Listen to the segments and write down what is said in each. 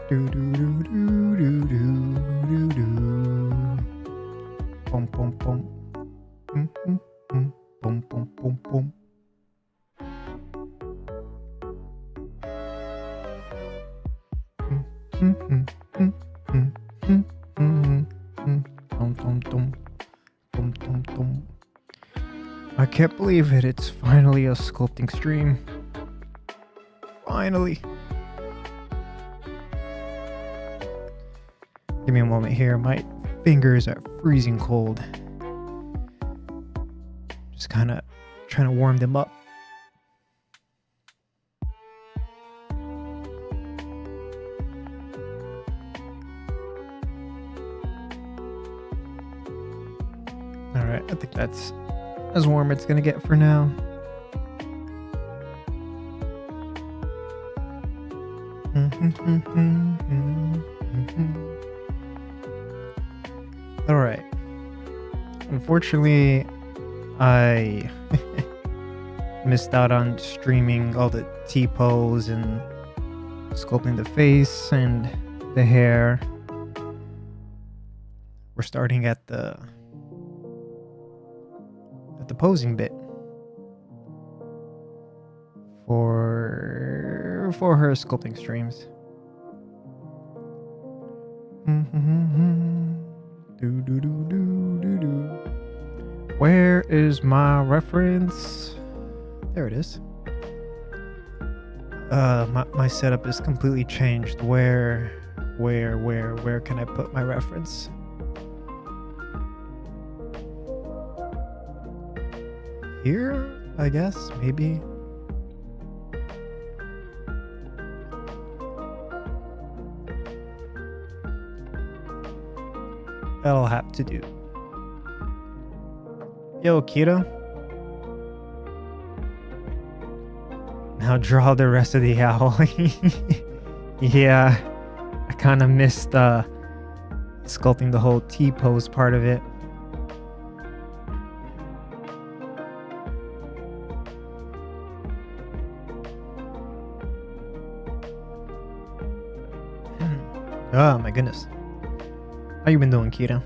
Do do do do do do do do. Pom pom pom. Pom pom pom pom. I can't believe it. It's finally a sculpting stream. Finally. Give me a moment here. My fingers are freezing cold. Just kind of trying to warm them up. Alright, I think that's as warm it's gonna get for now. Alright. Unfortunately, I missed out on streaming all the T-pose and sculpting the face and the hair. We're starting at the posing bit for her sculpting streams. Where is my reference? There it is. My setup is completely changed. Where can I put my reference? Here, I guess, maybe. That'll have to do. Yo, Kira. Now draw the rest of the owl. Yeah, I kind of missed sculpting the whole T-pose part of it. Oh my goodness. How you been doing, Kira?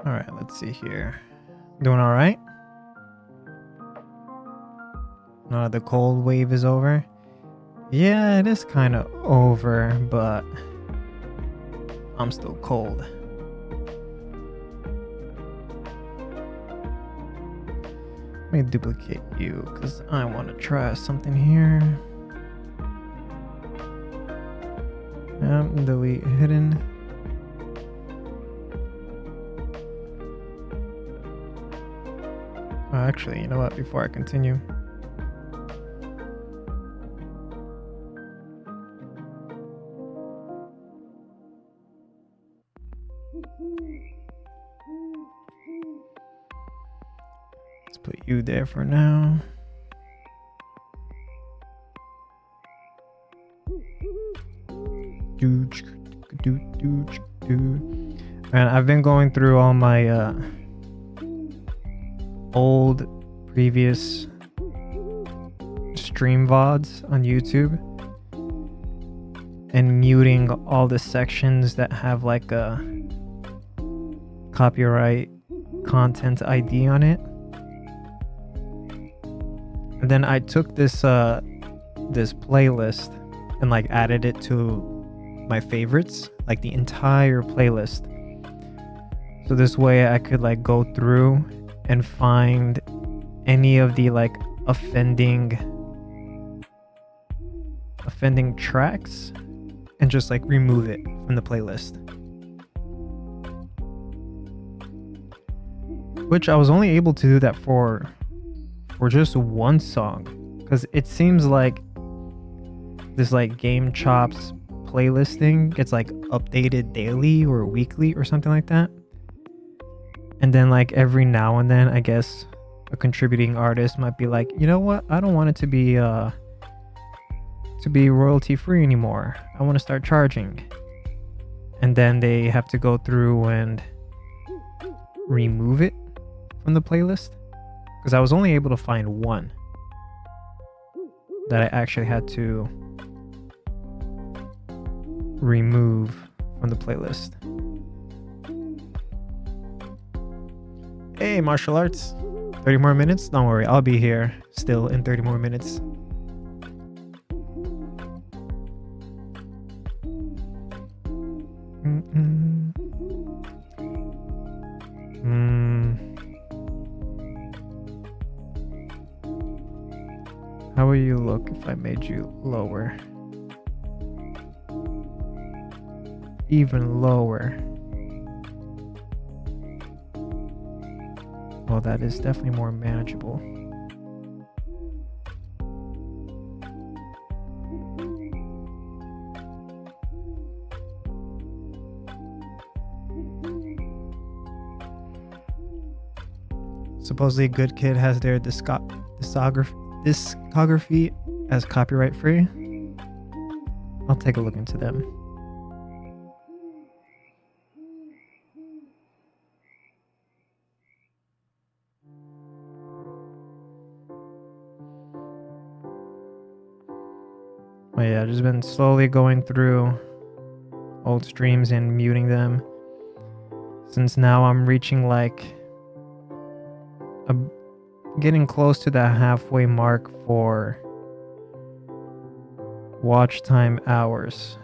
Alright, let's see here. Doing alright? The cold wave is over. Yeah, it is kind of over, but I'm still cold. Let me duplicate you because I want to try something here. Delete hidden. Oh, actually, you know what? Before I continue, let's put you there for now. And I've been going through all my old previous stream VODs on YouTube and muting all the sections that have like a copyright content ID on it. And then I took this this playlist and like added it to my favorites, like the entire playlist. So this way I could like go through and find any of the like offending tracks and just like remove it from the playlist. Which I was only able to do that for just one song, because it seems like this like Game Chops playlist thing gets like updated daily or weekly or something like that. And then like every now and then, I guess a contributing artist might be like, you know what? I don't want it to be royalty free anymore. I want to start charging. And then they have to go through and remove it from the playlist, because I was only able to find one that I actually had to remove from the playlist. Hey, martial arts. 30 more minutes? Don't worry, I'll be here still in 30 more minutes. How will you look if I made you lower? Even lower. Well, that is definitely more manageable. Supposedly a good kid has their discography as copyright free. I'll take a look into them. But yeah, I've just been slowly going through old streams and muting them, since now I'm reaching like getting close to the halfway mark for watch time hours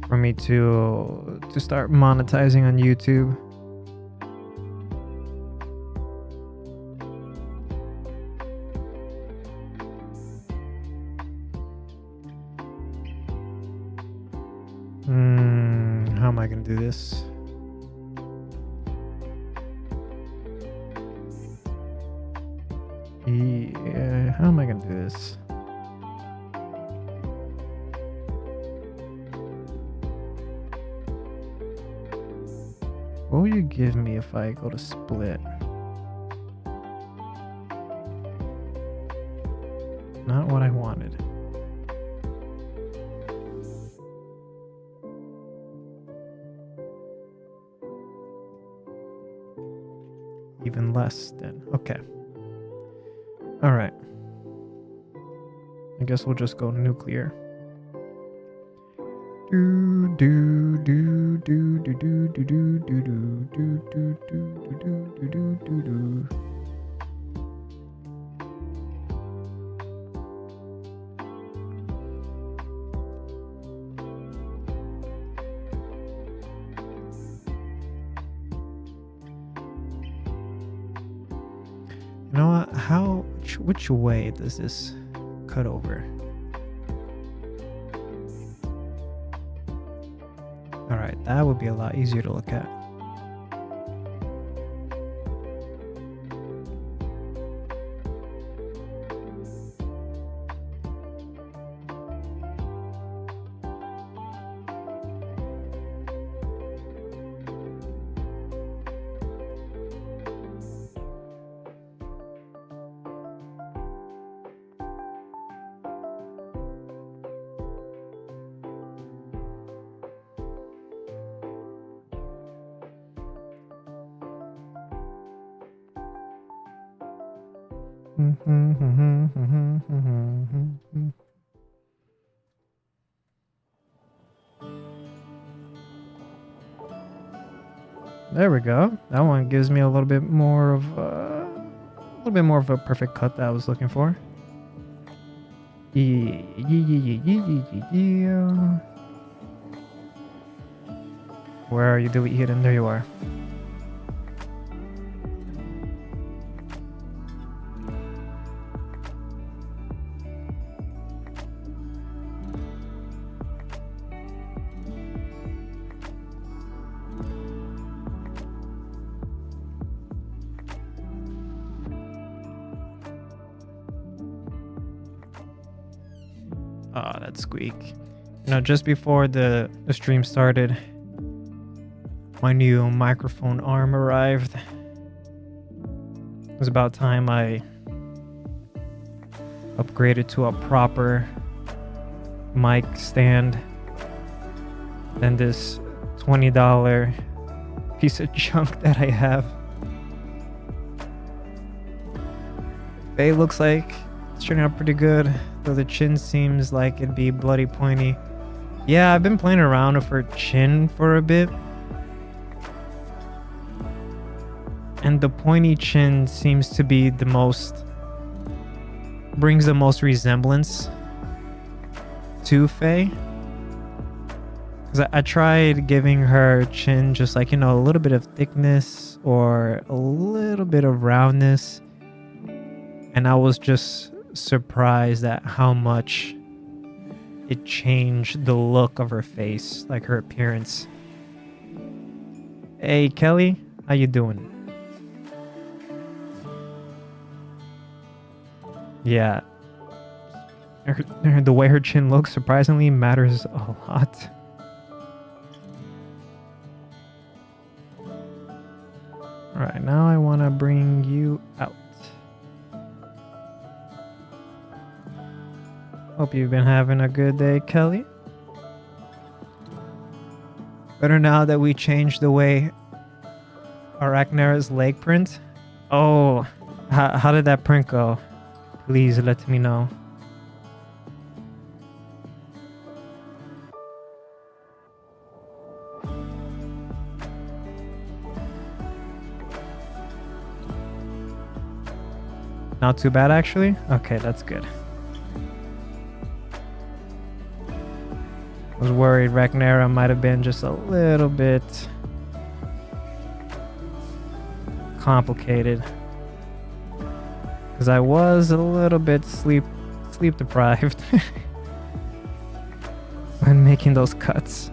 for me to start monetizing on YouTube. How am I gonna do this? Yeah, how am I gonna do this? What will you give me if I go to split? Not what I wanted. Even less then. Okay. All right. I guess we'll just go nuclear. Do do do do do do do do do do do do do do do do do. You know what? Which way does this cut over? All right, that would be a lot easier to look at. There we go. That one gives me a little bit more of a perfect cut that I was looking for. Yeah. Where are you, delete hidden? There you are. Oh, that squeak. You know, just before the stream started, my new microphone arm arrived. It was about time I upgraded to a proper mic stand than this $20 piece of junk that I have. Faye looks like it's turning out pretty good, though the chin seems like it'd be bloody pointy. Yeah, I've been playing around with her chin for a bit. And the pointy chin seems to be the most... brings the most resemblance to Faye. Because I tried giving her chin just like, you know, a little bit of thickness or a little bit of roundness. And I was just surprised at how much it changed the look of her face, like her appearance. Hey, Kelly, how you doing? Yeah. The way her chin looks surprisingly matters a lot. Alright, now I want to bring you out. Hope you've been having a good day, Kelly. Better now that we changed the way Arachnera's leg print. Oh, how did that print go? Please let me know. Not too bad, actually. Okay, that's good. I was worried Ragnaera might have been just a little bit complicated, because I was a little bit sleep deprived when making those cuts.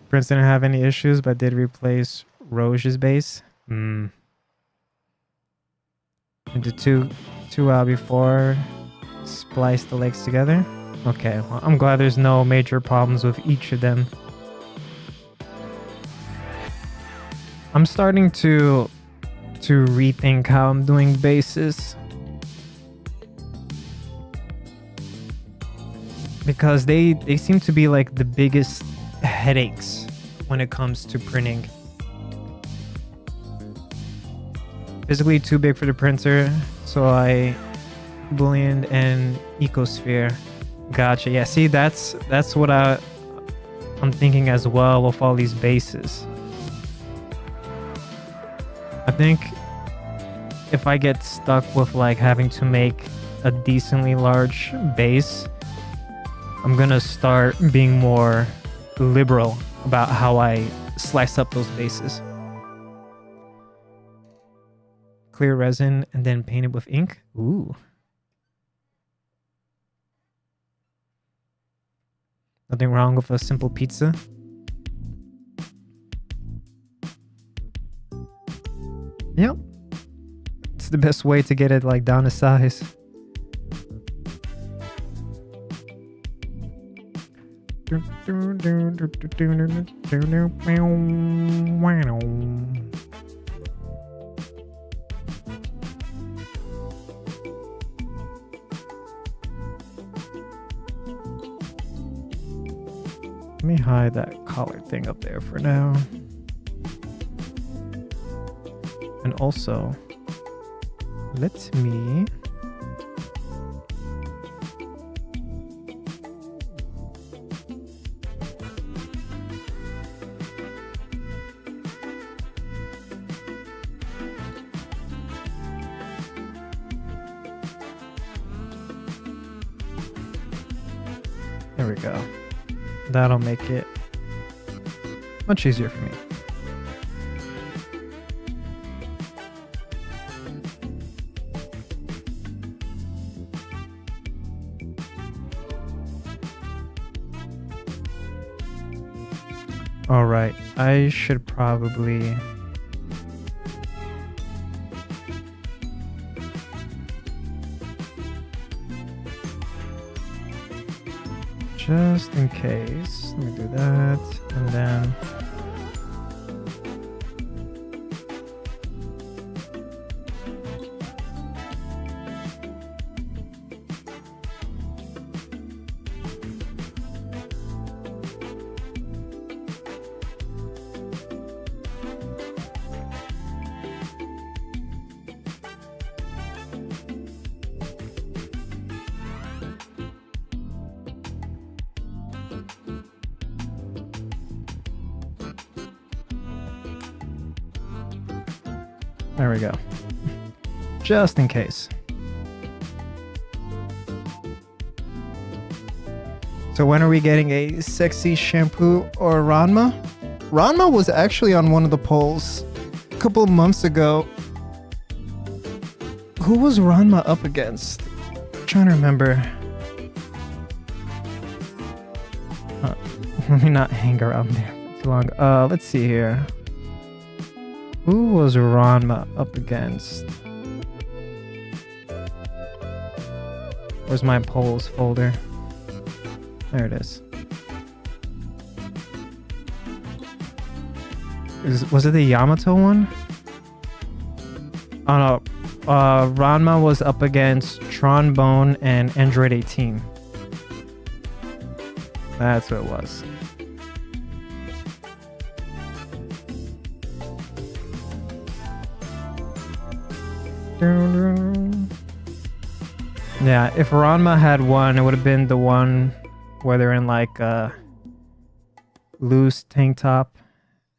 Prince didn't have any issues, but did replace Roge's base. And did two out before splice the legs together. Okay, well, I'm glad there's no major problems with each of them. I'm starting to rethink how I'm doing bases, because they seem to be like the biggest headaches when it comes to printing. Physically too big for the printer, so I booleaned and ecosphere. Gotcha. Yeah, see, that's what I'm thinking as well with all these bases. I think if I get stuck with like having to make a decently large base, I'm gonna start being more liberal about how I slice up those bases. Clear resin and then paint it with ink. Ooh. Nothing wrong with a simple pizza. Yep. It's the best way to get it like down to size. Let me hide that collar thing up there for now. And also, let me there we go. That'll make it much easier for me. All right, I should probably just in case, let me do that, and then There we go. Just in case. So when are we getting a sexy shampoo or Ranma? Ranma was actually on one of the polls a couple of months ago. Who was Ranma up against? I'm trying to remember. Let me not hang around there for too long. Let's see here. Who was Ranma up against? Where's my polls folder? There it is. Was it the Yamato one? Oh no. Ranma was up against Trombone and Android 18. That's what it was. Yeah, if Ranma had won, it would have been the one where they're in like a loose tank top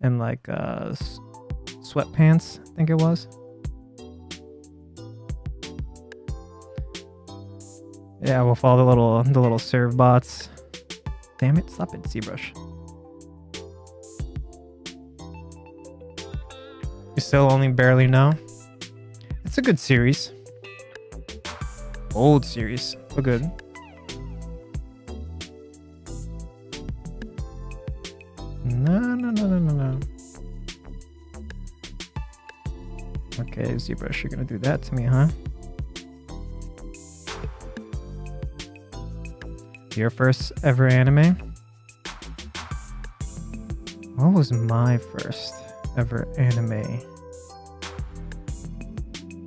and like sweatpants, I think it was. Yeah, with all the little serve bots. Damn it, stop it, Zbrush. You still only barely know? It's a good series. Old series, but good. No. Okay, Zbrush, you're gonna do that to me, huh? Your first ever anime? What was my first ever anime?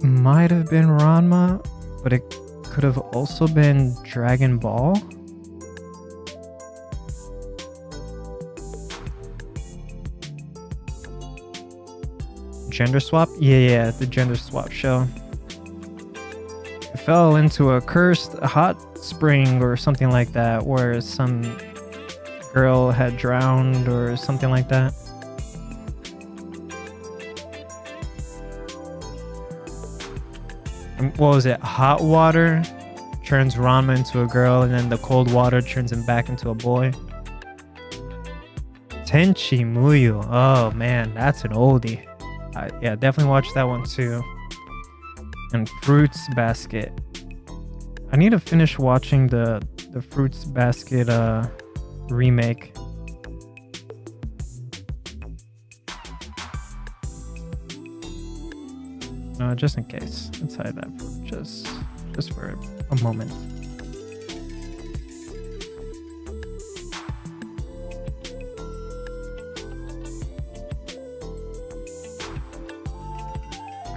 Might have been Ranma, but it could have also been Dragon Ball. Gender swap? Yeah, the gender swap show. It fell into a cursed hot spring or something like that, where some girl had drowned or something like that. What was it? Hot water turns Ranma into a girl, and then the cold water turns him back into a boy. Tenchi Muyo. Oh man, that's an oldie. Yeah, definitely watch that one too. And Fruits Basket. I need to finish watching the Fruits Basket remake. Just in case. Let's hide that for just for a moment.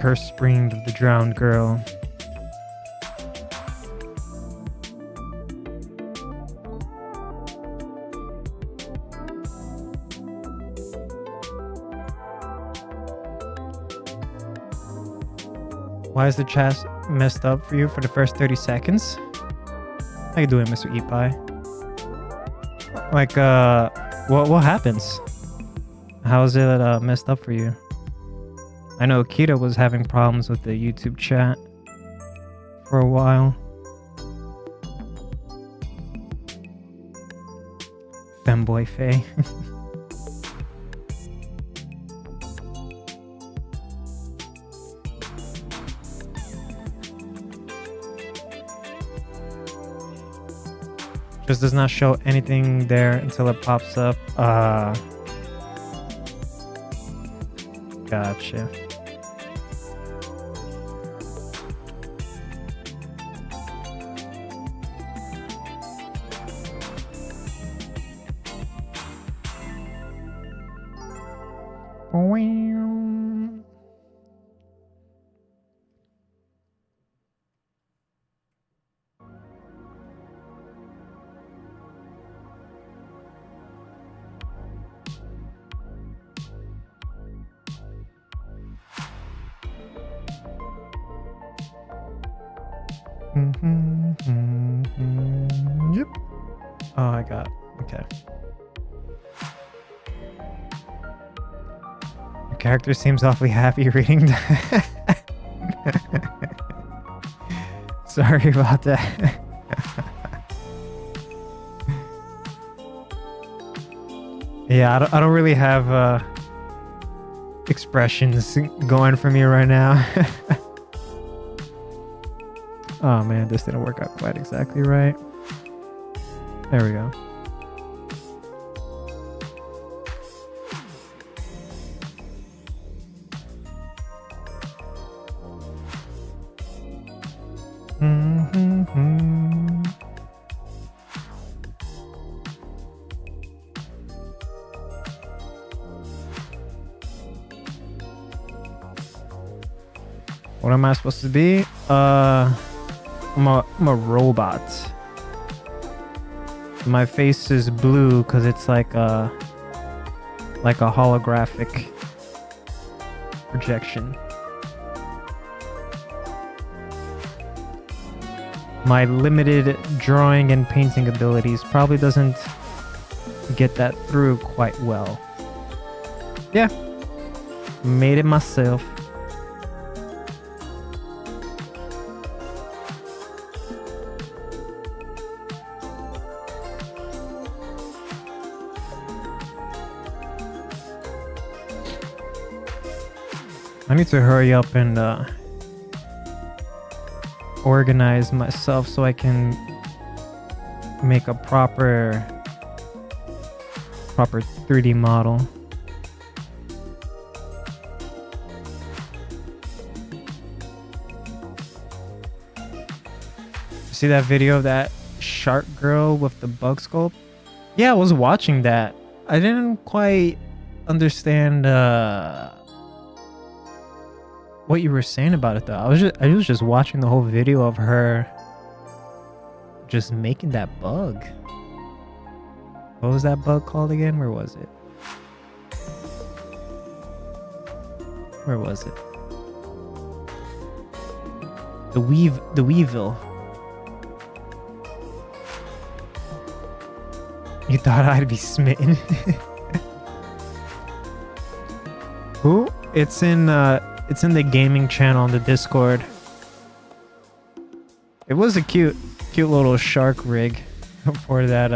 Cursed Spring of the Drowned Girl. Why is the chat messed up for you for the first 30 seconds? How you doing, Mr. Epi? Like, what happens? How is it messed up for you? I know Kita was having problems with the YouTube chat for a while. Femboy Faye. Just does not show anything there until it pops up. Gotcha. Yep. Oh, I got. Okay. Character seems awfully happy reading that. Sorry about that. Yeah, I don't really have expressions going for me right now. Oh man, this didn't work out quite exactly right. There we go. What am I supposed to be? I'm a robot. My face is blue because it's like a holographic projection. My limited drawing and painting abilities probably doesn't get that through quite well. Yeah, made it myself. I need to hurry up and organize myself so I can make a proper 3D model. See that video of that shark girl with the bug sculpt? Yeah, I was watching that. I didn't quite understand what you were saying about it though. I was just watching the whole video of her just making that bug. What was that bug called again? Where was it? Where was it? The Weevil. You thought I'd be smitten? Who? It's in the gaming channel on the Discord. It was a cute little shark rig for that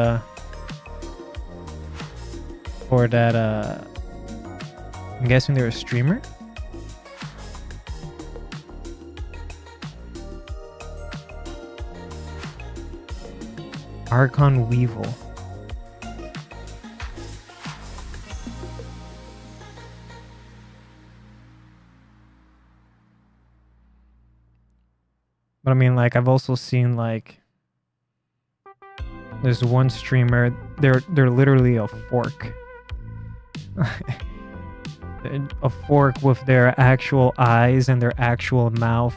I'm guessing they're a streamer. Archon Weevil. But I mean, like, I've also seen, like, there's one streamer, they're literally a fork. A fork with their actual eyes and their actual mouth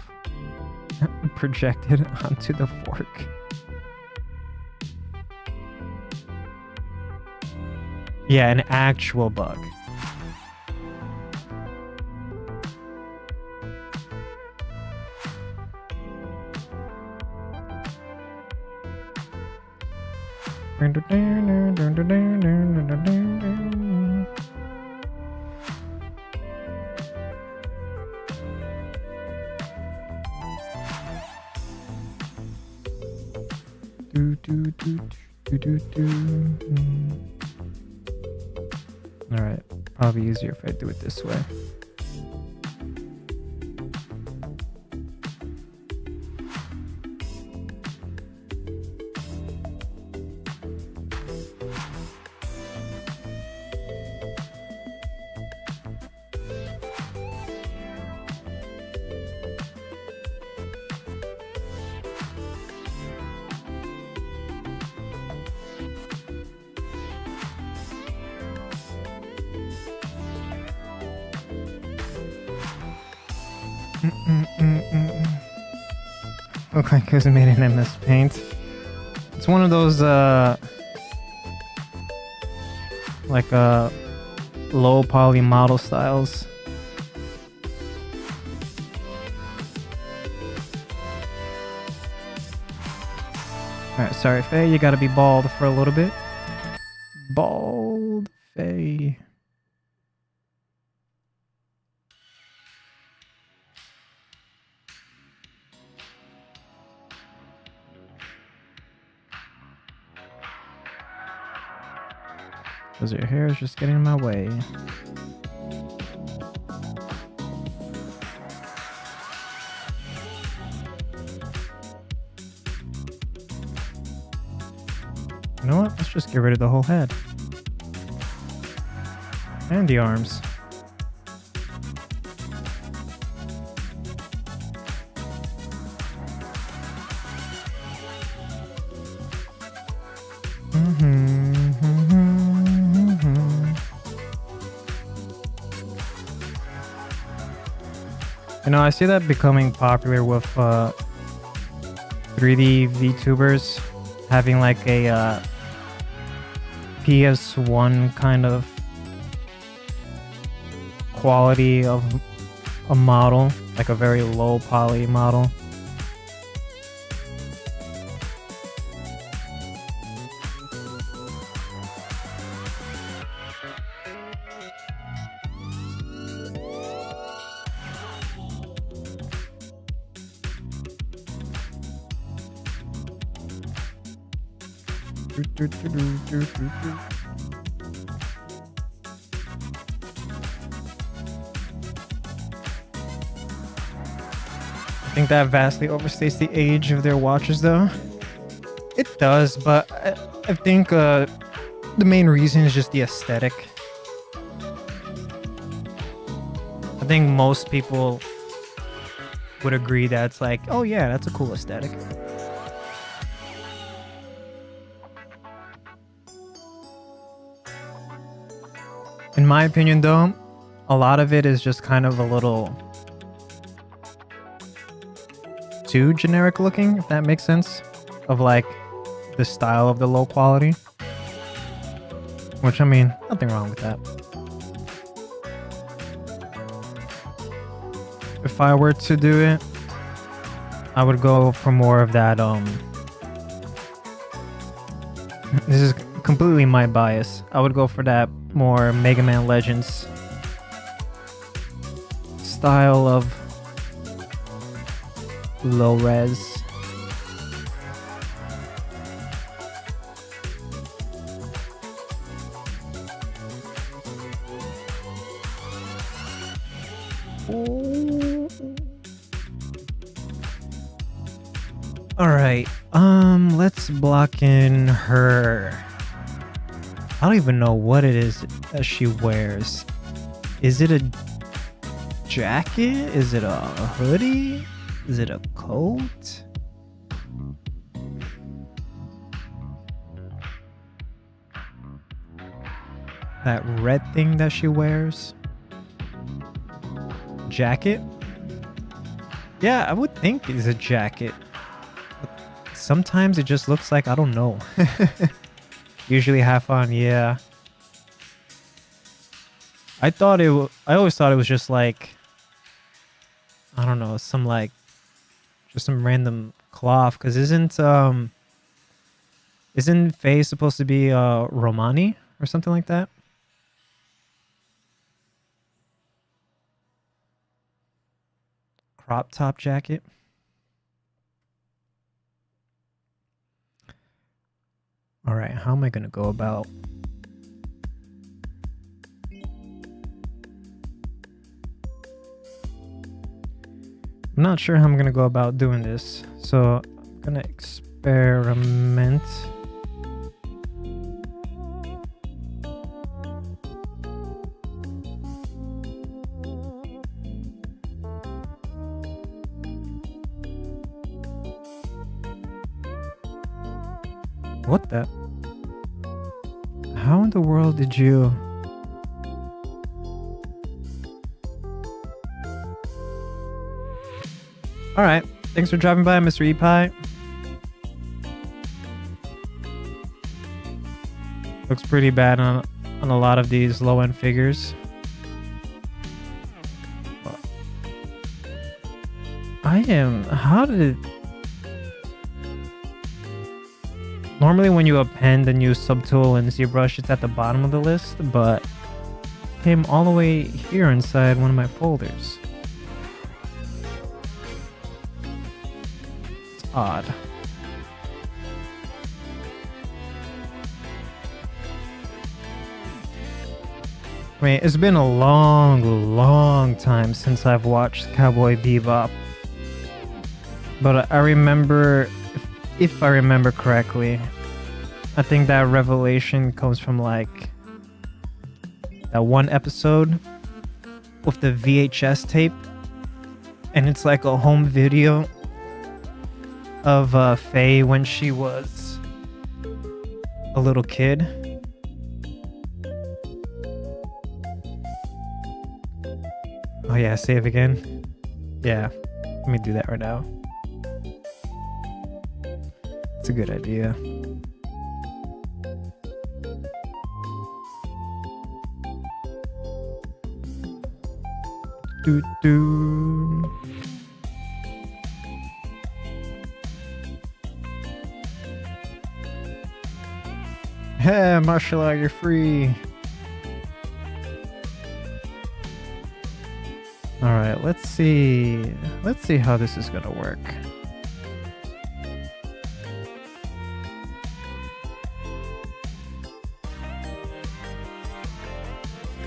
projected onto the fork. Yeah, an actual bug. Alright, probably easier if I do it this way. Look like it was made in MS Paint. It's one of those like low poly model styles. Alright, sorry Faye, you gotta be bald for a little bit. Bald Faye. Because your hair is just getting in my way. You know what? Let's just get rid of the whole head. And the arms. You know, I see that becoming popular with 3D VTubers having like a PS1 kind of quality of a model, like a very low poly model. I think that vastly overstates the age of their watches, though. It does, but I think the main reason is just the aesthetic. I think most people would agree that it's like, oh yeah, that's a cool aesthetic. In my opinion, though, a lot of it is just kind of a little too generic looking, if that makes sense, of like the style of the low quality. Which, I mean, nothing wrong with that. If I were to do it, I would go for more of that, this is completely my bias. I would go for that more Mega Man Legends style of low res. All right, let's block in her. I don't even know what it is that she wears. Is it a jacket? Is it a hoodie? Is it a coat? That red thing that she wears? Jacket? Yeah, I would think it's a jacket. But sometimes it just looks like, I don't know. Usually half on, yeah. I always thought it was just like, I don't know, some like, just some random cloth. Cause isn't Faye supposed to be Romani or something like that? Crop top jacket. All right, how am I gonna go about? I'm not sure how I'm gonna go about doing this, so I'm gonna experiment. What the? How in the world did you? All right. Thanks for dropping by, Mr. Epi. Looks pretty bad on a lot of these low-end figures. How did it? Normally when you append a new subtool in Zbrush, it's at the bottom of the list, but it came all the way here inside one of my folders. It's odd. I mean, it's been a long time since I've watched Cowboy Bebop. But I remember, if I remember correctly, I think that revelation comes from like that one episode with the VHS tape. And it's like a home video of Faye when she was a little kid. Oh yeah, save again. Yeah, let me do that right now. It's a good idea. Doo doo. Hey, martial art, you're free. All right, let's see how this is gonna work.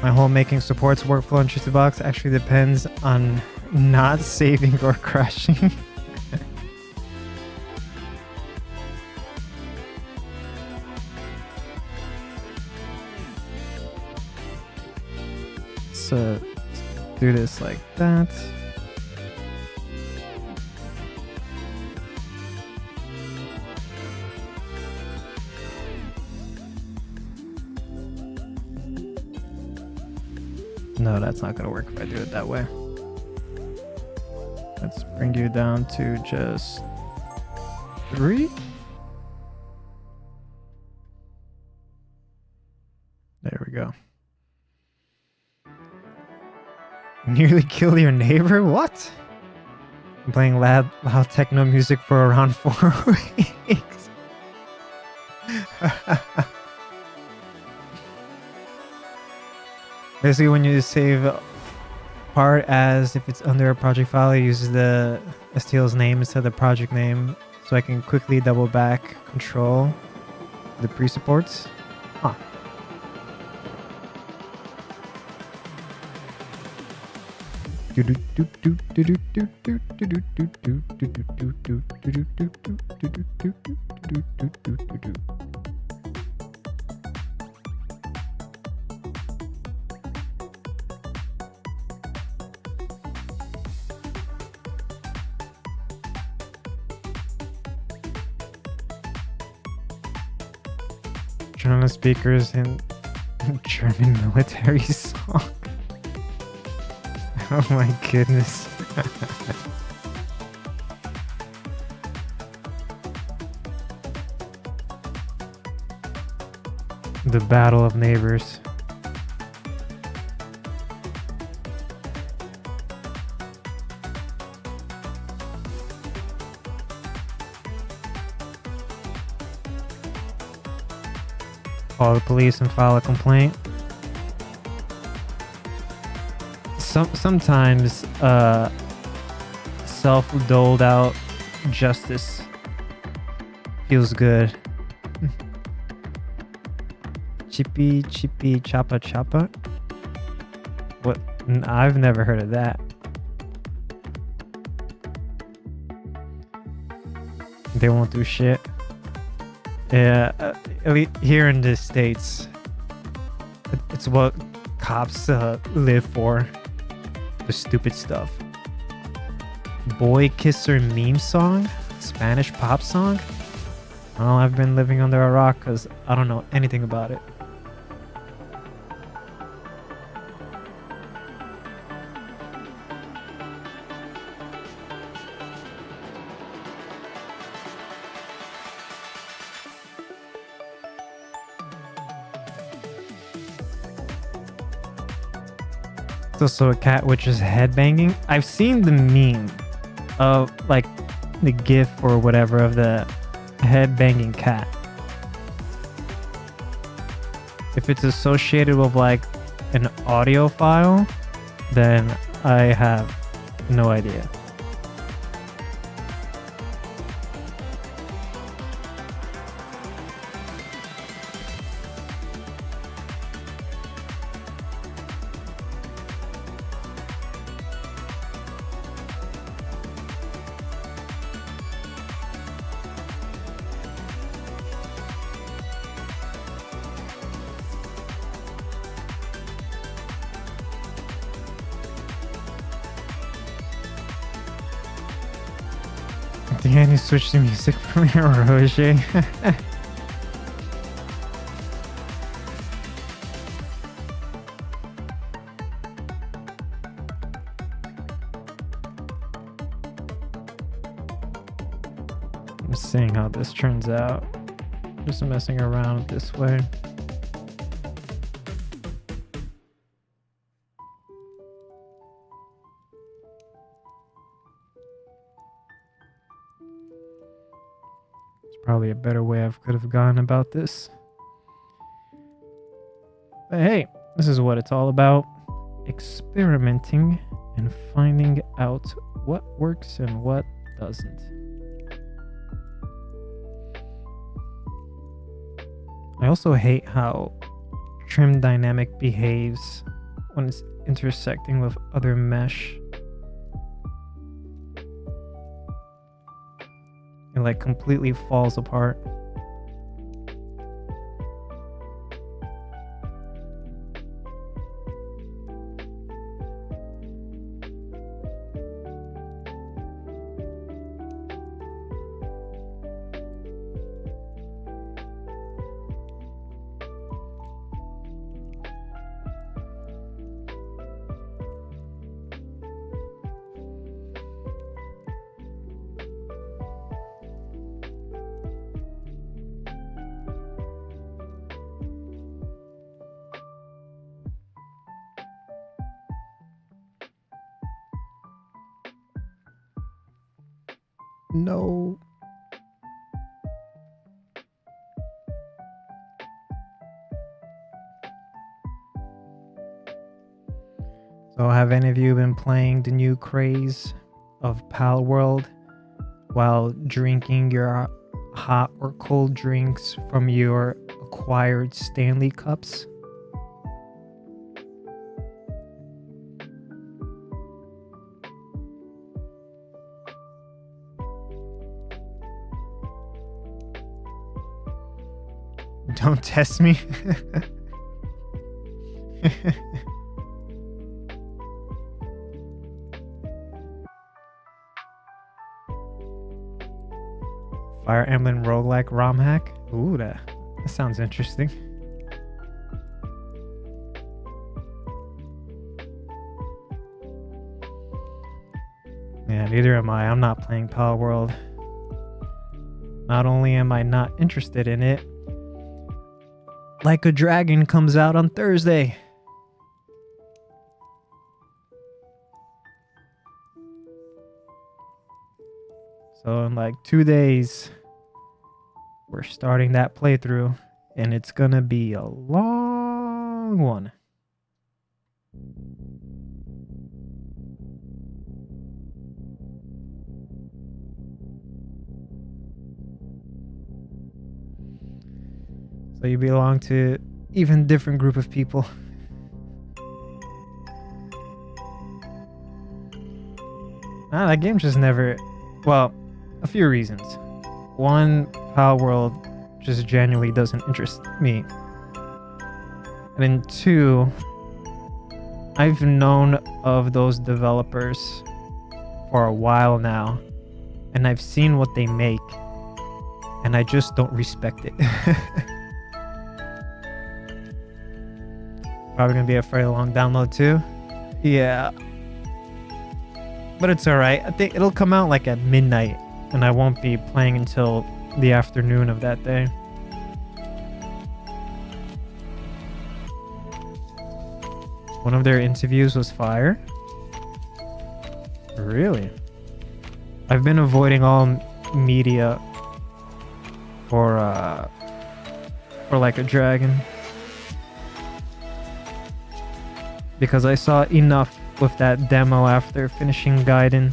My whole making supports workflow in Cheesy Box actually depends on not saving or crashing. So do this like that. No, that's not gonna work if I do it that way. Let's bring you down to just 3. There we go. Nearly kill your neighbor? What? I'm playing loud techno music for around 4 weeks. Basically, when you save part as if it's under a project file, it uses the STL's name instead of the project name, so I can quickly double back control the pre-supports. Huh. German speakers in German military song. Oh my goodness. The Battle of Neighbors. Call the police and file a complaint. Sometimes self-doled out justice feels good. Chippy choppa choppa? What? I've never heard of that. They won't do shit. Yeah, at least here in the States, it's what cops live for. The stupid stuff. Boy Kisser meme song? Spanish pop song? Oh, I've been living under a rock because I don't know anything about it. It's also a cat which is headbanging. I've seen the meme of like the GIF or whatever of the headbanging cat. If it's associated with like an audio file, then I have no idea. Can you switch the music from your Roger? I'm seeing how this turns out. Just messing around this way. Probably a better way I could have gone about this. But hey, this is what it's all about. Experimenting and finding out what works and what doesn't. I also hate how trim dynamic behaves when it's intersecting with other mesh. It like completely falls apart. No. So have any of you been playing the new craze of Pal World while drinking your hot or cold drinks from your acquired Stanley cups? Don't test me. Fire Emblem roguelike ROM hack? Ooh, that sounds interesting. Yeah, neither am I. I'm not playing Pal World. Not only am I not interested in it, Like a Dragon comes out on Thursday. So in like 2 days, we're starting that playthrough, and it's gonna be a long one. So you belong to even different group of people. That game just never... Well, a few reasons. One, Pal World just genuinely doesn't interest me. And then two, I've known of those developers for a while now, and I've seen what they make, and I just don't respect it. Probably gonna be a fairly long download too. Yeah. But it's alright. I think it'll come out like at midnight, and I won't be playing until the afternoon of that day. One of their interviews was fire. Really? I've been avoiding all media for Like a Dragon, because I saw enough with that demo after finishing Gaiden.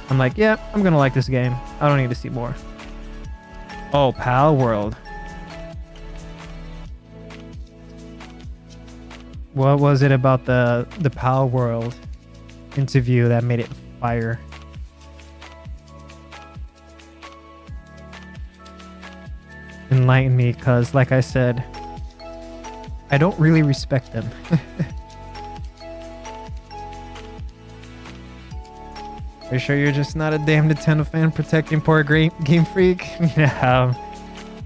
I'm like, yeah, I'm gonna like this game. I don't need to see more. Oh, Pal World. What was it about the Pal World interview that made it fire? Enlighten me, because like I said, I don't really respect them. Are you sure you're just not a damn Nintendo fan protecting poor Game Freak? Yeah.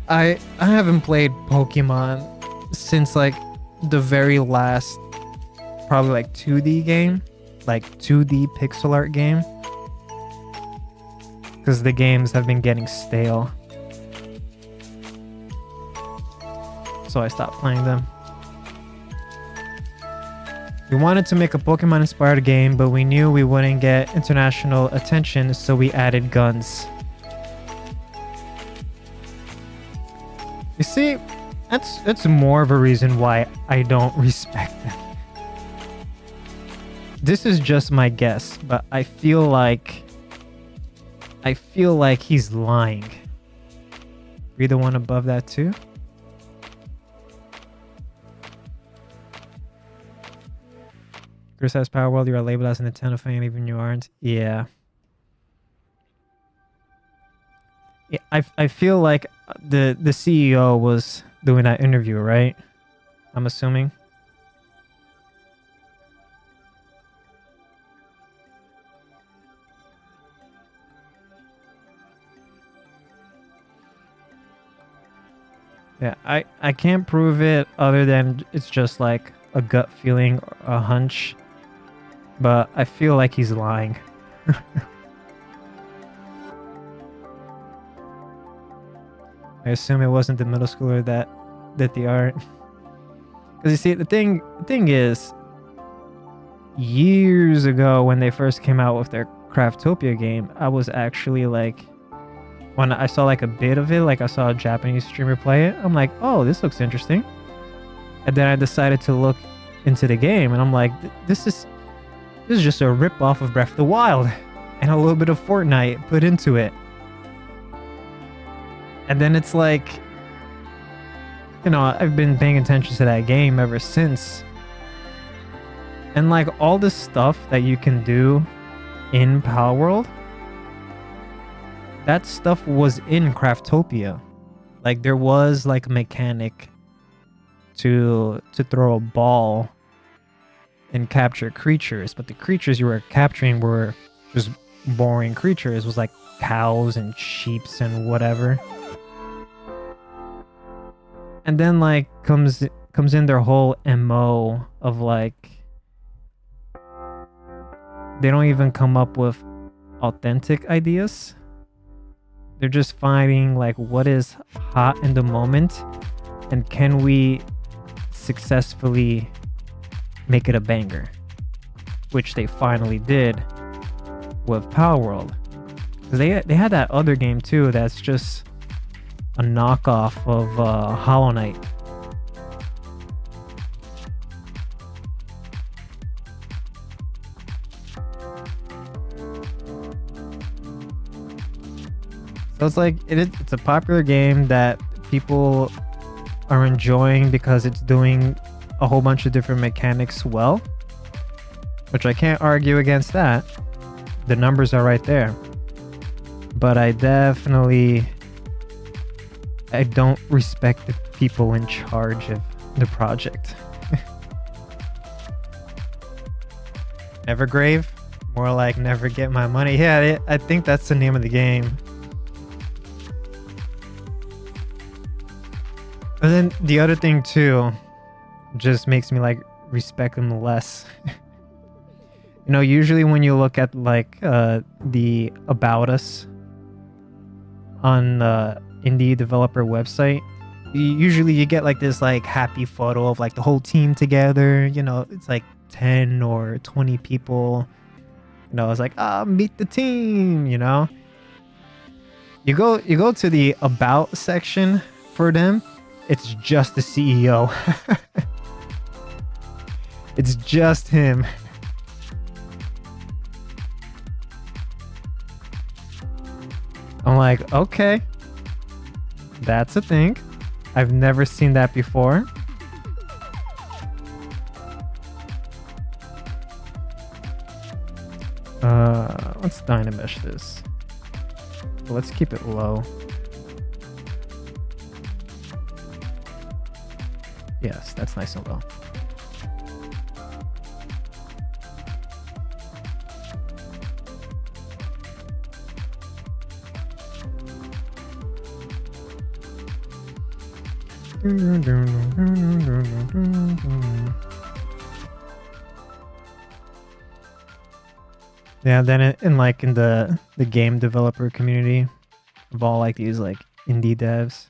I haven't played Pokemon since like the very last, probably like 2D game, like 2D pixel art game, because the games have been getting stale, so I stopped playing them. We wanted to make a Pokemon inspired game, but we knew we wouldn't get international attention, so we added guns. You see, that's more of a reason why I don't respect them. This is just my guess, but I feel like he's lying. Read the one above that too. Chris has Power World, you are labeled as a Nintendo fan even you aren't. Yeah. Yeah, I feel like the CEO was doing that interview, right? I'm assuming. Yeah, I can't prove it other than it's just like a gut feeling or a hunch. But I feel like he's lying. I assume it wasn't the middle schooler that did the art. Because you see, the thing is, years ago when they first came out with their Craftopia game, I was actually like, when I saw like a bit of it, like I saw a Japanese streamer play it, I'm like, oh, this looks interesting. And then I decided to look into the game, and I'm like, this is just a rip-off of Breath of the Wild and a little bit of Fortnite put into it. And then it's like, you know, I've been paying attention to that game ever since. And like all the stuff that you can do in Power World, that stuff was in Craftopia. Like there was like a mechanic to throw a ball and capture creatures, but the creatures you were capturing were just boring creatures. It was like cows and sheeps and whatever. And then like comes in their whole MO of like, they don't even come up with authentic ideas. They're just finding like what is hot in the moment and can we successfully make it a banger, which they finally did with Power World. Because they had that other game too that's just a knockoff of Hollow Knight. So it's like it's a popular game that people are enjoying because it's doing a whole bunch of different mechanics well, which I can't argue against that. The numbers are right there. But I don't respect the people in charge of the project. Nevergrave? More like never get my money. Yeah, I think that's the name of the game. But then the other thing too just makes me like respect them less. You know, usually when you look at like the About Us on the indie developer website, usually you get like this like happy photo of like the whole team together. You know, it's like 10 or 20 people. You know, it's like, meet the team, you know. You go to the About section for them, it's just the CEO. It's just him. I'm like, okay, that's a thing. I've never seen that before. Let's Dynamesh this. Let's keep it low. Yes, that's nice and low. Yeah, then in like in the game developer community of all like these like indie devs,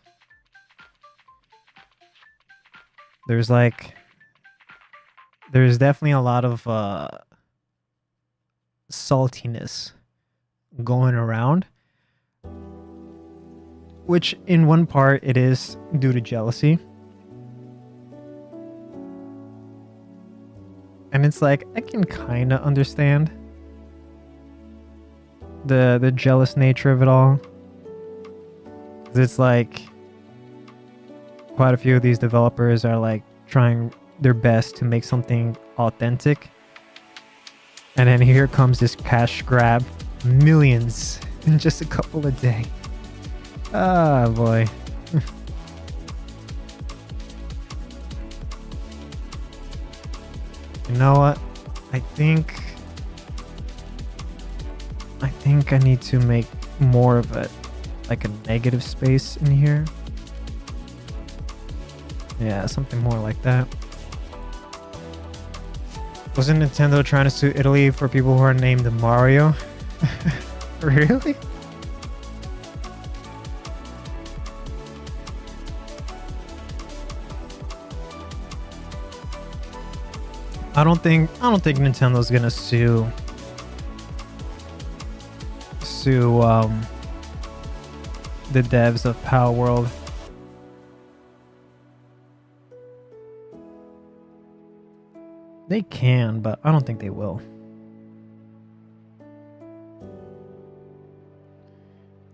there's definitely a lot of saltiness going around, which in one part it is due to jealousy. And it's like I can kind of understand the jealous nature of it all. 'Cause it's like quite a few of these developers are like trying their best to make something authentic. And then here comes this cash grab, millions in just a couple of days. Ah, boy. You know what? I think I need to make more of a like a negative space in here. Yeah, something more like that. Wasn't Nintendo trying to sue Italy for people who are named Mario? Really? I don't think Nintendo's gonna sue the devs of Power World. They can, but I don't think they will.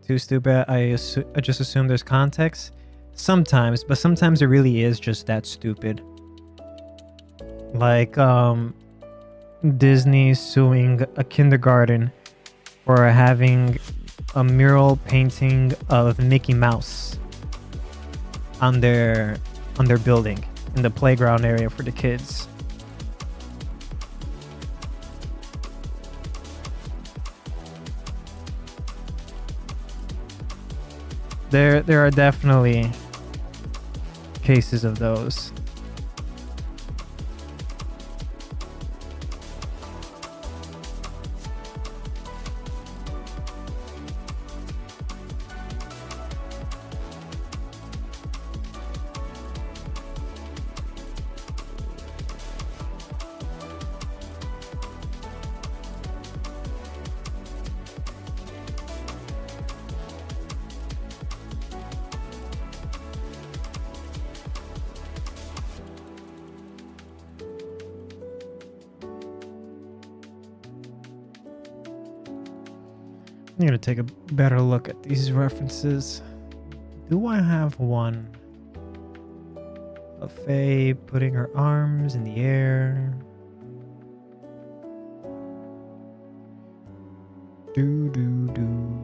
Too stupid. I just assume there's context. Sometimes, but sometimes it really is just that stupid. Like Disney suing a kindergarten for having a mural painting of Mickey Mouse on their building in the playground area for the kids. There are definitely cases of those. I'm gonna take a better look at these references. Do I have one of Faye putting her arms in the air? Do do do.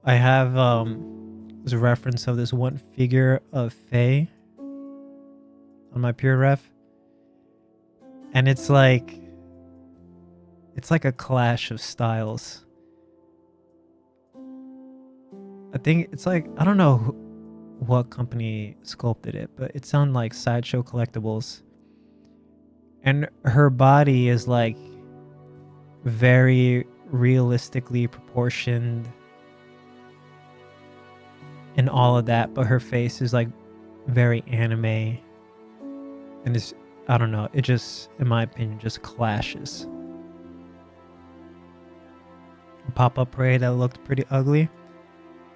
I have this reference of this one figure of Faye on my pure ref, and it's like a clash of styles. I think it's like, I don't know what company sculpted it, but it sounded like Sideshow Collectibles, and her body is like very realistically proportioned and all of that, but her face is like very anime, and it's, I don't know, it just, in my opinion, just clashes. Pop-up parade that looked pretty ugly.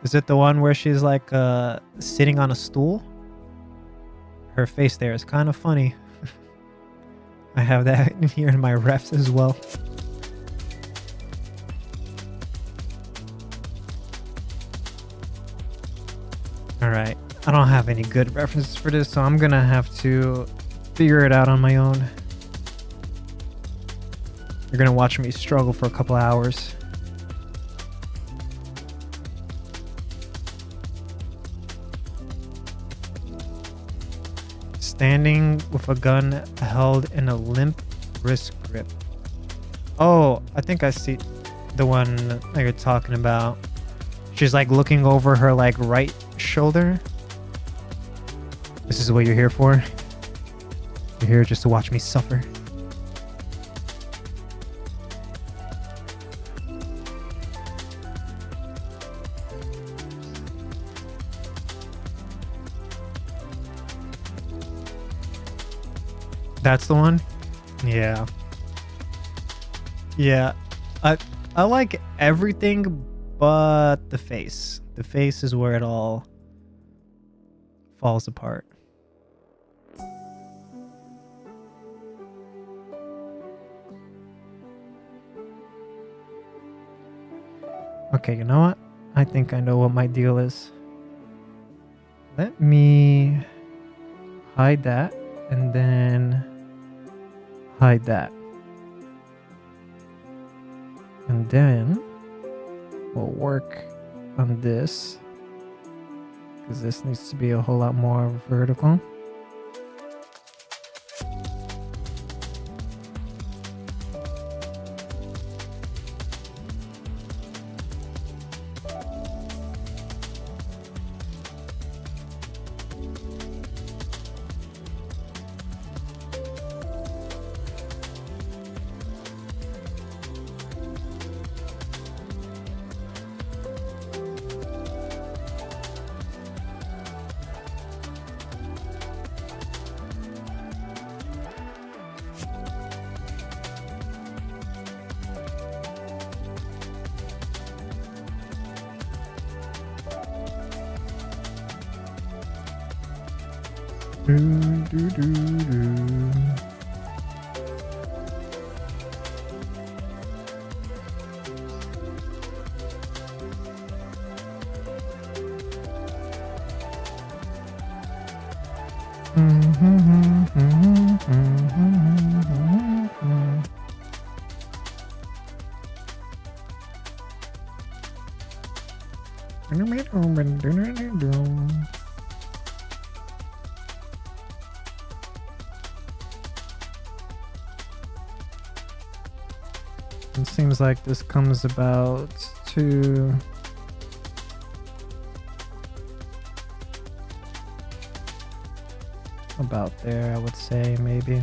Is it the one where she's like sitting on a stool? Her face there is kind of funny. I have that in here in my refs as well. Alright, I don't have any good references for this, so I'm gonna have to figure it out on my own. You're gonna watch me struggle for a couple hours. Standing with a gun held in a limp wrist grip. Oh, I think I see the one that you're talking about. She's like looking over her like right shoulder. This is what you're here for? You're here just to watch me suffer. That's the one? Yeah. Yeah. I like everything but the face. The face is where it all falls apart. Okay, you know what? I think I know what my deal is. Let me hide that and then hide that. And then we'll work on this because this needs to be a whole lot more vertical. It seems like this comes about to about there, I would say, maybe.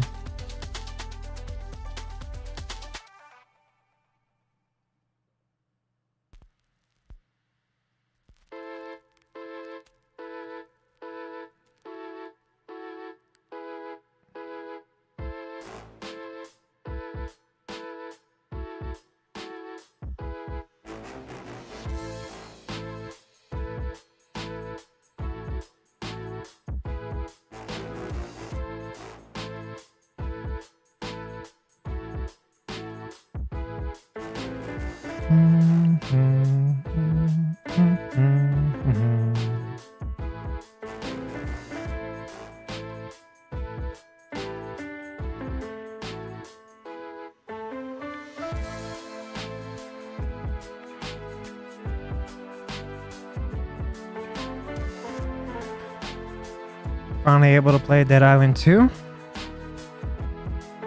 Finally able to play Dead Island 2.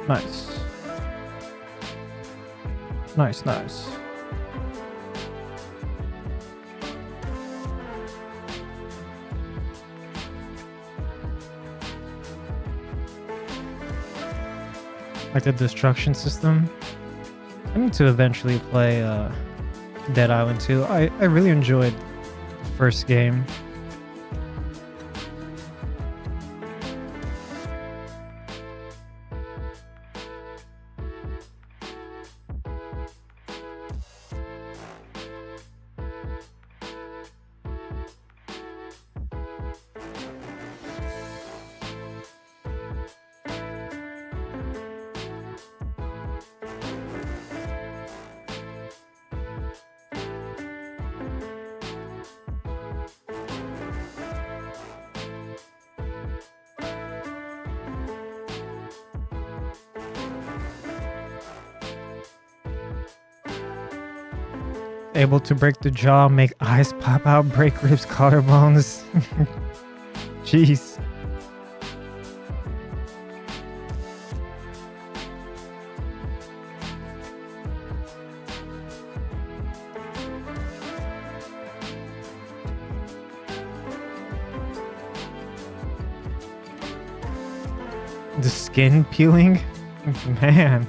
Nice. Nice, nice. Like the destruction system. I need to eventually play Dead Island 2. I really enjoyed the first game. Able to break the jaw, make eyes pop out, break ribs, collarbones. Jeez. The skin peeling? Man.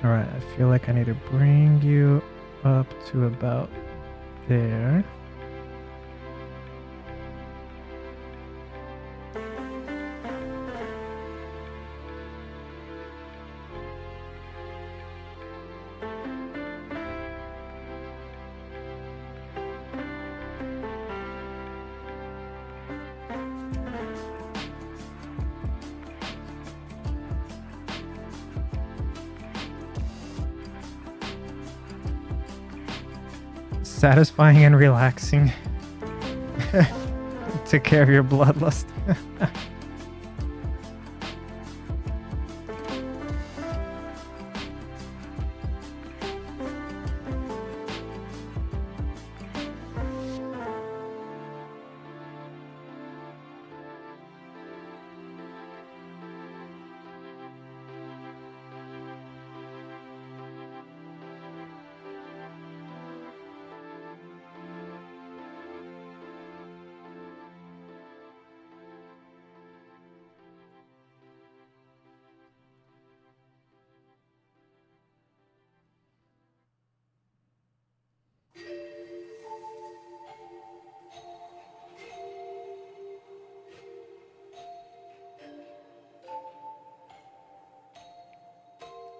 Alright, I feel like I need to bring you up to about there. Satisfying and relaxing. Took care of your bloodlust.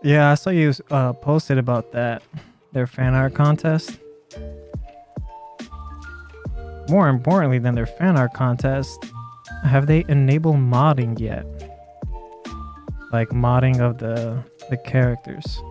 Yeah, I saw you posted about that. Their fan art contest. More importantly than their fan art contest, have they enabled modding yet? Like modding of the characters.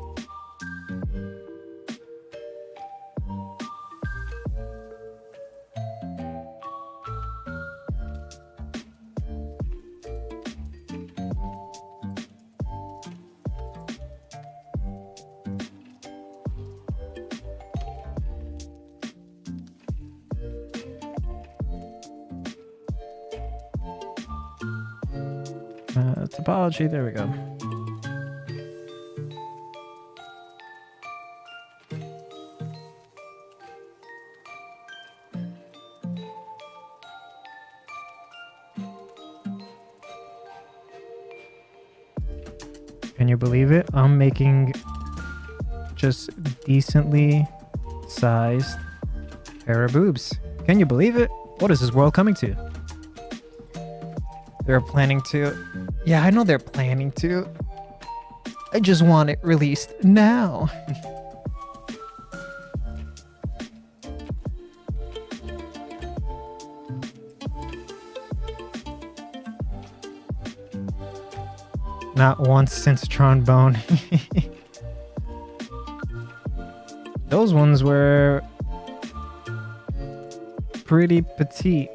Topology, there we go. Can you believe it? I'm making just decently sized pair of boobs. Can you believe it? What is this world coming to? They're planning to. Yeah, I know they're planning to. I just want it released now. Not once since Trombone. Those ones were pretty petite.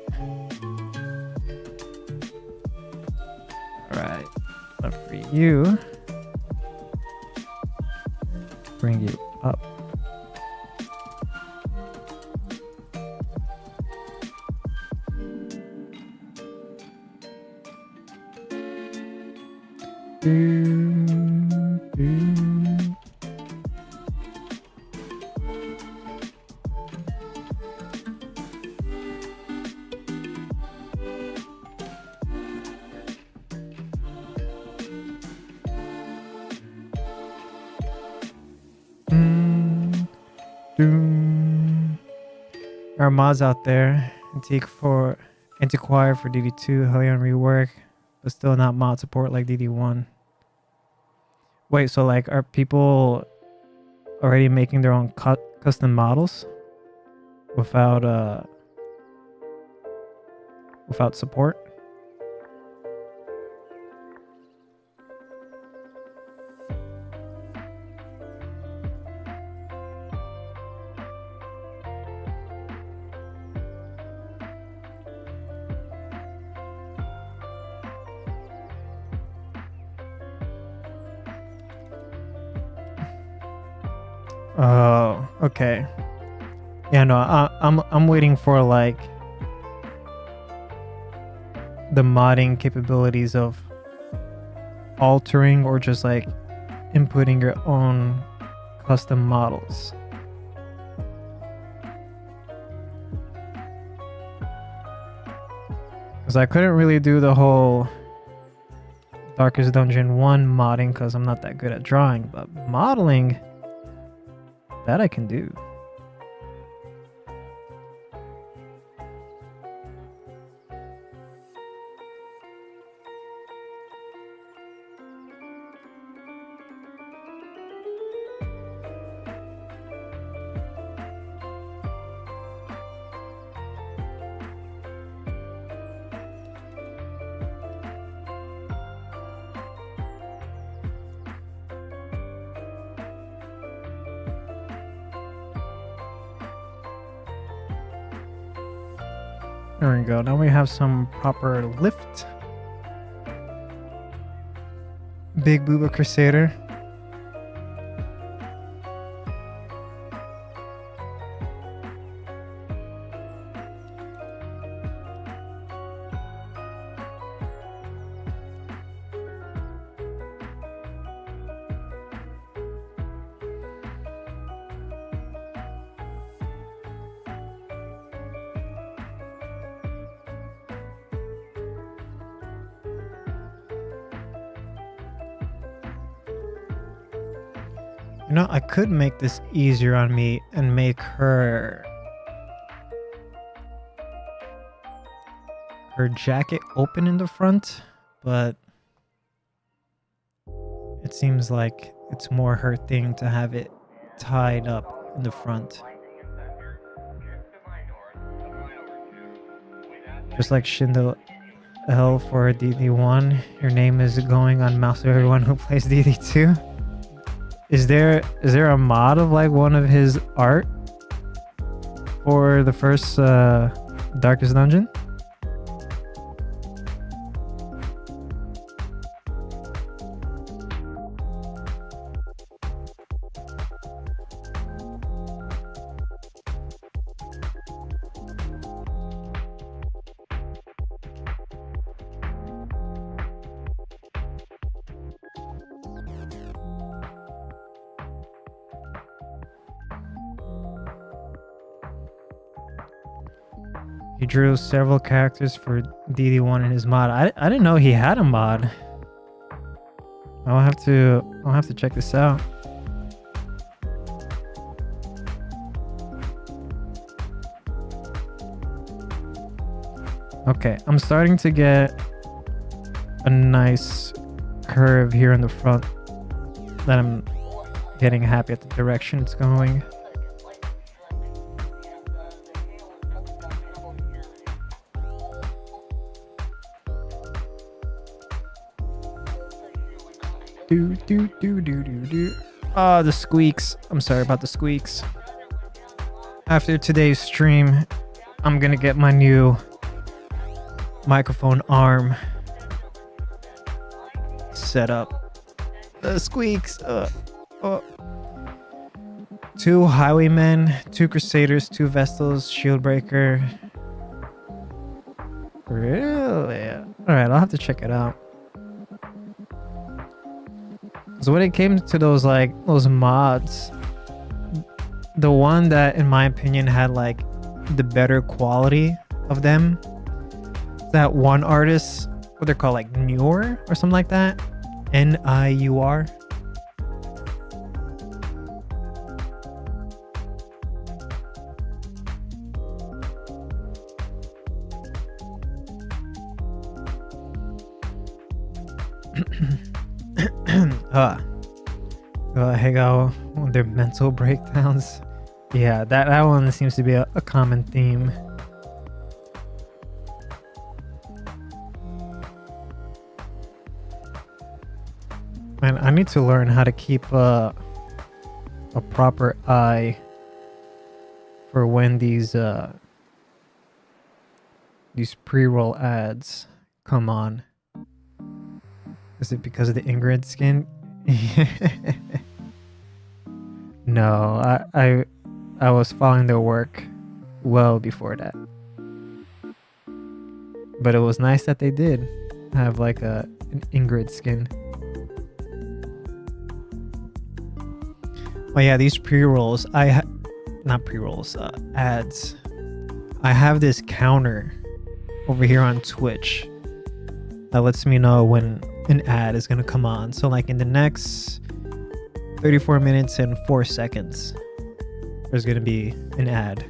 Alright, but for you, bring you up. There are mods out there, Antiquire for DD2, Hellion rework, but still not mod support like DD1. Wait, so like, are people already making their own custom models without support? Oh, okay. Yeah, no, I'm waiting for like the modding capabilities of altering or just like inputting your own custom models. Because I couldn't really do the whole Darkest Dungeon 1 modding because I'm not that good at drawing, but modeling, that I can do. There we go. Now we have some proper lift. Big Booba Crusader. You know, I could make this easier on me and make her jacket open in the front, but it seems like it's more her thing to have it tied up in the front. Just like Shindle L for DD1, your name is going on mouse of everyone who plays DD2. Is there a mod of like one of his art for the first Darkest Dungeon? He drew several characters for DD1 in his mod. I didn't know he had a mod. I'll have to check this out. Okay, I'm starting to get a nice curve here in the front that I'm getting happy at the direction it's going. Ah, the squeaks. I'm sorry about the squeaks. After today's stream, I'm gonna get my new microphone arm set up. The squeaks. 2 highwaymen, 2 crusaders, 2 vestals, shieldbreaker. Really? Alright, I'll have to check it out. So when it came to those mods, the one that in my opinion had like the better quality of them, that one artist, what they're called, like Niur or something like that, Niur. Hang out on their mental breakdowns. Yeah, that one seems to be a common theme. Man, I need to learn how to keep a proper eye for when these pre-roll ads come on. Is it because of the Ingrid skin? No, I was following their work well before that. But it was nice that they did have like an Ingrid skin. Oh yeah, these pre-rolls, not pre-rolls, ads. I have this counter over here on Twitch that lets me know when an ad is gonna come on. So like in the next 34 minutes and 4 seconds, there's gonna be an ad.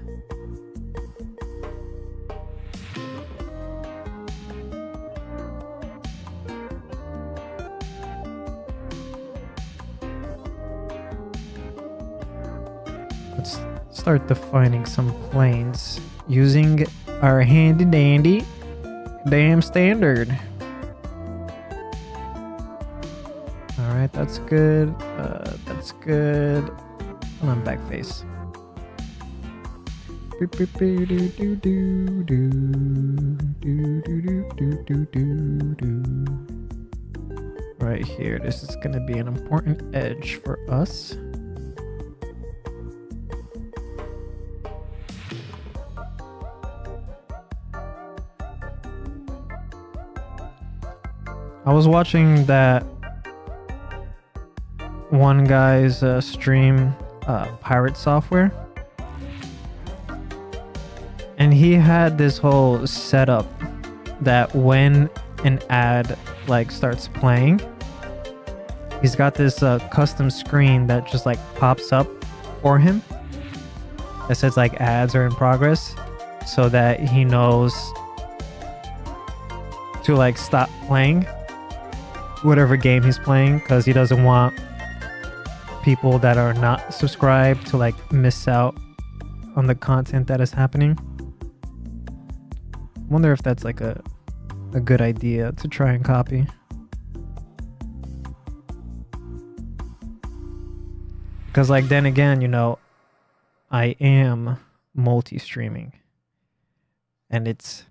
Let's start defining some planes using our handy dandy damn standard. Alright, that's good. That's good. And I'm back face. Right here, this is gonna be an important edge for us. I was watching that one guy's stream, Pirate Software, and he had this whole setup that when an ad like starts playing, he's got this custom screen that just like pops up for him that says like ads are in progress, so that he knows to like stop playing whatever game he's playing, because he doesn't want people that are not subscribed to like miss out on the content that is happening. I wonder if that's like a good idea to try and copy. Because like then again, you know, I am multi-streaming, and it's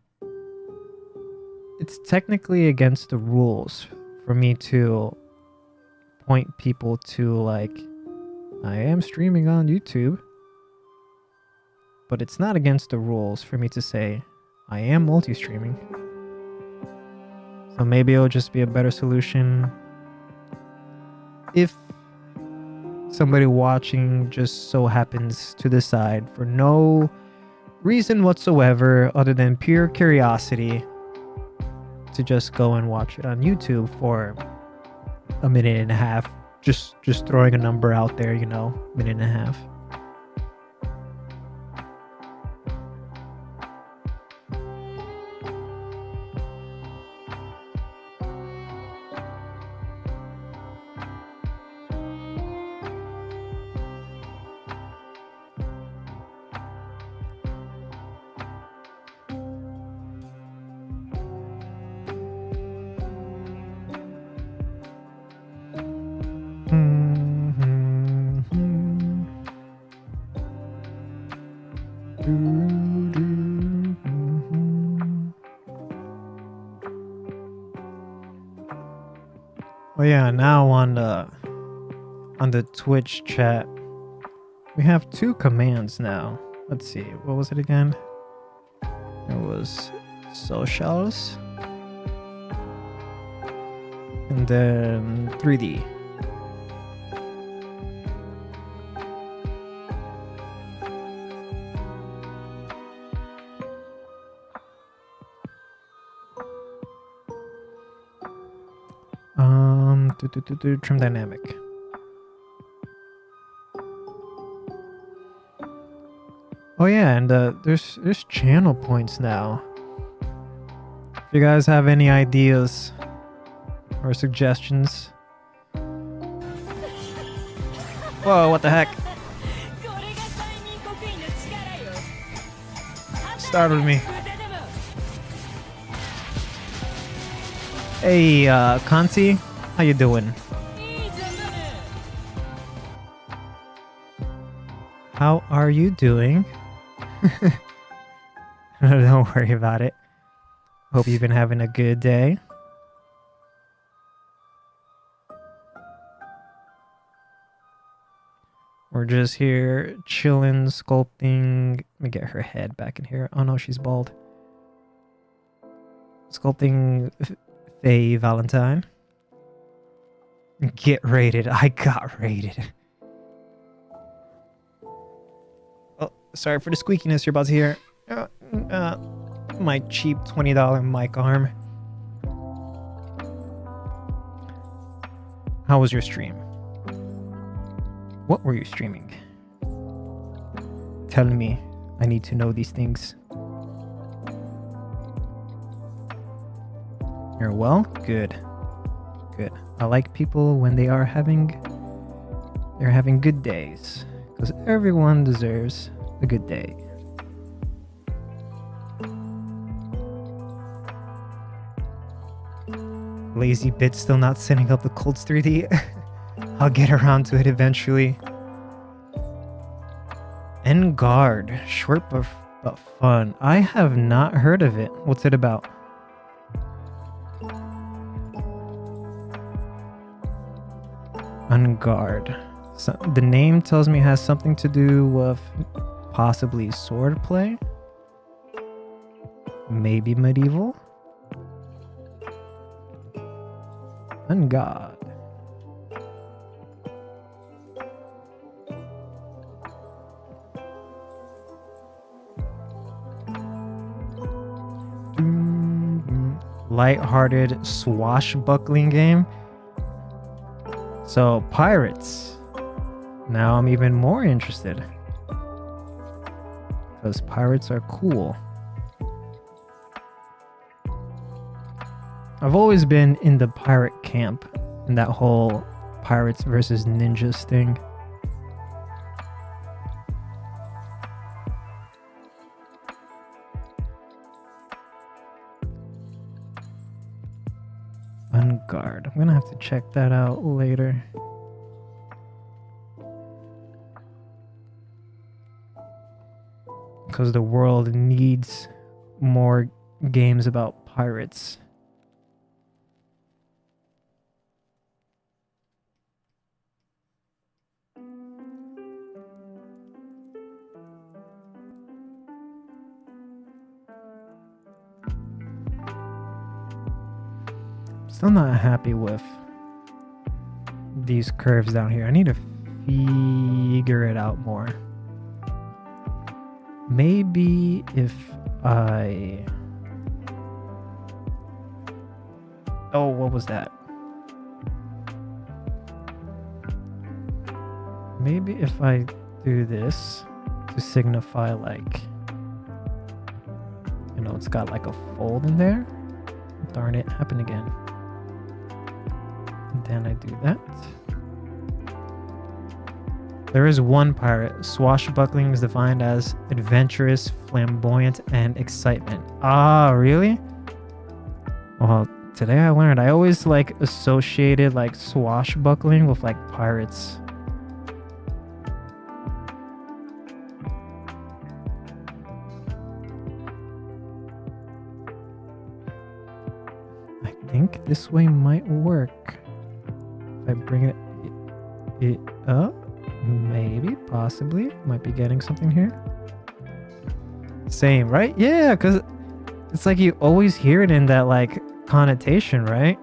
technically against the rules for me to point people to like, I am streaming on YouTube, but it's not against the rules for me to say I am multi-streaming. So maybe it'll just be a better solution if somebody watching just so happens to decide for no reason whatsoever other than pure curiosity to just go and watch it on YouTube for a minute and a half. Just throwing a number out there, you know, minute and a half. Oh yeah, now on the Twitch chat, we have 2 commands now. Let's see, what was it again? It was socials, and then 3D. Trim dynamic. Oh yeah, and there's channel points now. If you guys have any ideas or suggestions. Whoa, what the heck? Startled me. Hey, Kanti, how you doing? How are you doing? Don't worry about it. Hope you've been having a good day. We're just here chilling, sculpting. Let me get her head back in here. Oh no, she's bald. Sculpting Faye Valentine. Get rated. I got rated. Oh, sorry for the squeakiness you're about to hear. My cheap $20 mic arm. How was your stream? What were you streaming? Tell me. I need to know these things. You're well? Good. Good. I like people when they're having good days. Because everyone deserves a good day. Lazy bit still not setting up the Colts 3D. I'll get around to it eventually. Guard, short but fun. I have not heard of it. What's it about? Guard. So the name tells me it has something to do with possibly swordplay. Maybe medieval. God. Light-hearted swashbuckling game. So pirates. Now I'm even more interested. Because pirates are cool. I've always been in the pirate camp, in that whole pirates versus ninjas thing. Guard. I'm gonna have to check that out later. Because the world needs more games about pirates. Still not happy with these curves down here. I need to figure it out more. Maybe if I... Oh, what was that? Maybe if I do this to signify, like, you know, it's got like a fold in there. Darn it, happened again. And then I do that. There is one pirate. Swashbuckling is defined as adventurous, flamboyant, and excitement. Ah, really? Well, today I learned. I always like associated like swashbuckling with like pirates. I think this way might work. If I bring it up. Maybe, possibly. Might be getting something here. Same, right? Yeah, because it's like you always hear it in that like connotation, right?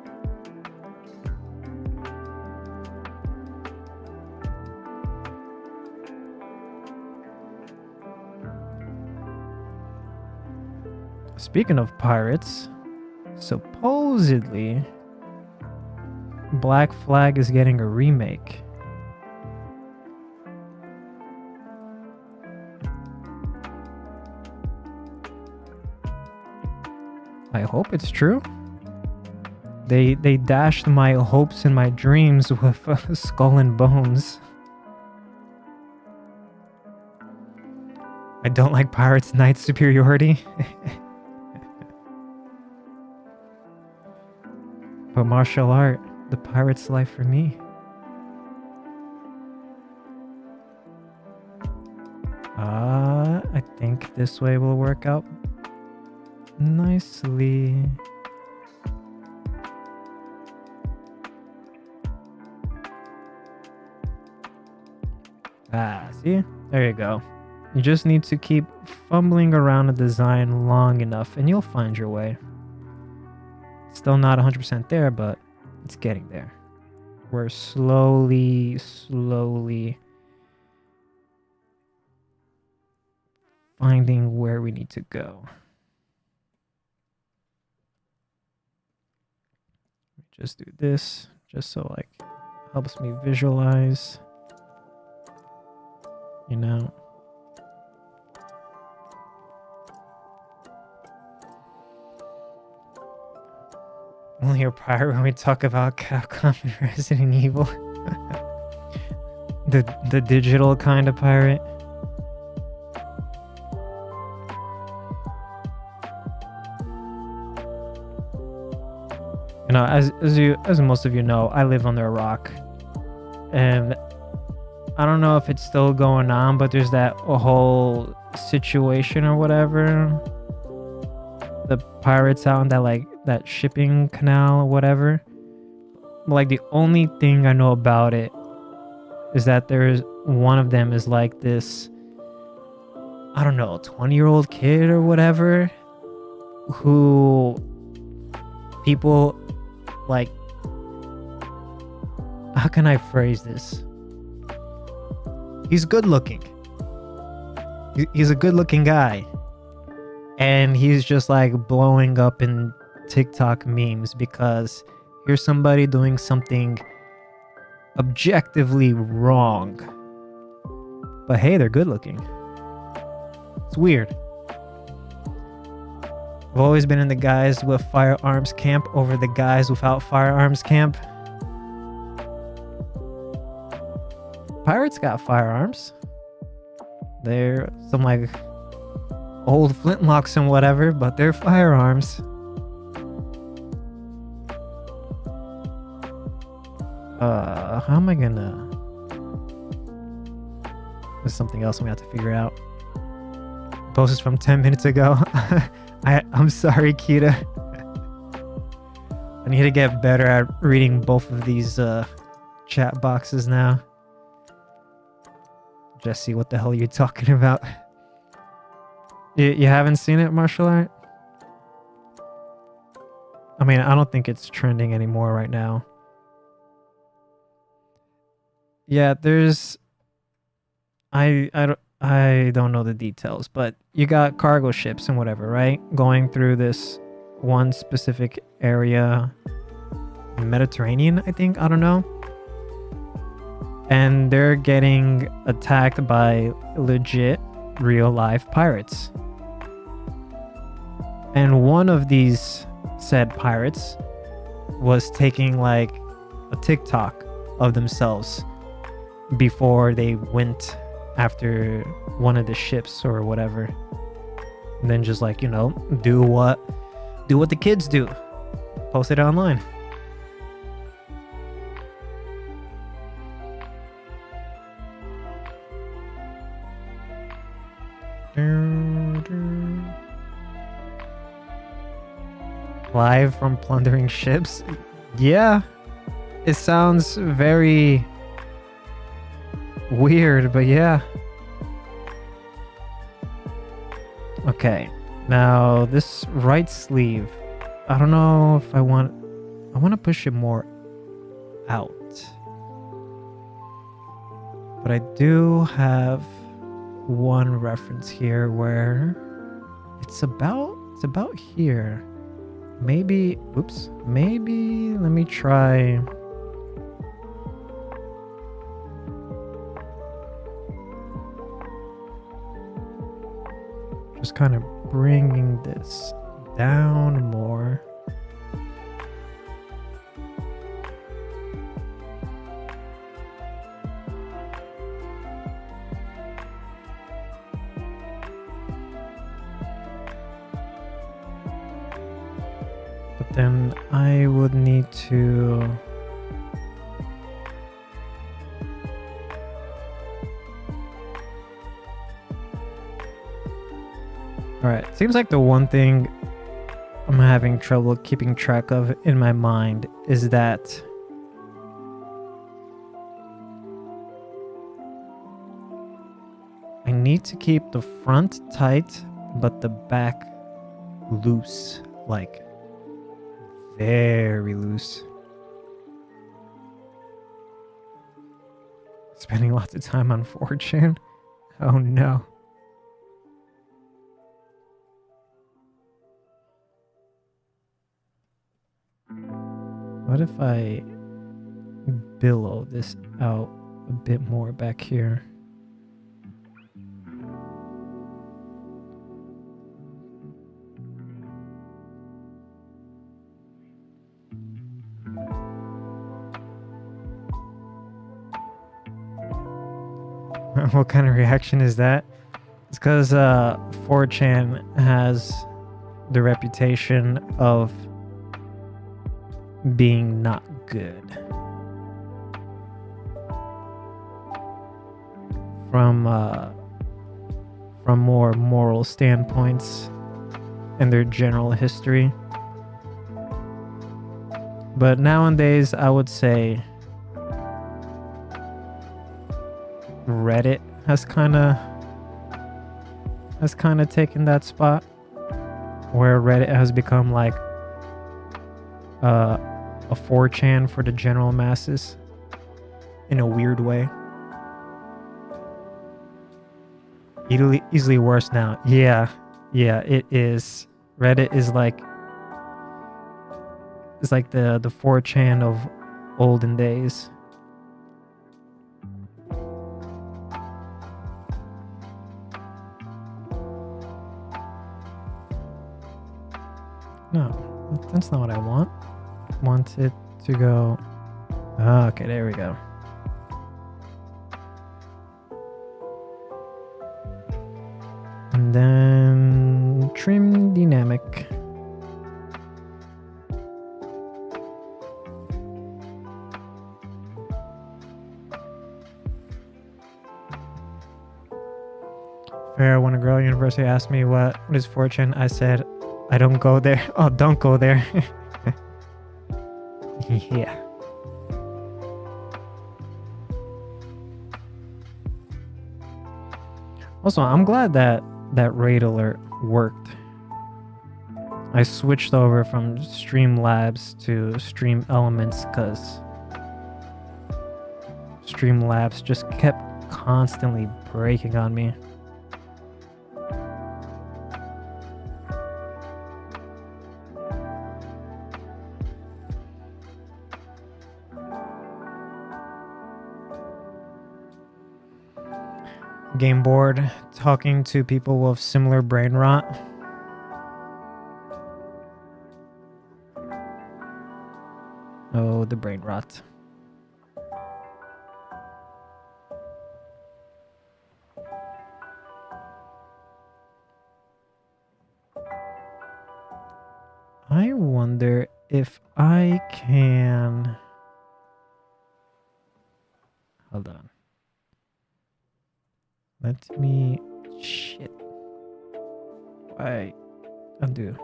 Speaking of pirates, supposedly Black Flag is getting a remake. I hope it's true. They dashed my hopes and my dreams with Skull and Bones. I don't like Pirates Knight superiority. But martial art, the pirate's life for me. I think this way will work out nicely. See? There you go. You just need to keep fumbling around a design long enough and you'll find your way. Still not 100% there, but it's getting there. We're slowly finding where we need to go. Just do this, just so like helps me visualize, you know. Only a pirate when we talk about Capcom and Resident Evil. the digital kind of pirate. You know, as most of you know, I live under a rock, and I don't know if it's still going on, but there's that whole situation or whatever. The pirates out in that shipping canal or whatever. Like, the only thing I know about it is that there's one of them is like this, I don't know, 20-year-old kid or whatever, who people like, how can I phrase this? He's good looking. He's a good looking guy. And he's just like blowing up in TikTok memes because here's somebody doing something objectively wrong. But hey, they're good looking. It's weird. I've always been in the guys with firearms camp over the guys without firearms camp. Pirates got firearms. They're some like old flintlocks and whatever, but they're firearms. How am I gonna... There's something else I'm gonna have to figure out. Post is from 10 minutes ago. I'm sorry, Kita. I need to get better at reading both of these chat boxes now. Jesse, what the hell are you talking about? You haven't seen it, martial art? I mean, I don't think it's trending anymore right now. Yeah, there's... I don't know the details, but you got cargo ships and whatever, right? Going through this one specific area, Mediterranean, I think, I don't know. And they're getting attacked by legit real life pirates. And one of these said pirates was taking like a TikTok of themselves before they went after one of the ships or whatever, and then just like, you know, do what the kids do, post it online. Live from plundering ships. Yeah, it sounds very weird, but yeah. Okay, now this right sleeve, I don't know if I want to push it more out, but I do have one reference here where it's about here. Maybe, oops, maybe let me try. Just kind of bringing this down more. But then I would need to... Alright, seems like the one thing I'm having trouble keeping track of in my mind is that I need to keep the front tight, but the back loose, like very loose. Spending lots of time on 4chan. Oh no. What if I billow this out a bit more back here? What kind of reaction is that? It's because 4chan has the reputation of being not good. From more moral standpoints and their general history. But nowadays, I would say Reddit has kind of taken that spot, where Reddit has become like a 4chan for the general masses in a weird way. Easily worse now. Yeah, it is. Reddit is like, it's like the 4chan of olden days. No, that's not what I want. I want it to go. Oh, okay, there we go. And then trim dynamic. Fair, when a girl at university asked me what is 4chan, I said, I don't go there. Oh, don't go there. Yeah. Also, I'm glad that raid alert worked. I switched over from Streamlabs to Stream Elements because Streamlabs just kept constantly breaking on me. Game bored, talking to people with similar brain rot. Oh, the brain rot. I wonder if I can... Hold on. Let me... Shit. Why? Undo.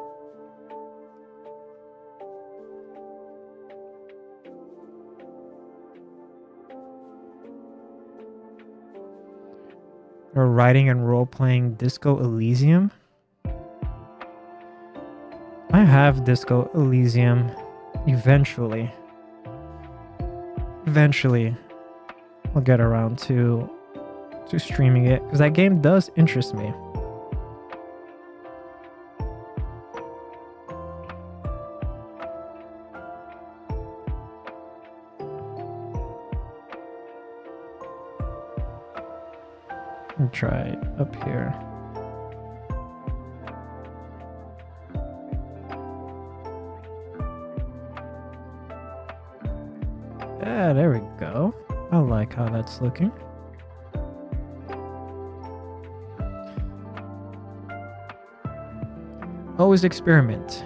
Or writing and role-playing Disco Elysium? I have Disco Elysium. Eventually. I'll get around to streaming it, because that game does interest me. I'll try up here. Yeah, there we go. I like how that's looking. Always experiment,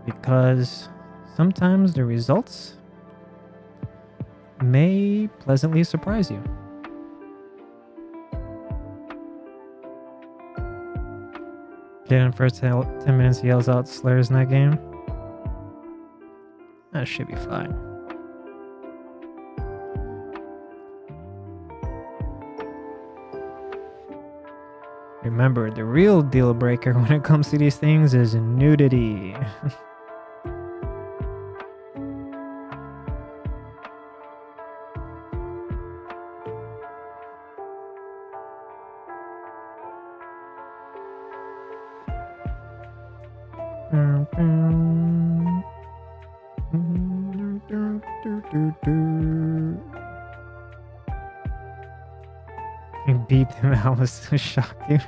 because sometimes the results may pleasantly surprise you. Kid in first 10 minutes yells out slurs in that game. That should be fine. Remember, the real deal breaker when it comes to these things is nudity. I beat him. I was so shocked, dude.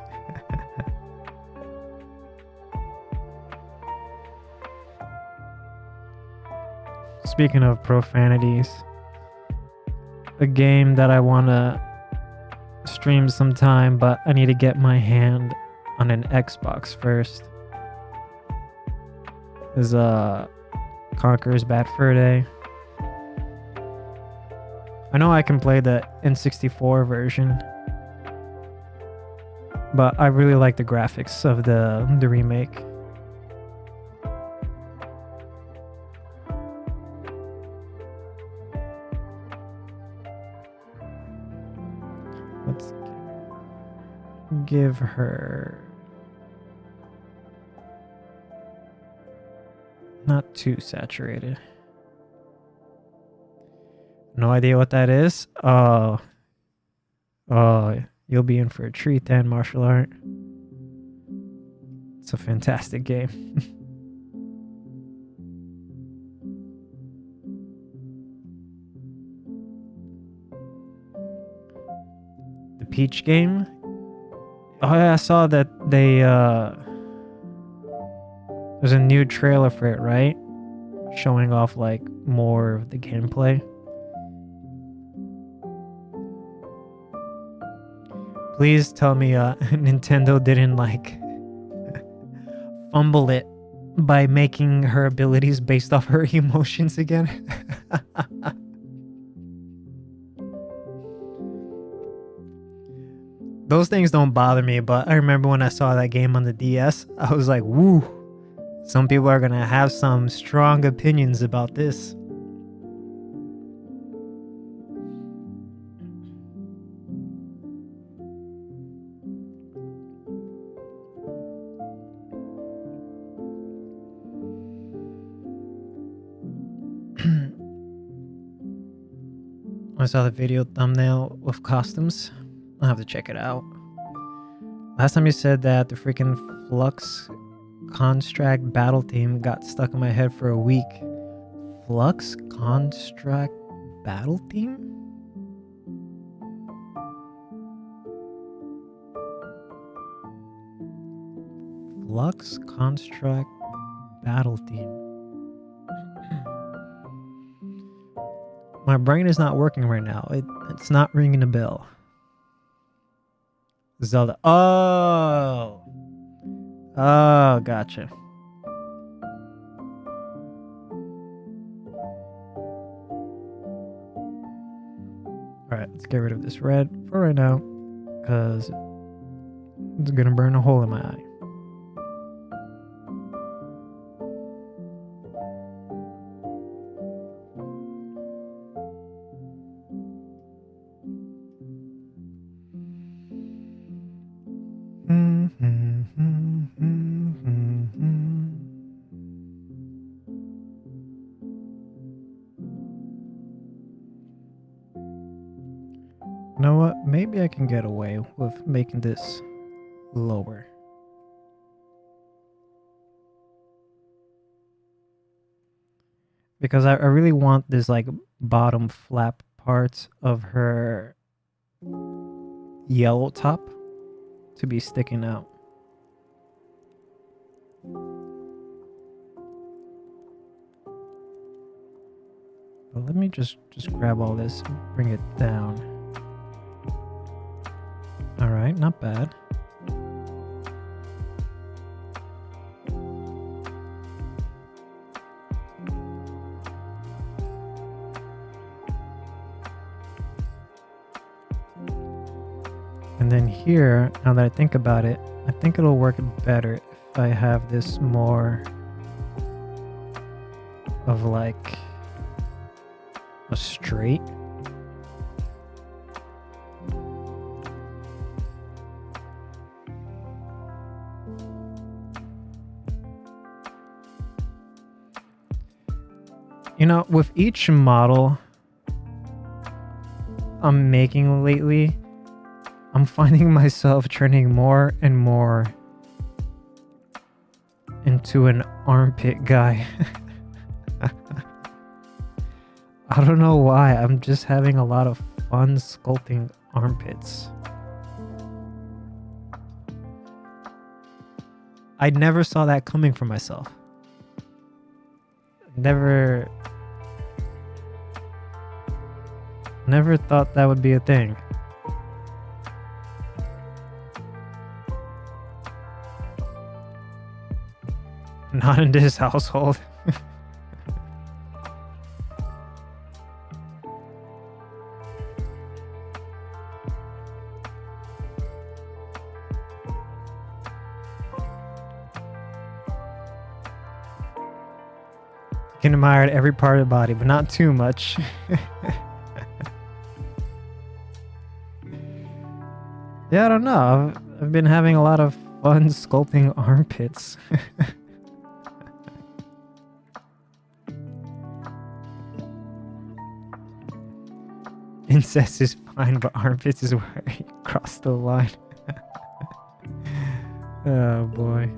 Speaking of profanities, a game that I want to stream sometime, but I need to get my hand on an Xbox first, is Conker's Bad Fur Day. I know I can play the N64 version, but I really like the graphics of the remake. Let's give her not too saturated. No idea what that is. Oh, you'll be in for a treat then, martial art. It's a fantastic game. The Peach game. Oh yeah, I saw that they there's a new trailer for it, right? Showing off like more of the gameplay. Please tell me Nintendo didn't like fumble it by making her abilities based off her emotions again. Those things don't bother me, but I remember when I saw that game on the DS, I was like, woo, some people are gonna have some strong opinions about this. I saw the video thumbnail with costumes. I'll have to check it out. Last time you said that the freaking Flux Construct battle theme got stuck in my head for a week. Flux Construct battle theme? Flux Construct battle theme. My brain is not working right now. It's not ringing a bell. Zelda. Oh, gotcha. Alright, let's get rid of this red for right now, because it's gonna burn a hole in my eye. You know what? Maybe I can get away with making this lower. Because I really want this like bottom flap parts of her yellow top to be sticking out. But let me just grab all this and bring it down. Alright, not bad. And then here, now that I think about it, I think it'll work better if I have this more of like a straight. You know, with each model I'm making lately, I'm finding myself turning more and more into to an armpit guy. I don't know why. I'm just having a lot of fun sculpting armpits. I never saw that coming for myself. Never thought that would be a thing. Not in this household. Can admire every part of the body, but not too much. Yeah, I don't know. I've been having a lot of fun sculpting armpits. Incest is fine, but armpits is where you cross the line. Oh boy.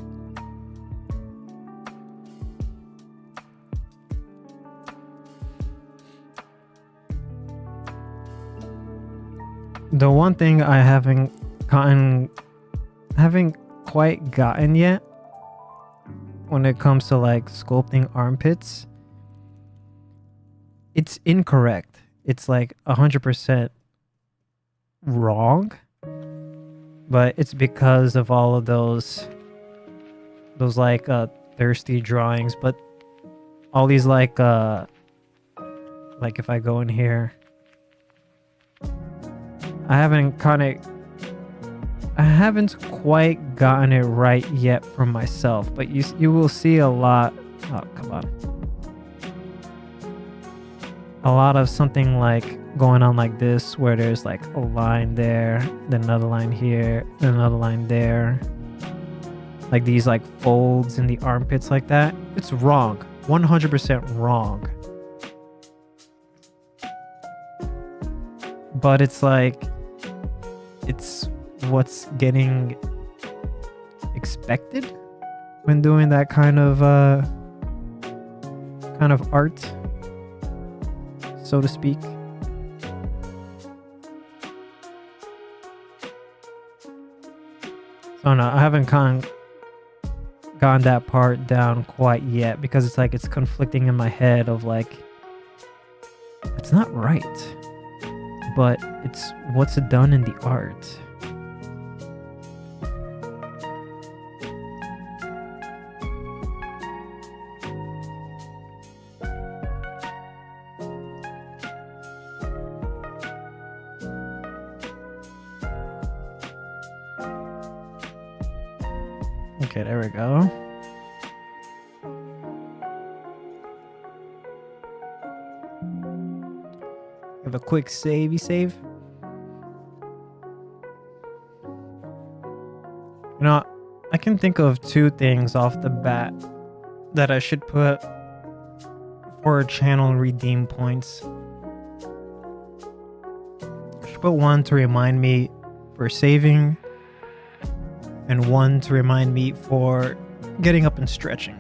The one thing I haven't quite gotten yet when it comes to like sculpting armpits, it's incorrect. It's like 100% wrong, but it's because of all of those like thirsty drawings. But all these like if I go in here, I haven't quite gotten it right yet for myself, but you will see a lot. Oh, come on. A lot of something like going on like this, where there's like a line there, then another line here, then another line there. Like these like folds in the armpits like that. It's wrong. 100% wrong. But it's like, it's what's getting expected when doing that kind of art, so to speak. So no, I haven't gotten that part down quite yet, because it's like it's conflicting in my head of like, it's not right, but it's what's done in the art. Okay, there we go. Have a quick save. You know, I can think of two things off the bat that I should put for channel redeem points. I should put one to remind me for saving, and one to remind me for getting up and stretching.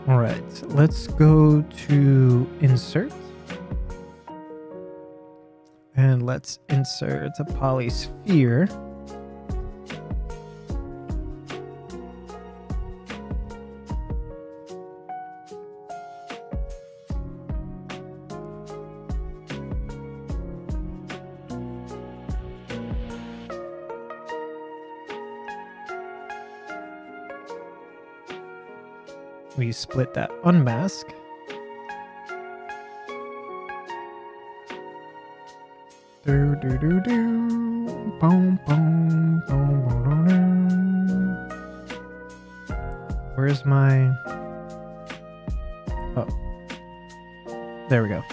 All right, let's go to insert. And let's insert a polysphere. We split that unmask. Do do do do. Boom boom boom boom boom. Where's my? Oh, there we go.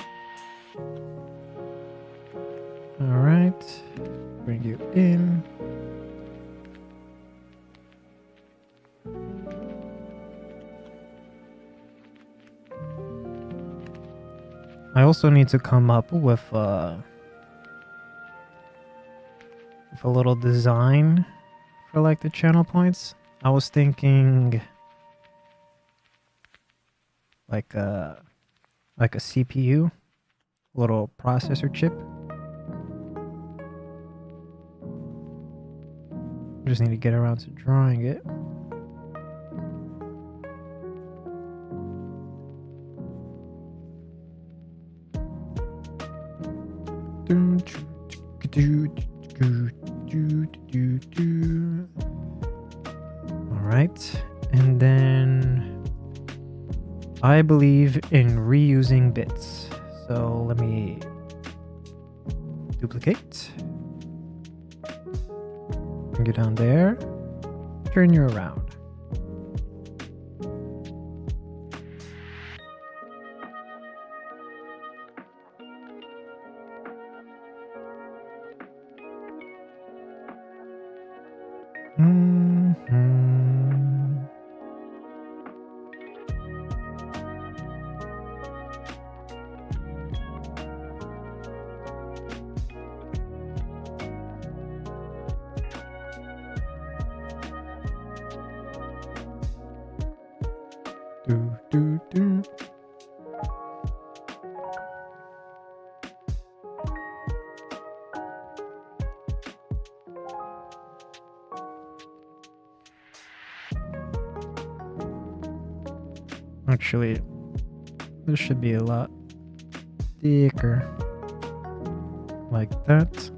All right, bring you in. I also need to come up with a little design for like the channel points. I was thinking like a CPU, little processor chip. Just need to get around to drawing it. All right, and then I believe in reusing bits. So let me duplicate. Bring you down there. Turn you around. Do. Actually, this should be a lot thicker. Like that.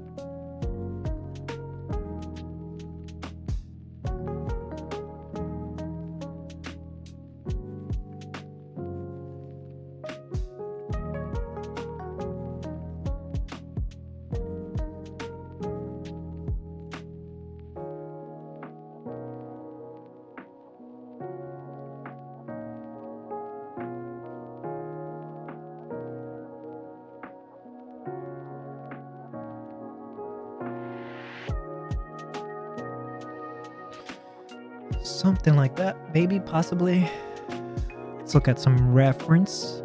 Something like that, maybe, possibly. Let's look at some reference.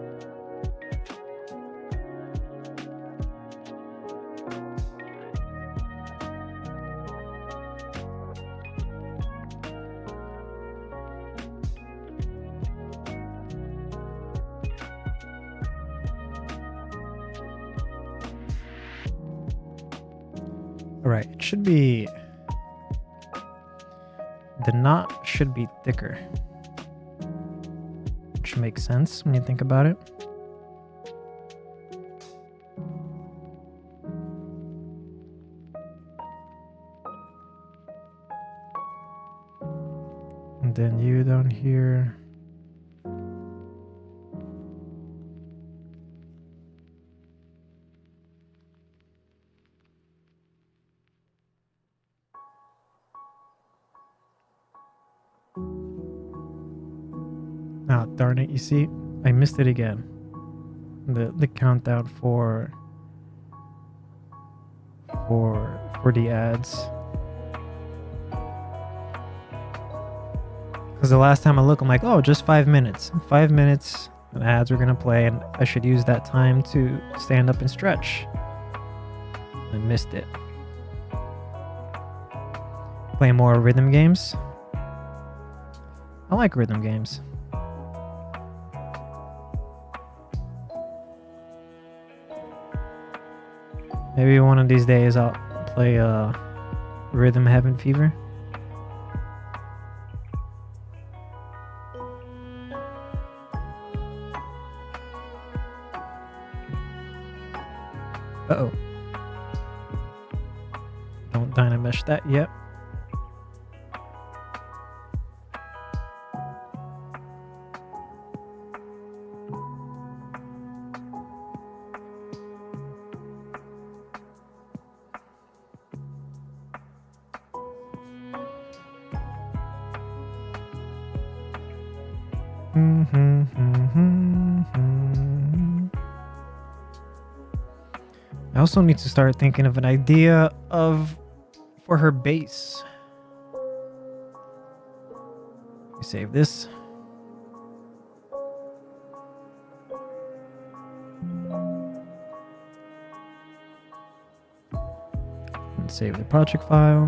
All right, it should be... The knot should be thicker, which makes sense when you think about it. And then you down here. Ah, darn it, you see, I missed it again. The countdown for the ads. Because the last time I look, I'm like, oh, just 5 minutes. 5 minutes, and ads are gonna play, and I should use that time to stand up and stretch. I missed it. Play more rhythm games. I like rhythm games. Maybe one of these days I'll play Rhythm Heaven Fever. Uh-oh. Don't dynamesh that yet. I also need to start thinking of an idea for her base. Let me save this. Save the project file.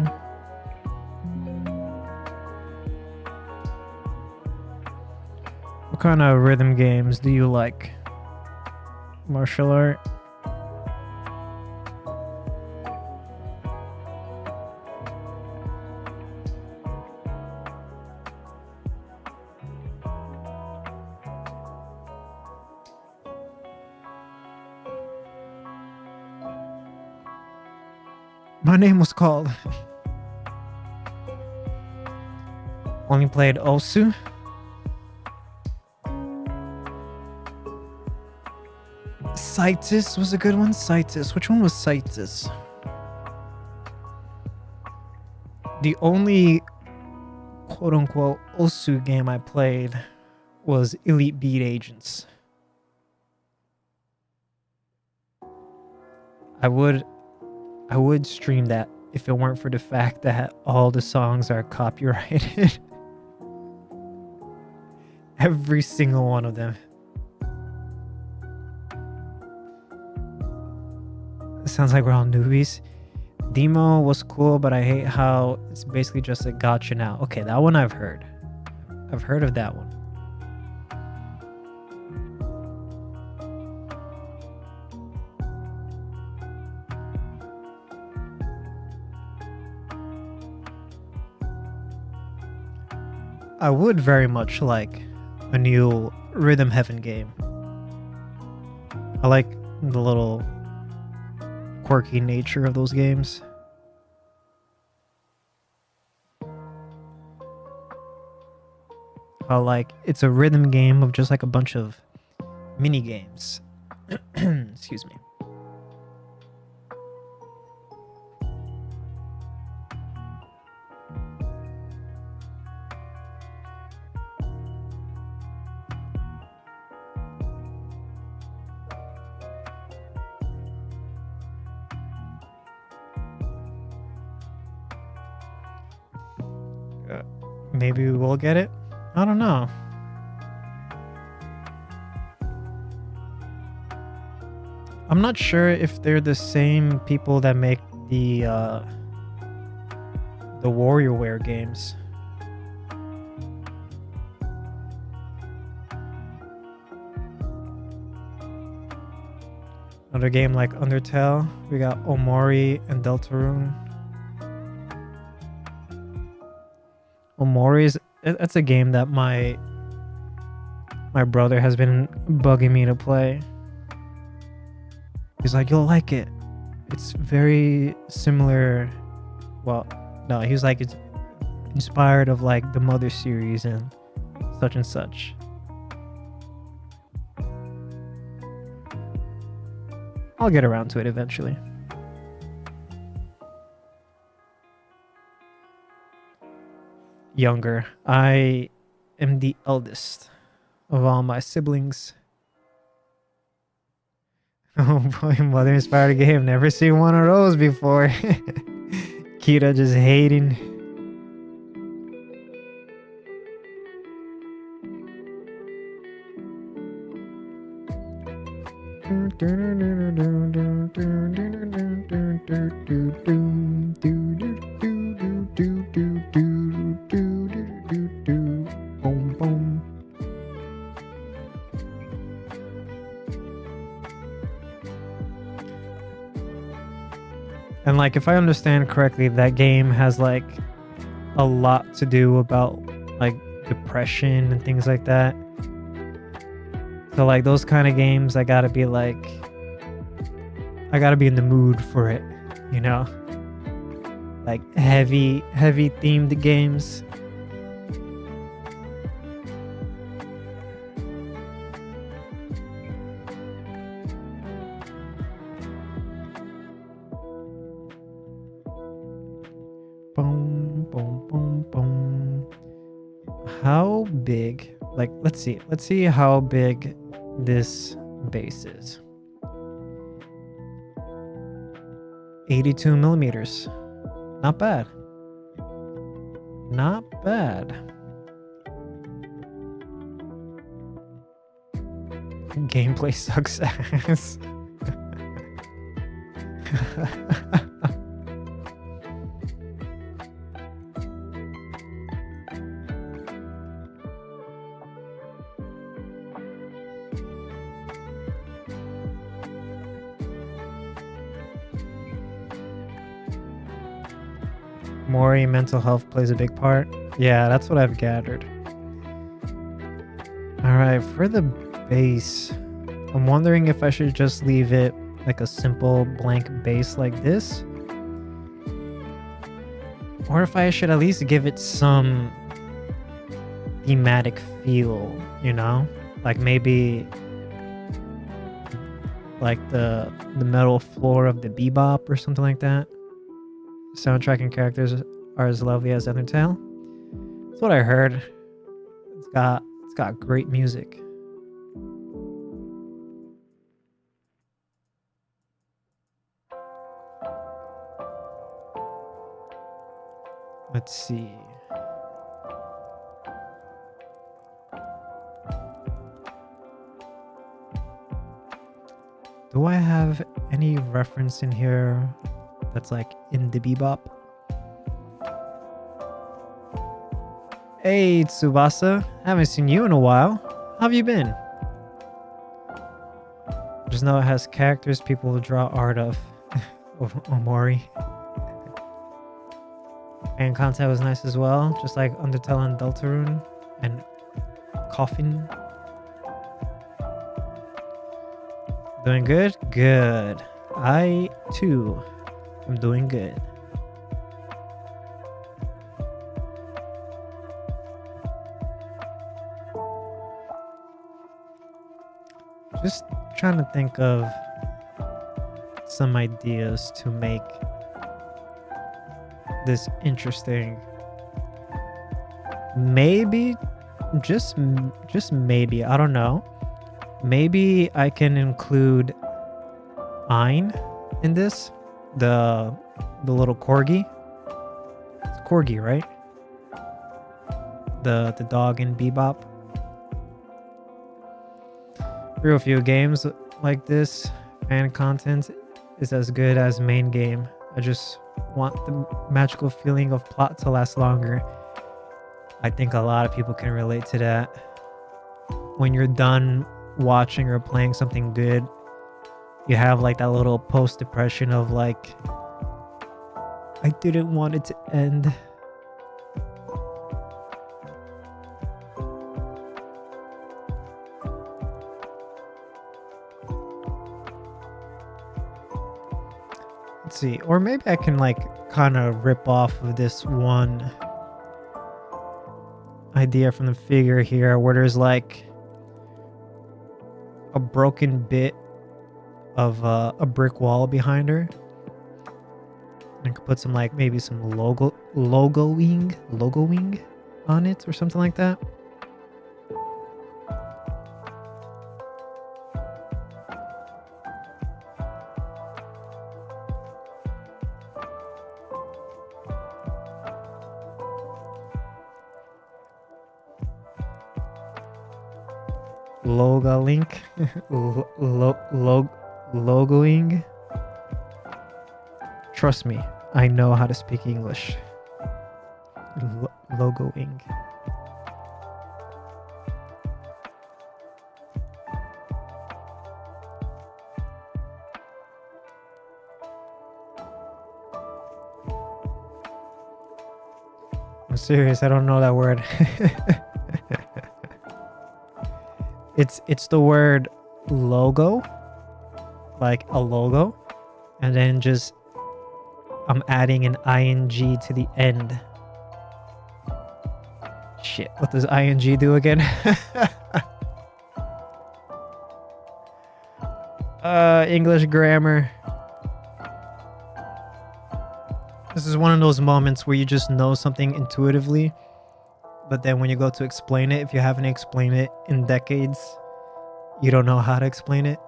What kind of rhythm games do you like? Martial art? My name was called. Only played Osu. Citus was a good one. Citus. Which one was Citus? The only quote unquote Osu game I played was Elite Beat Agents. I would stream that if it weren't for the fact that all the songs are copyrighted. Every single one of them. Sounds like we're all newbies. Demo was cool, but I hate how it's basically just a gotcha now. Okay, that one I've heard. I've heard of that one. I would very much like a new Rhythm Heaven game. I like the little quirky nature of those games. How like it's a rhythm game of just like a bunch of mini games. Excuse me. Maybe we will get it. I don't know. I'm not sure if they're the same people that make the WarioWare games. Another game like Undertale. We got Omori and Deltarune. Omori's that's a game that my brother has been bugging me to play. He's like, you'll like it. It's very similar. Well, no, he was like, it's inspired of like the Mother series and such and such. I'll get around to it eventually. Younger. I am the eldest of all my siblings. Oh boy, mother inspired game. Never seen one of those before. Kira just hating. And like, if I understand correctly, that game has like a lot to do about like depression and things like that. So like those kind of games, I gotta be in the mood for it, you know? Like heavy themed games. Boom, boom, boom, boom. How big? Like, let's see how big this base is. 82 millimeters. Not bad. Not bad. Gameplay sucks ass. Mori mental health plays a big part. Yeah, that's what I've gathered. Alright, for the base, I'm wondering if I should just leave it like a simple blank base like this, or if I should at least give it some thematic feel, you know? Like maybe like the metal floor of the Bebop or something like that. Soundtrack and characters are as lovely as Undertale. That's what I heard. It's got great music. Let's see. Do I have any reference in here that's like in the Bebop? Hey Tsubasa, haven't seen you in a while. How have you been? Just know it has characters people will draw art of. Omori. And content was nice as well, just like Undertale and Deltarune and Coffin. Doing good? Good. I too am doing good. Just trying to think of some ideas to make this interesting. Maybe, just maybe, I don't know. Maybe I can include Ein in this, the little corgi. It's corgi, right? The dog in Bebop. Real few games like this, fan content is as good as main game. I just want the magical feeling of plot to last longer. I think a lot of people can relate to that. When you're done watching or playing something good, you have like that little post depression of like, I didn't want it to end. Let's see, or maybe I can like kind of rip off of this one idea from the figure here, where there's like a broken bit of a brick wall behind her. I could put some like maybe some logoing on it or something like that. Logoing. Trust me, I know how to speak English. Logoing. I'm serious, I don't know that word. It's the word logo, like a logo, and then just I'm adding an ing to the end. Shit, what does ing do again? English grammar. This is one of those moments where you just know something intuitively, but then when you go to explain it, if you haven't explained it in decades, you don't know how to explain it.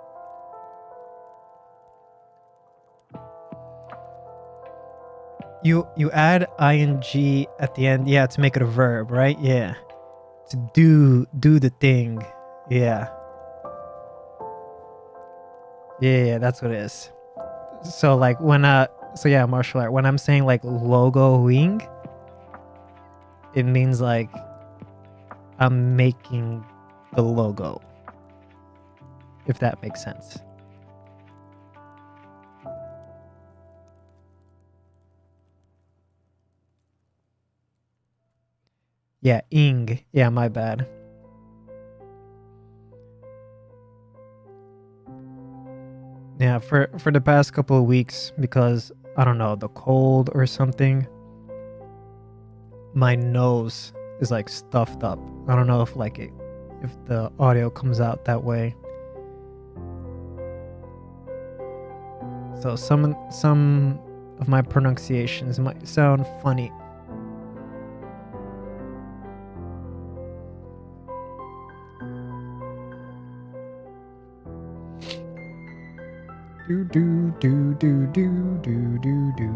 You add ing at the end, yeah, to make it a verb, right? Yeah. To do the thing. Yeah. Yeah, that's what it is. So like when martial art, when I'm saying like logoing, it means like I'm making the logo, if that makes sense. Yeah, ing. Yeah, my bad. Yeah, for the past couple of weeks, because I don't know, the cold or something, my nose is like stuffed up. I don't know if if the audio comes out that way. So some of my pronunciations might sound funny. Do do do do do do do do.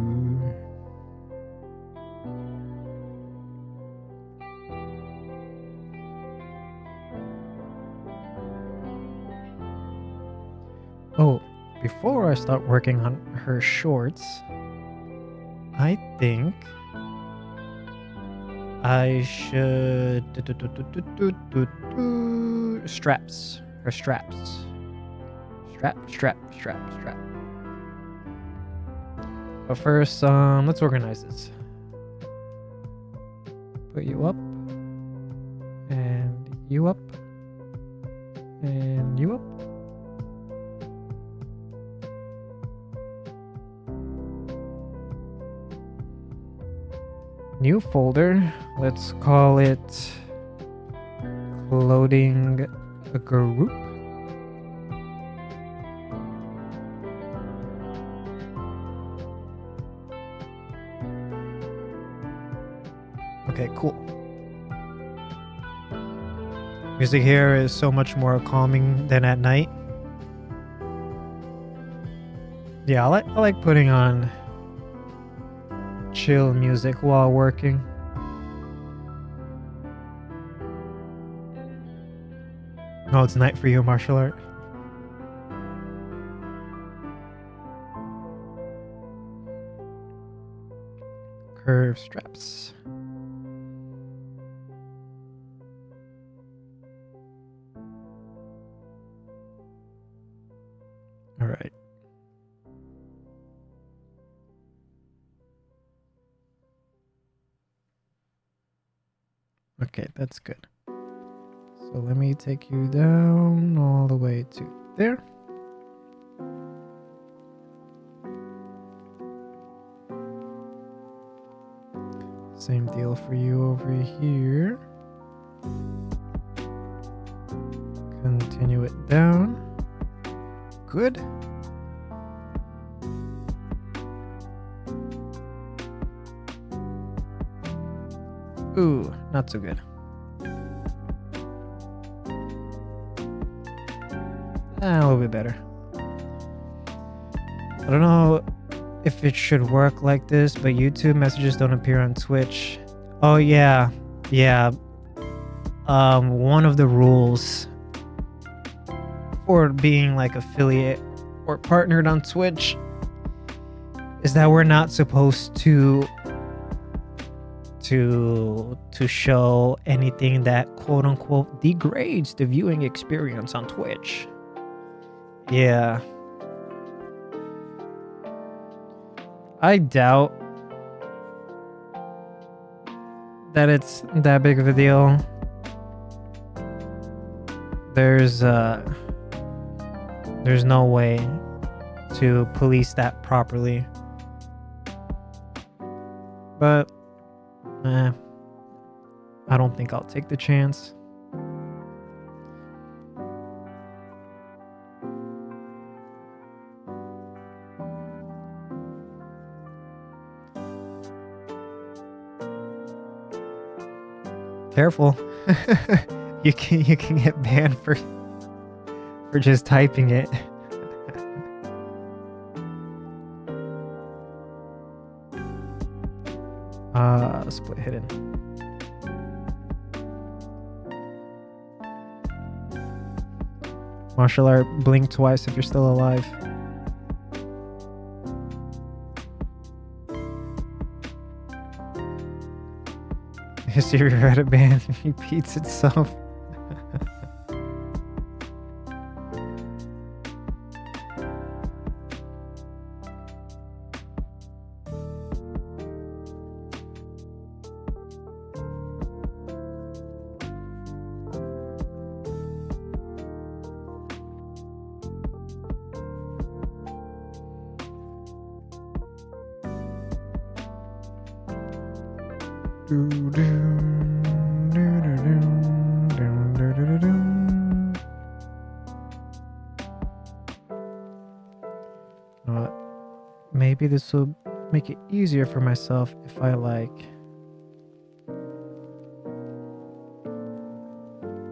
Oh, before I start working on her shorts, I think I should straps. Her straps. Strap. But first, let's organize this. Put you up. And you up. And you up. New folder. Let's call it Clothing Group. Okay, cool. Music here is so much more calming than at night. Yeah, I like putting on chill music while working. Oh, it's night for you, martial art. Curve straps. All right. Okay, that's good. So let me take you down all the way to there. Same deal for you over here. Continue it down. Good. Ooh, not so good. A little bit better. I don't know if it should work like this, but YouTube messages don't appear on Twitch. Oh yeah. One of the rules for being like affiliate or partnered on Twitch is that we're not supposed to show anything that quote unquote degrades the viewing experience on Twitch. Yeah. I doubt that it's that big of a deal. There's no way to police that properly. But I don't think I'll take the chance. Careful. you can get banned for just typing it. Split hidden. Martial art, blink twice if you're still alive. History Reddit ban repeats itself. Maybe this will make it easier for myself if I like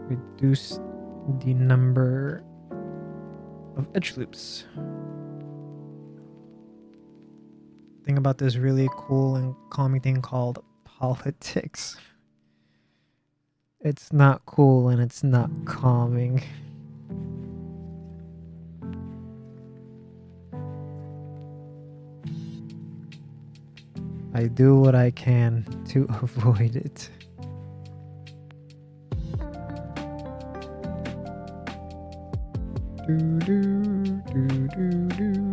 reduce the number of edge loops. Think about this really cool and calming thing called politics. It's not cool and it's not calming. I do what I can to avoid it. Do do do do do.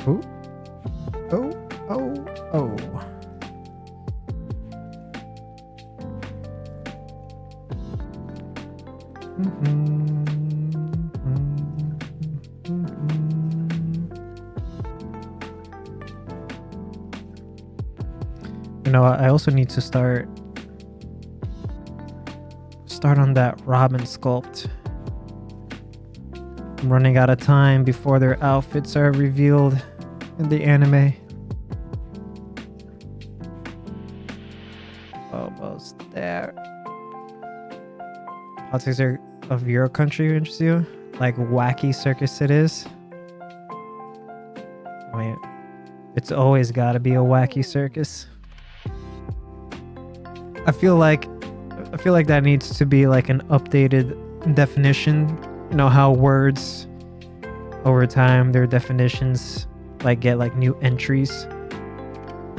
Oh, oh, oh, oh. You know, I also need to start on that Robin sculpt. I'm running out of time before their outfits are revealed in the anime. Almost there. Politics of your country interests you? Like wacky circus it is? I mean, it's always gotta be a wacky circus. I feel like that needs to be like an updated definition. You know how words over time, their definitions like get like new entries.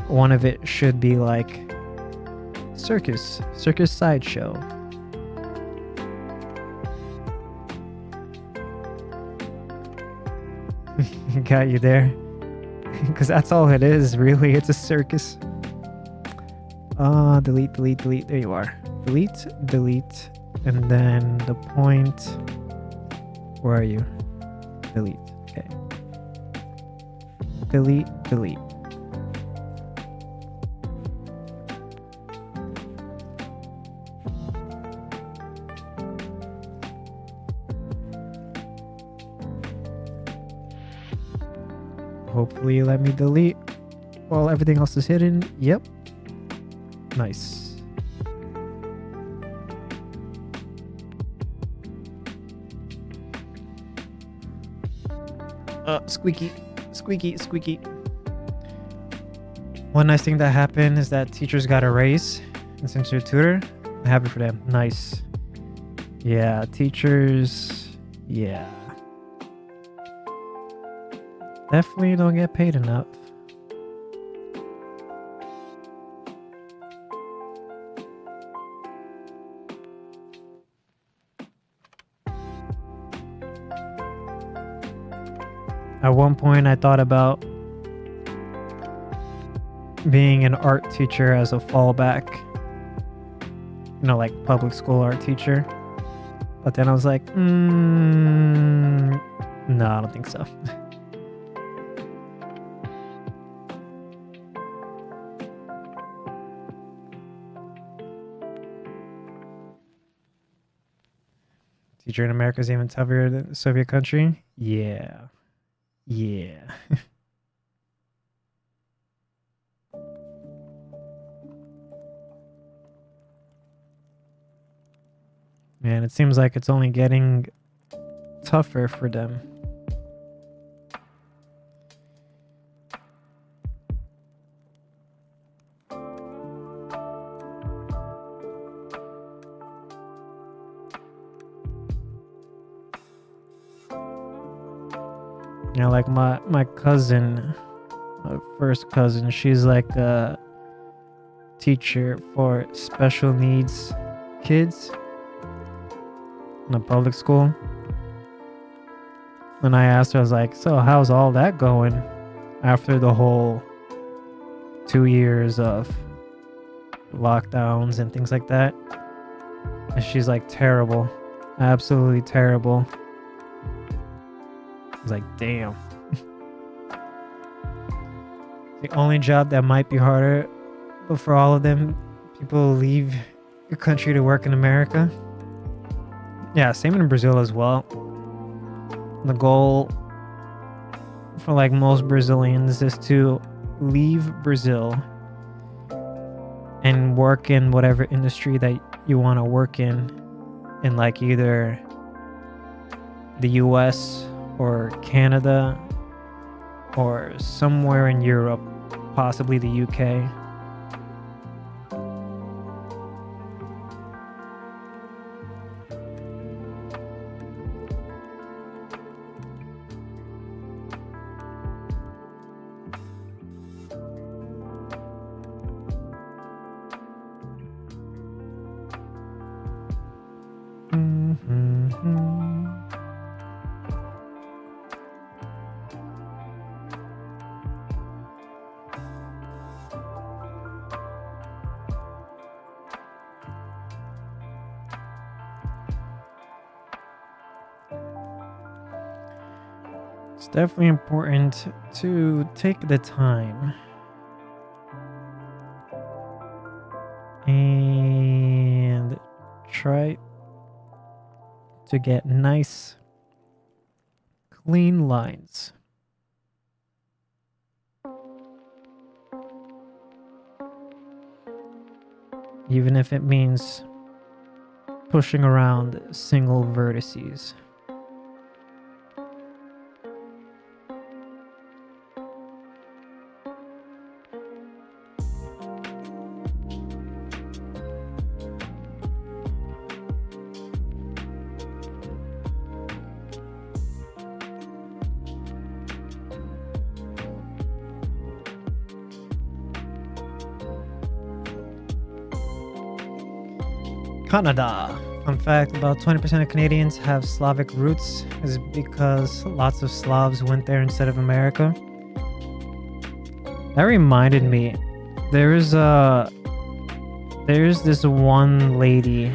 One of it should be like circus sideshow. Got you there. Because that's all it is, really. It's a circus. Delete. There you are. Delete. And then the point. Where are you? Delete. Okay. Delete. Hopefully you let me delete while everything else is hidden. Yep. Nice. Squeaky. One nice thing that happened is that teachers got a raise. And since you're a tutor, I'm happy for them. Nice. Yeah, teachers. Yeah. Definitely don't get paid enough. At one point, I thought about being an art teacher as a fallback. You know, like public school art teacher. But then I was like, no, I don't think so. Teacher in America is even tougher than the Soviet country? Yeah. Man, it seems like it's only getting tougher for them. You know, like my cousin, my first cousin, she's like a teacher for special needs kids in a public school. And I asked her, I was like, so how's all that going after the whole 2 years of lockdowns and things like that? And she's like terrible. Absolutely terrible. It's like, damn. The only job that might be harder, but for all of them, people leave your country to work in America. Yeah, same in Brazil as well. The goal for like most Brazilians is to leave Brazil and work in whatever industry that you want to work in like either the US or Canada or somewhere in Europe, possibly the UK. It's definitely important to take the time and try to get nice, clean lines. Even if it means pushing around single vertices. Canada. Fun fact, about 20% of Canadians have Slavic roots is because lots of Slavs went there instead of America. That reminded me, there's this one lady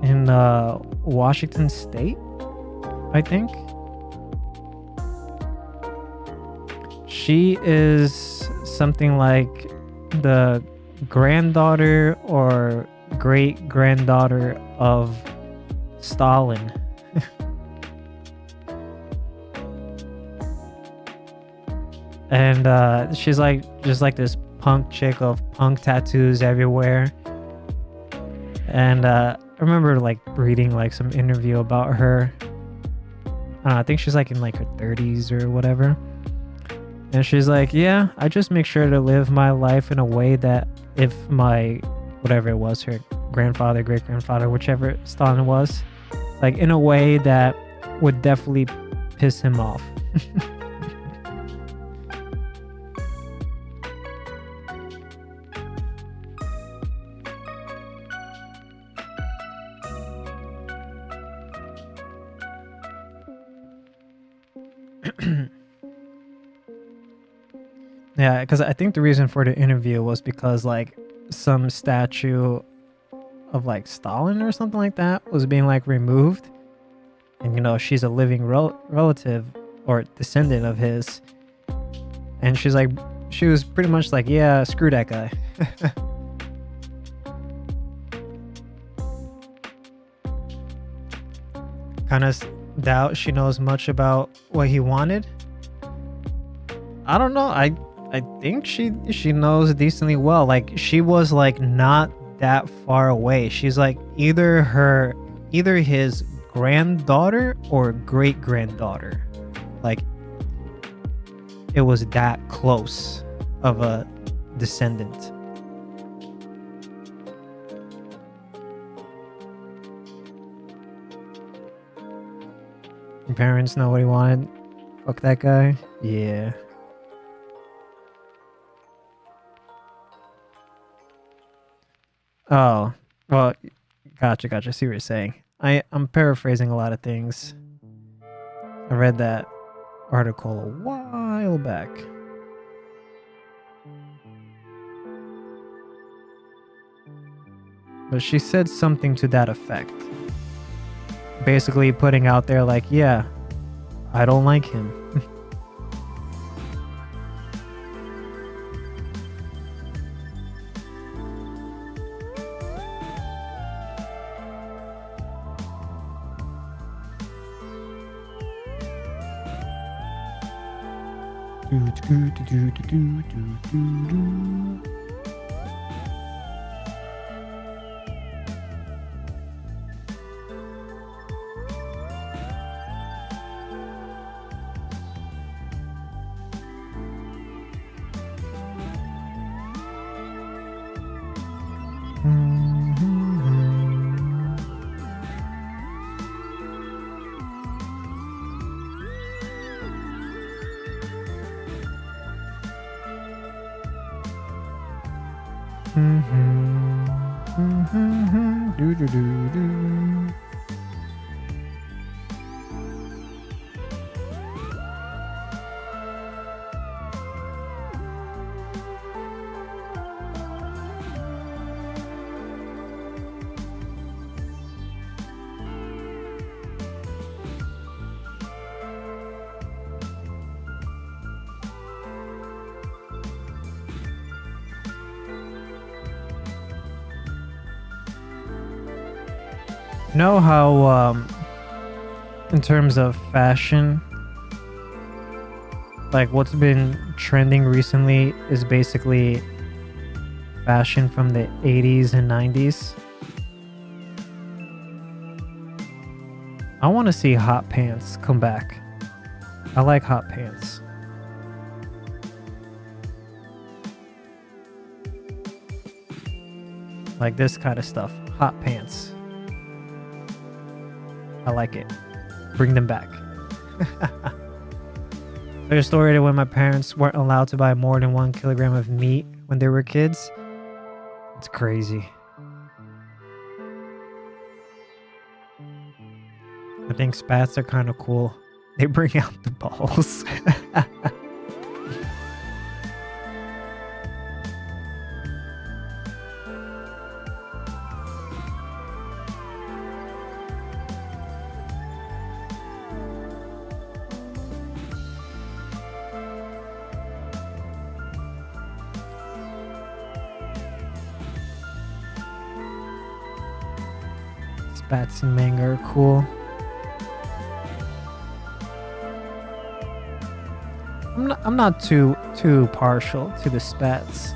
in Washington State, I think. She is something like the granddaughter or great granddaughter of Stalin. And she's like just like this punk chick of punk tattoos everywhere. And I remember like reading like some interview about her. I think she's like in like her 30s or whatever. And she's like, yeah, I just make sure to live my life in a way that if my, whatever it was, her grandfather, great-grandfather, whichever Stalin was, like in a way that would definitely piss him off. Yeah, because I think the reason for the interview was because like some statue of like Stalin or something like that was being like removed, and you know she's a living relative or descendant of his, and she was pretty much like, yeah, screw that guy. Kind of doubt she knows much about what he wanted. I don't know. I think she knows decently well. Like she was like not that far away. She's like either his granddaughter or great granddaughter. Like it was that close of a descendant. Your parents know what he wanted. Fuck that guy. Yeah. Oh, well, gotcha. I see what you're saying. I'm paraphrasing a lot of things. I read that article a while back. But she said something to that effect. Basically putting out there like, yeah, I don't like him. Know how in terms of fashion, like what's been trending recently is basically fashion from the 80s and 90s. I want to see hot pants come back. I like hot pants. Like this kind of stuff. Hot pants. I like it. Bring them back. There's a story that when my parents weren't allowed to buy more than 1 kilogram of meat when they were kids. It's crazy. I think spats are kind of cool. They bring out the balls. Spats and manga are cool. I'm not too partial to the spats.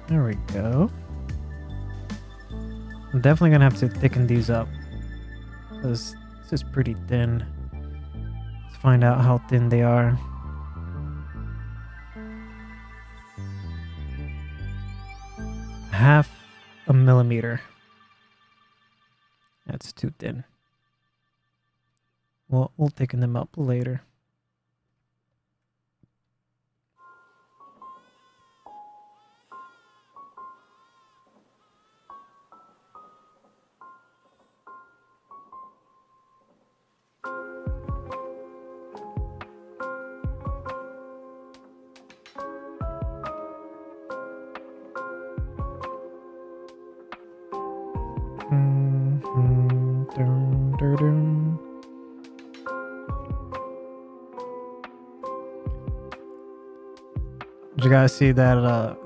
There we go. I'm definitely gonna have to thicken these up because this is pretty thin. Let's find out how thin they are. Half a millimeter. That's too thin. Well, we'll thicken them up later. Did you guys see that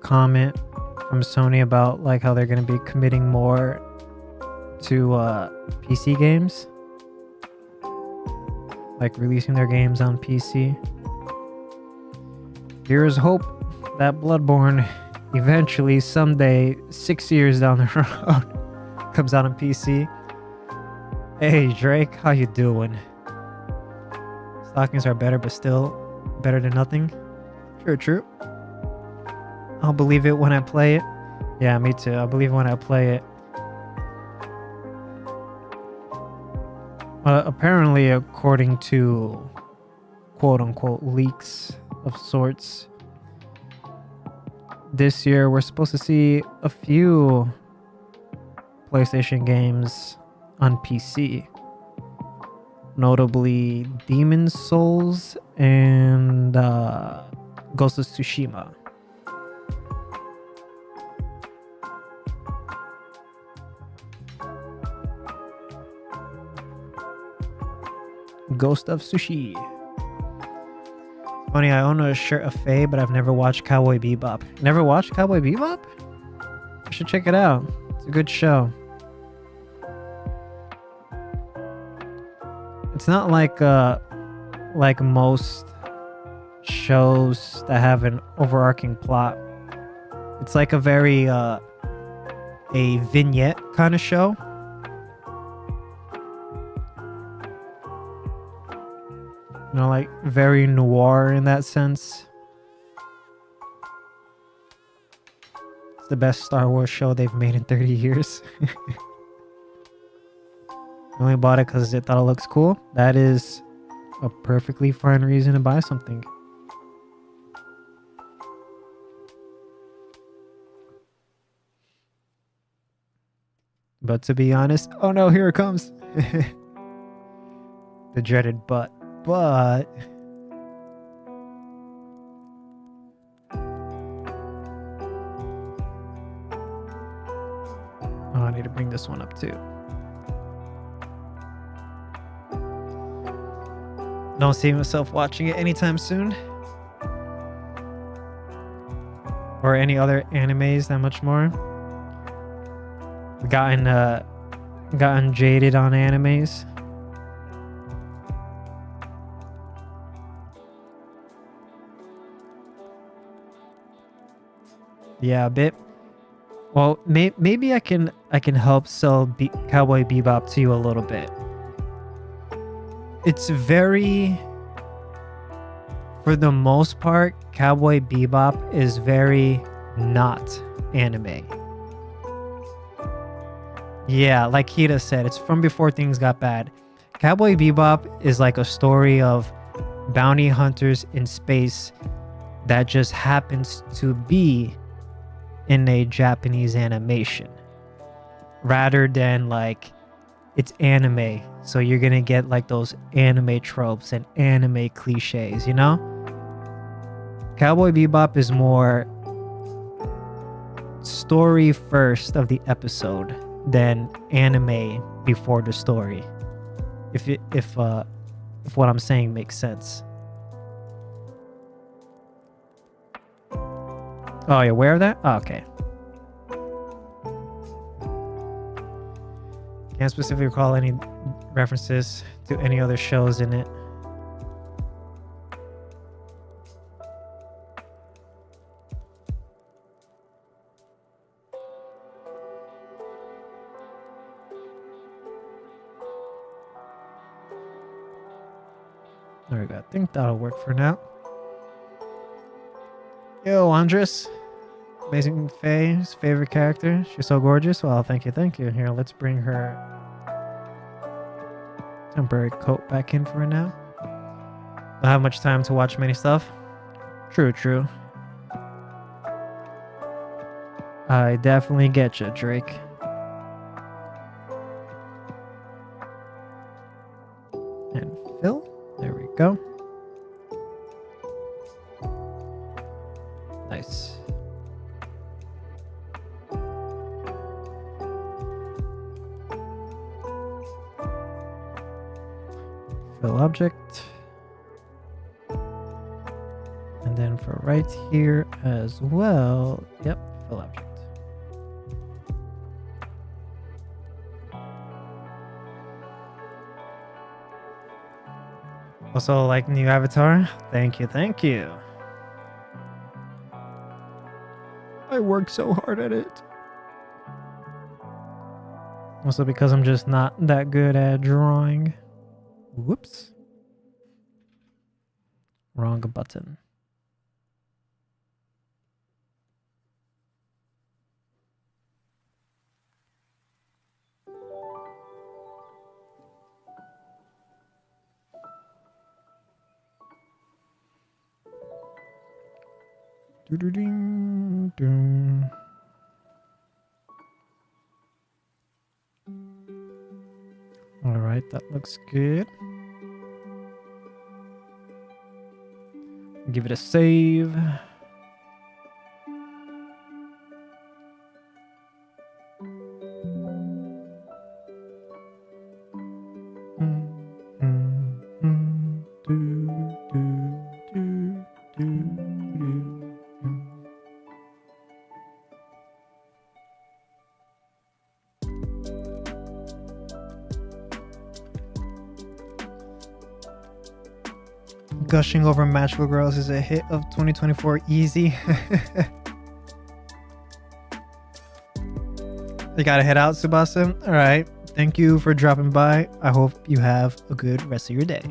comment from Sony about like how they're going to be committing more to PC games? Like releasing their games on PC. Here's hope that Bloodborne eventually someday 6 years down the road comes out on PC. Hey Drake, how you doing? Stockings are better, but still better than nothing. True. I'll believe it when I play it. Yeah, me too. I'll believe it when I play it. Apparently, according to quote-unquote leaks of sorts, this year we're supposed to see a few PlayStation games on PC, notably Demon's Souls and Ghost of Tsushima. Ghost of Sushi. Funny, I own a shirt of Faye, but I've never watched Cowboy Bebop. Never watched Cowboy Bebop? I should check it out. It's a good show. It's not like most shows that have an overarching plot. It's like a very a vignette kind of show. You know, like very noir in that sense. It's the best Star Wars show they've made in 30 years. I only bought it because I thought it looks cool. That is a perfectly fine reason to buy something. But to be honest, oh no, here it comes. The dreaded but. Oh, I need to bring this one up too. Don't see myself watching it anytime soon. Or any other animes that much more. Gotten jaded on animes. Yeah, a bit. Well, maybe I can help sell Cowboy Bebop to you a little bit. It's very, for the most part, Cowboy Bebop is very not anime. Yeah, like Hida said, it's from before things got bad. Cowboy Bebop is like a story of bounty hunters in space that just happens to be in a Japanese animation. Rather than like it's anime, so you're gonna get like those anime tropes and anime cliches, you know? Cowboy Bebop is more story first of the episode than anime before the story. If what I'm saying makes sense. Oh, you're aware of that? Oh, okay. Can't specifically recall any references to any other shows in it. There we go. I think that'll work for now. Yo, Andres. Amazing Faye's favorite character. She's so gorgeous. Well, thank you, thank you. Here, let's bring her temporary coat back in for now. Don't have much time to watch many stuff. True, true. I definitely get you, Drake. And Phil. There we go. Nice. Fill object. And then for right here as well. Yep, fill object. Also, like new avatar. Thank you, thank you. I worked so hard at it. Also because I'm just not that good at drawing. Whoops. Wrong button. Doo-doo-ding-dong. right, that looks good. Give it a save. Gushing over magical girls is a hit of 2024 easy. You gotta head out, Tsubasa. All right. Thank you for dropping by. I hope you have a good rest of your day.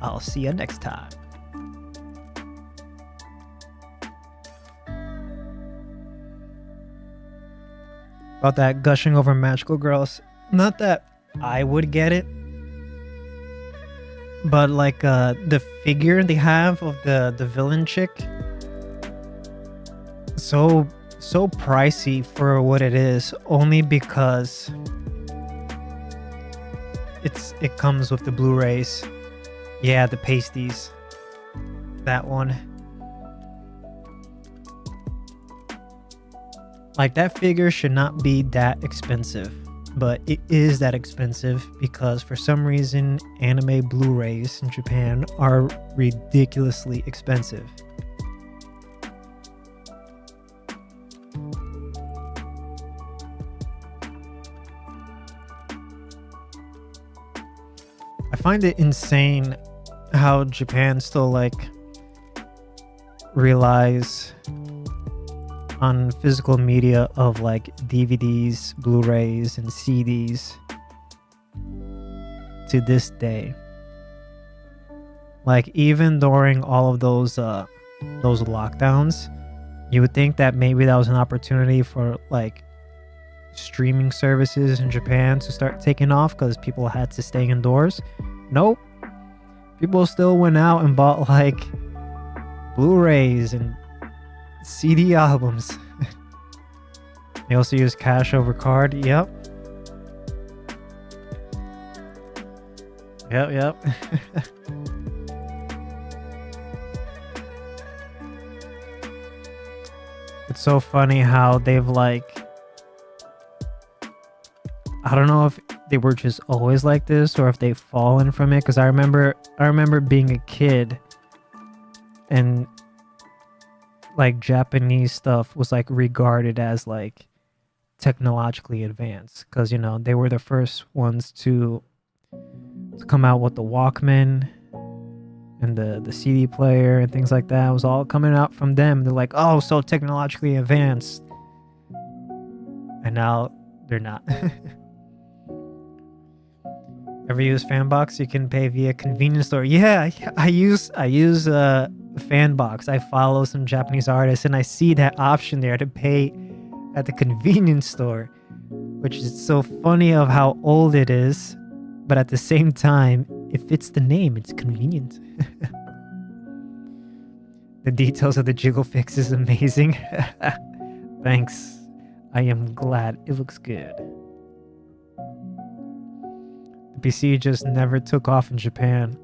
I'll see you next time. About that gushing over magical girls. Not that I would get it, but like the figure they have of the villain chick, so pricey for what it is, only because it comes with the Blu-rays. Yeah, the pasties. That one. Like, that figure should not be that expensive, but it is that expensive because for some reason anime Blu-rays in Japan are ridiculously expensive. I find it insane how Japan still like relies on physical media of like DVDs, Blu-rays, and CDs to this day. Like, even during all of those lockdowns, you would think that maybe that was an opportunity for like streaming services in Japan to start taking off because people had to stay indoors. Nope. People still went out and bought like Blu-rays and CD albums. They also use cash over card. Yep. It's so funny how they've like, I don't know if they were just always like this or if they've fallen from it, because I remember being a kid and like Japanese stuff was like regarded as like technologically advanced because, you know, they were the first ones to come out with the Walkman and the CD player and things like that. It was all coming out from them. They're like, oh, so technologically advanced, and now they're not. Ever use Fanbox? You can pay via convenience store. Yeah, I use Fanbox. I follow some Japanese artists and I see that option there to pay at the convenience store, which is so funny of how old it is, but at the same time, it fits the name. It's convenient. The details of the jiggle fix is amazing. Thanks. I am glad. It looks good. The PC just never took off in Japan.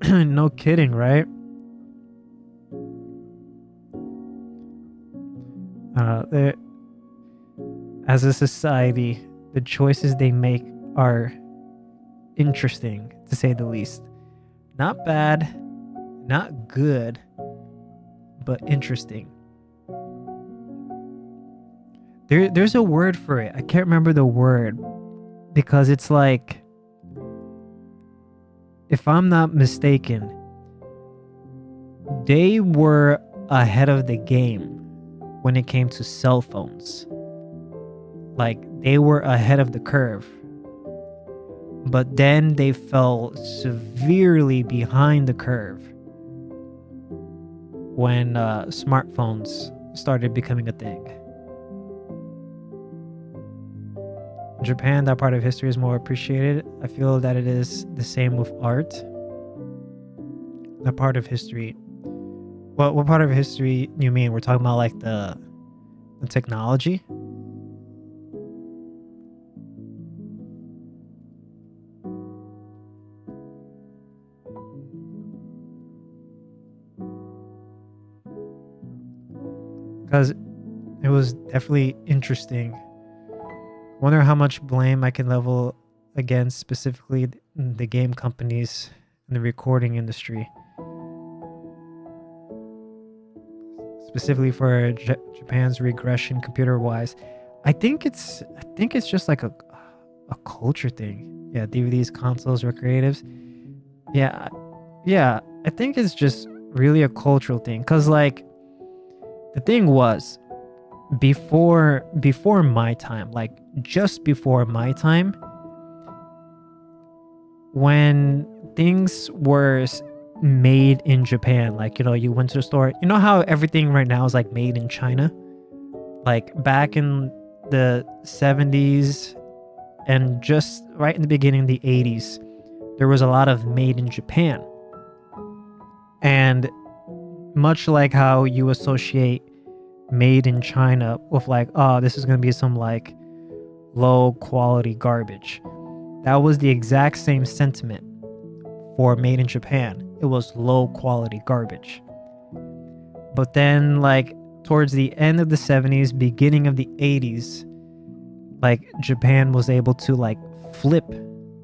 No kidding, right? As a society, the choices they make are interesting, to say the least. Not bad, not good, but interesting. There's a word for it. I can't remember the word because it's like, if I'm not mistaken, they were ahead of the game when it came to cell phones. Like, they were ahead of the curve. But then they fell severely behind the curve when smartphones started becoming a thing. In Japan, that part of history is more appreciated. I feel that it is the same with art. That part of history. What part of history do you mean? We're talking about like the technology? because it was definitely interesting. Wonder how much blame I can level against specifically the game companies and the recording industry, specifically for Japan's regression computer-wise. I think it's just like a culture thing. Yeah, DVDs, consoles, recreatives. Yeah, yeah. I think it's just really a cultural thing. Cause like the thing was before my time, like just before my time, when things were made in Japan, like, you know, you went to the store, you know how everything right now is like made in China? Like back in the 70s and just right in the beginning of the 80s, there was a lot of made in Japan. And much like how you associate made in China with like, oh, this is going to be some like low quality garbage. That was the exact same sentiment for made in Japan. It was low quality garbage. But then like towards the end of the 70s, beginning of the 80s, like Japan was able to like flip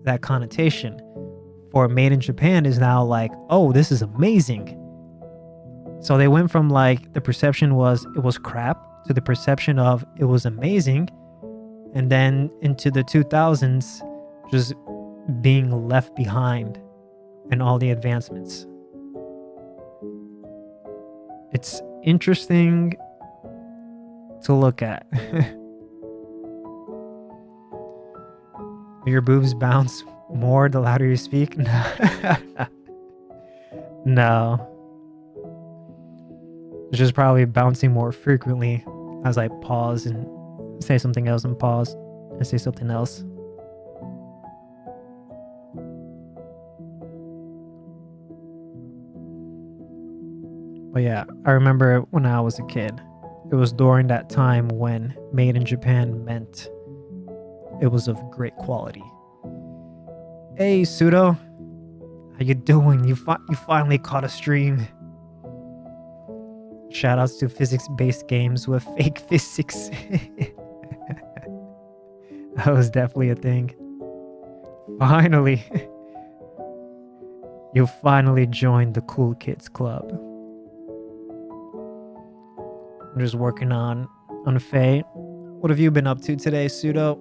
that connotation. For made in Japan is now like, oh, this is amazing. So they went from like the perception was it was crap to the perception of it was amazing. And then into the 2000s, just being left behind in all the advancements. It's interesting to look at. Your boobs bounce more the louder you speak? No. It's just probably bouncing more frequently as I pause and say something else and pause and say something else. But yeah, I remember when I was a kid, it was during that time when made in Japan meant it was of great quality. Hey, Pseudo. How you doing? You finally caught a stream. Shoutouts to physics-based games with fake physics. That was definitely a thing. Finally. You finally joined the cool kids club. I'm just working on Faye. What have you been up to today, Pseudo?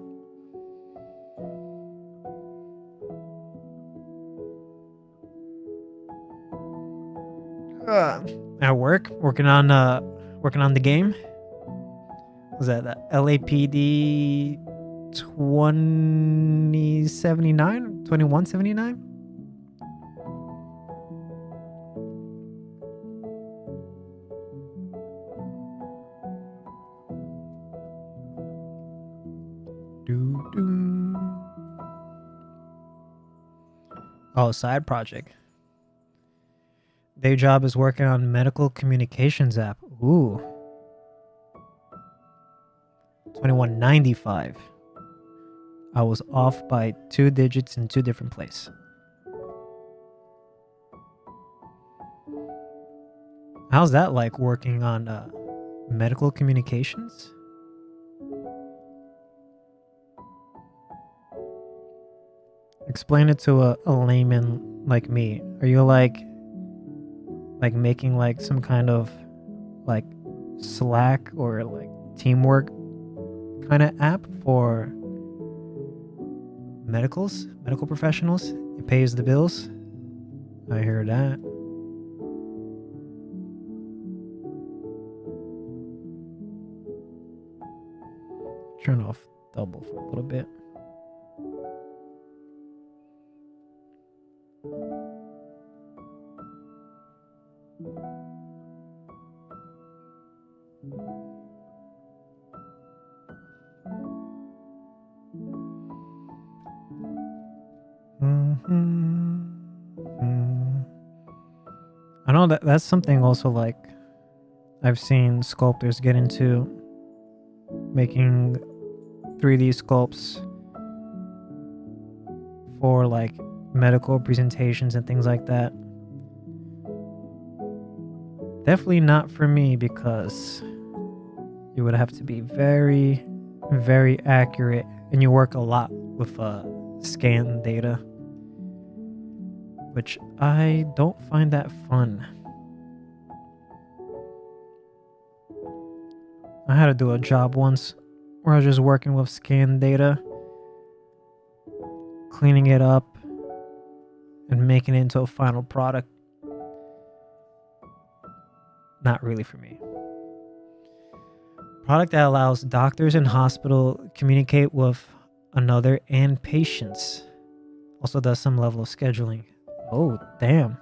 At work, working on the game. Was that the LAPD 2079? 2179? Oh, side project. Day job is working on medical communications app. Ooh. 2195. I was off by 2 digits in 2 different places. How's that like working on medical communications? Explain it to a layman like me. Are you like making like some kind of like Slack or like teamwork kind of app for medical professionals? It pays the bills. I hear that. Turn off double for a little bit. I know that's something also like I've seen sculptors get into, making 3D sculpts for like medical presentations and things like that. Definitely not for me because you would have to be very, very accurate, and you work a lot with scan data, which I don't find that fun. I had to do a job once where I was just working with scan data, cleaning it up, and making it into a final product. Not really for me. Product that allows doctors and hospital communicate with another and patients. Also does some level of scheduling. Oh, damn.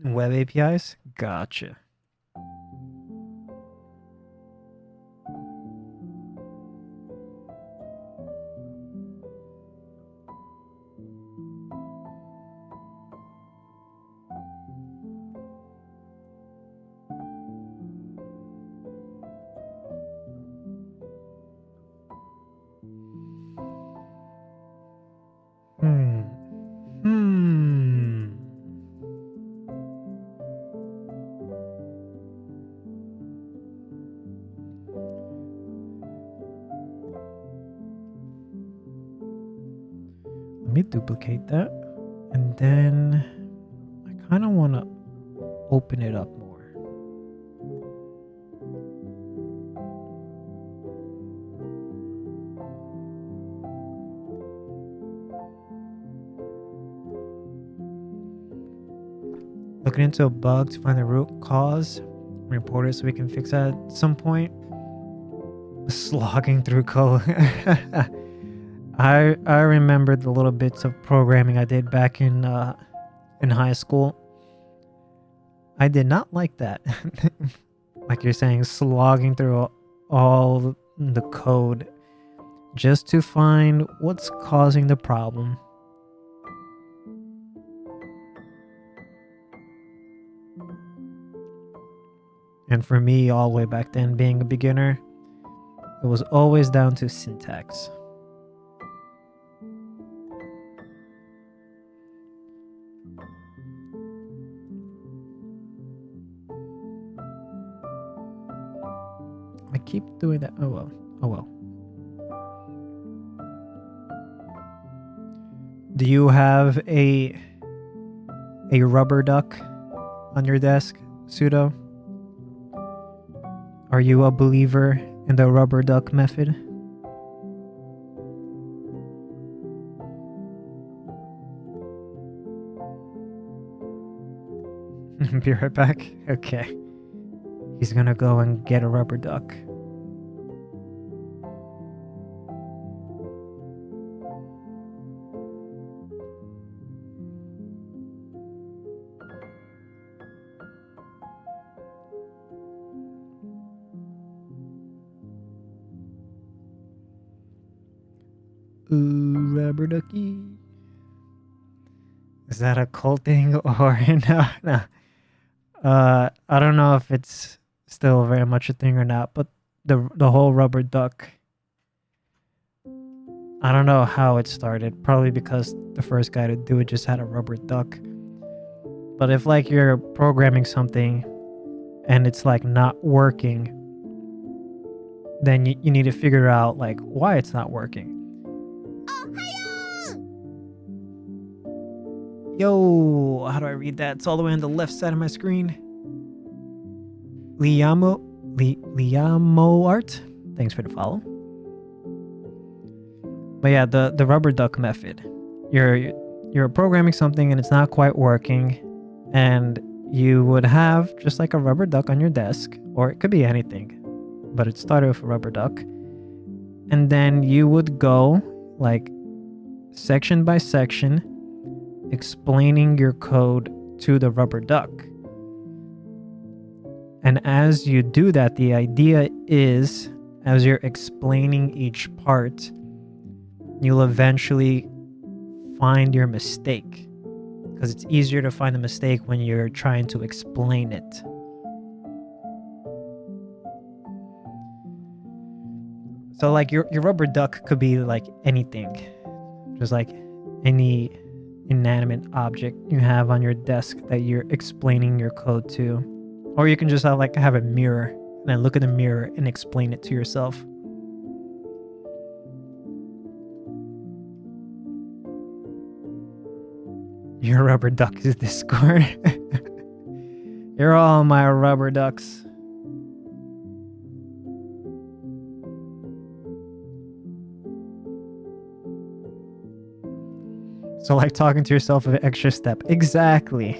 Web APIs? Gotcha. Let me duplicate that. And then I kind of want to open it up more. Looking into a bug to find the root cause, report it so we can fix that at some point. Slogging through code. I remember the little bits of programming I did back in high school. I did not like that. Like you're saying, slogging through all the code just to find what's causing the problem. And for me, all the way back then, being a beginner, it was always down to syntax. I keep doing that. Oh well. Oh well. Do you have a rubber duck on your desk, Pseudo? Are you a believer in the rubber duck method? Be right back. Okay. He's gonna go and get a rubber duck. Ooh, rubber ducky. Is that a cult thing or no? No. I don't know if it's still very much a thing or not, but the whole rubber duck. I don't know how it started. Probably because the first guy to do it just had a rubber duck. But if like you're programming something and it's like not working, then you need to figure out like why it's not working. Yo, how do I read that? It's all the way on the left side of my screen. Liamo Art. Thanks for the follow. But yeah, the rubber duck method. You're programming something and it's not quite working, and you would have just like a rubber duck on your desk, or it could be anything, but it started with a rubber duck. And then you would go like section by section explaining your code to the rubber duck. And as you do that, the idea is, as you're explaining each part, you'll eventually find your mistake, because it's easier to find the mistake when you're trying to explain it. So like your rubber duck could be like anything, just like any inanimate object you have on your desk that you're explaining your code to. Or you can just have a mirror and then look at the mirror and explain it to yourself. Your rubber duck is Discord. You're all my rubber ducks. So like talking to yourself with an extra step. Exactly.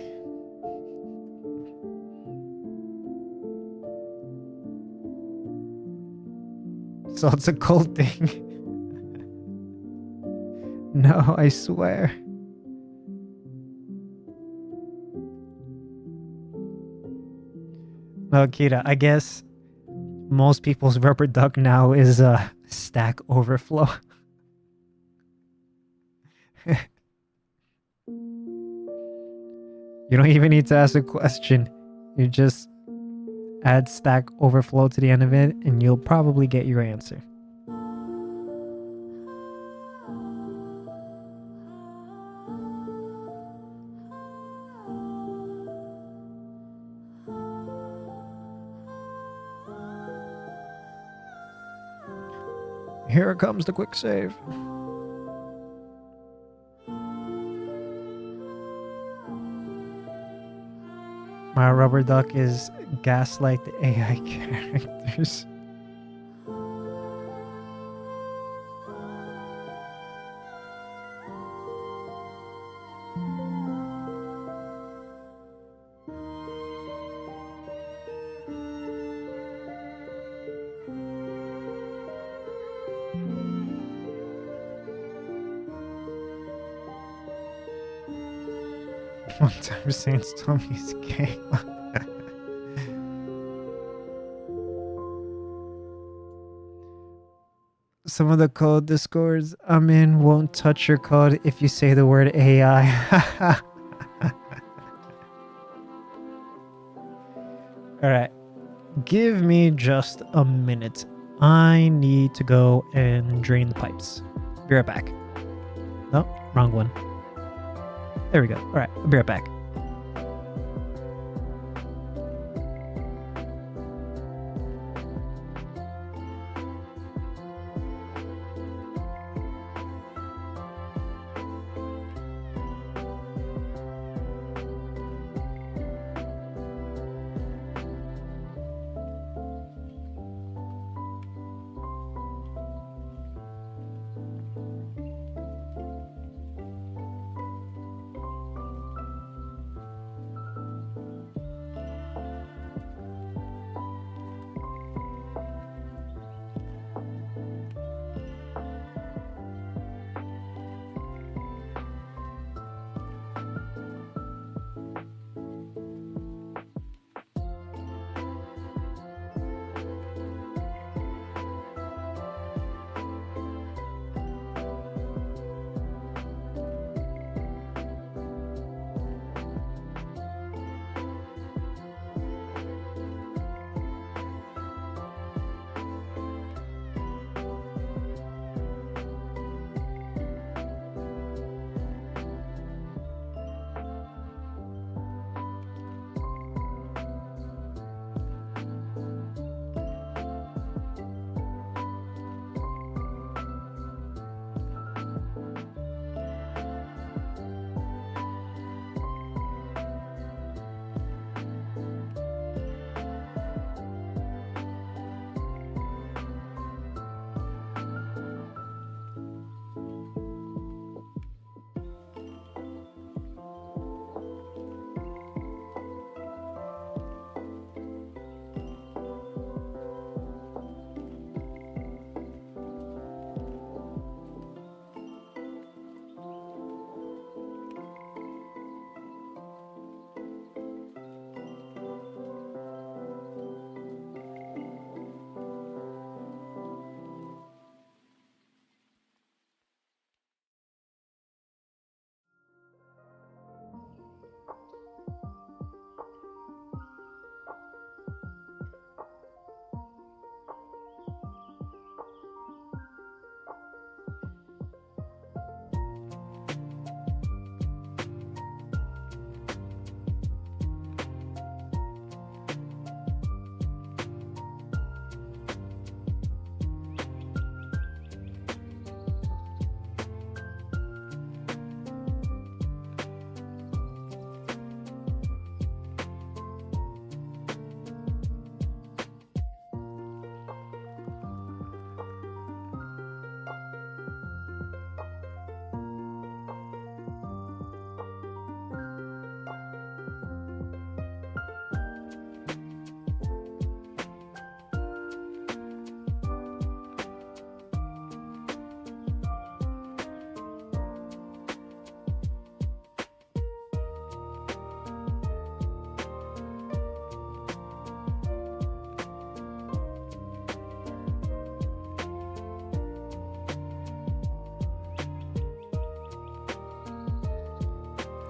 So it's a cold thing. No, I swear. No, Kira, I guess most people's rubber duck now is Stack Overflow. You don't even need to ask a question. You just add Stack Overflow to the end of it and you'll probably get your answer. Here comes the quick save. My rubber duck is gaslight the AI characters. One time Saints told me he's gay. Some of the code discords I'm in won't touch your code if you say the word AI. Alright. Give me just a minute. I need to go and drain the pipes. Be right back. No, wrong one. There we go. Alright, I'll be right back.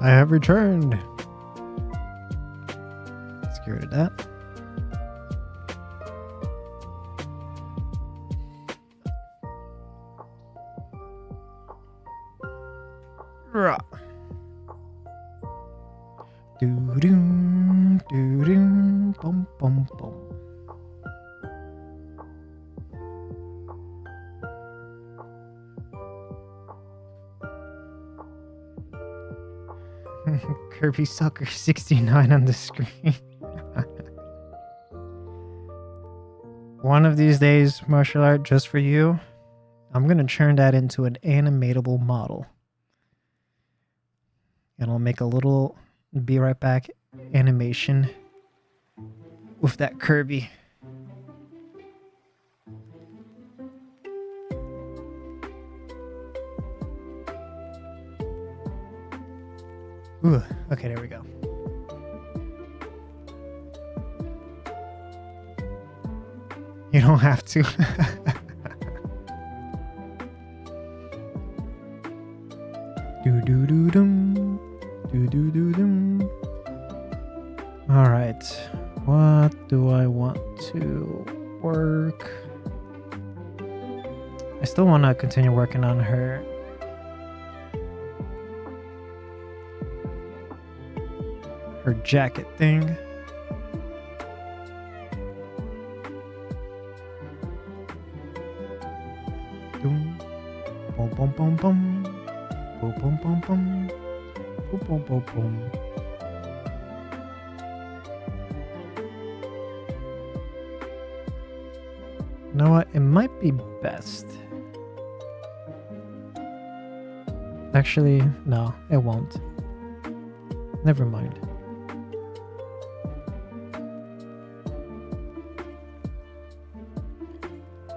I have returned. Let's get rid of that. Rah. Doo-doo, doo-doo, bum, bum, bum. Kirby Sucker 69 on the screen. One of these days, martial art just for you, I'm gonna turn that into an animatable model. And I'll make a little be right back animation with that Kirby. Ooh, okay, there we go. You don't have to. Do do do dum. Do do do dum. All right. What do I want to work? I still want to continue working on her jacket thing. Boom, boom, boom, boom, boom, boom, boom, boom, boom, boom, boom, boom, boom. You know what? It might be best. Actually, no, it won't. Never mind.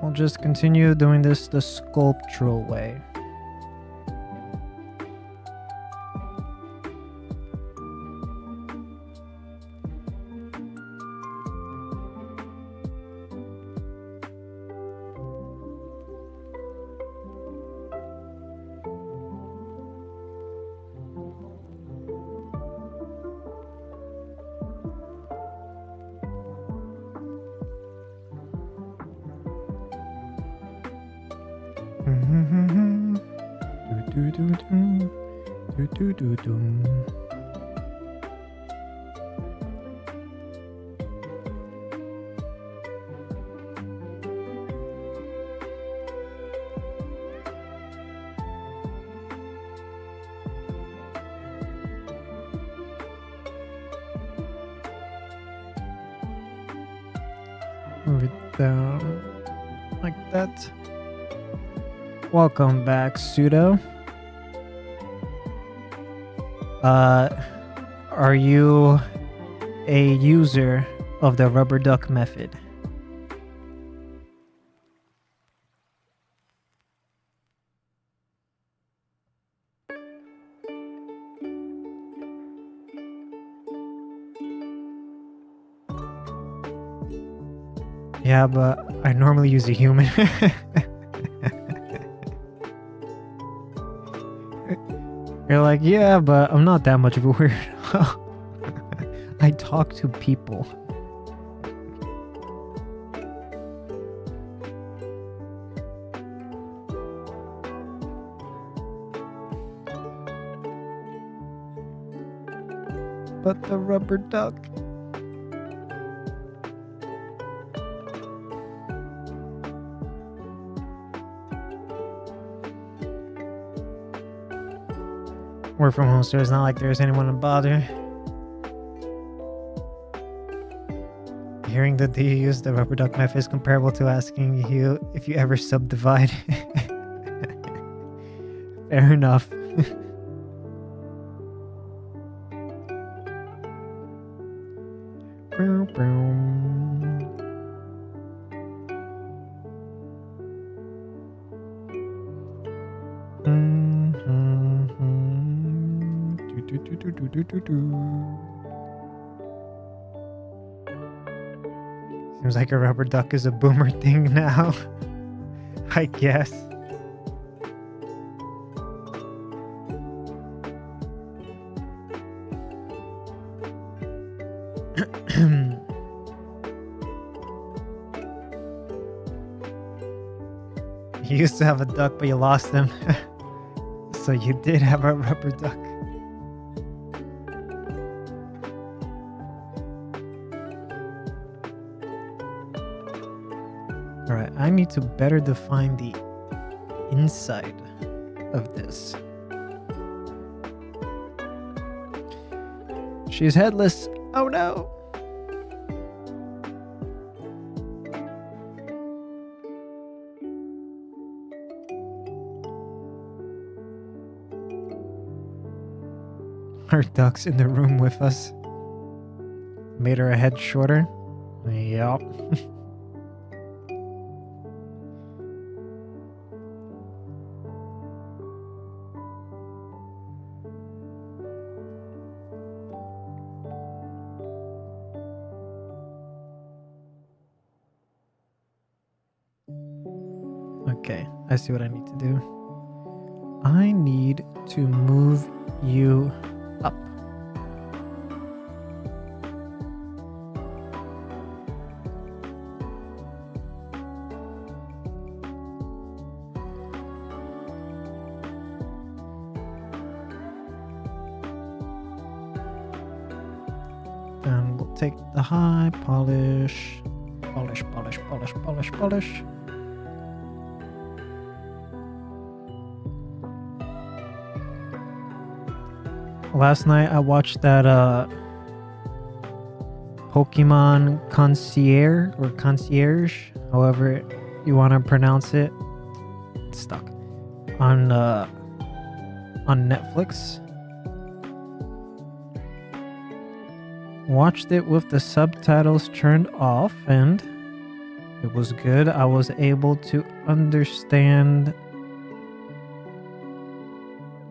We'll just continue doing this the sculptural way. Move it down like that. Welcome back, Pseudo. Are you a user of the rubber duck method? Yeah, but I normally use a human. You're like, yeah, but I'm not that much of a weirdo. I talk to people. But the rubber duck. Work from home, so it's not like there's anyone to bother. Hearing that they use the rubber duck method is comparable to asking you if you ever subdivide. Fair enough. Seems like a rubber duck is a boomer thing now. I guess. You used to have a duck, but you lost him. So you did have a rubber duck. Alright, I need to better define the inside of this. She's headless. Oh no! Our duck's in the room with us. Made her head shorter. Yup. Okay, I see what I need to do. I need to move you up. And we'll take the high polish. Polish, polish, polish, polish, polish. Last night I watched that Pokemon Concierge, however you want to pronounce it. It's stuck on Netflix. Watched it with the subtitles turned off and it was good. I was able to understand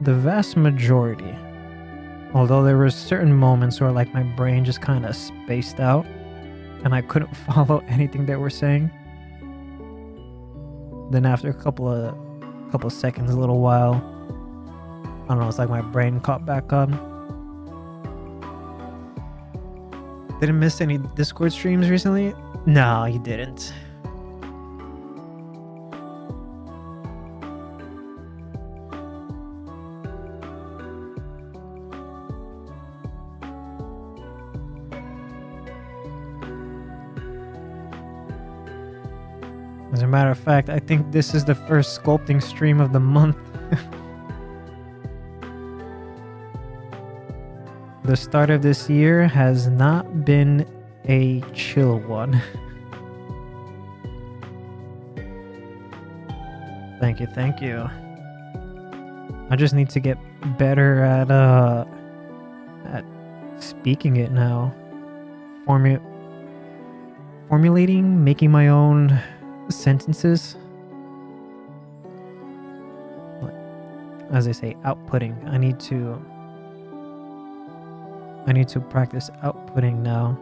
the vast majority. Although there were certain moments where like my brain just kind of spaced out and I couldn't follow anything they were saying. Then after a couple of seconds, a little while, I don't know, it's like my brain caught back on. Didn't miss any Discord streams recently? No, you didn't. As a matter of fact, I think this is the first sculpting stream of the month. The start of this year has not been a chill one. Thank you, thank you. I just need to get better at speaking it now. Formulating, making my own sentences. As I say, outputting. I need to practice outputting now.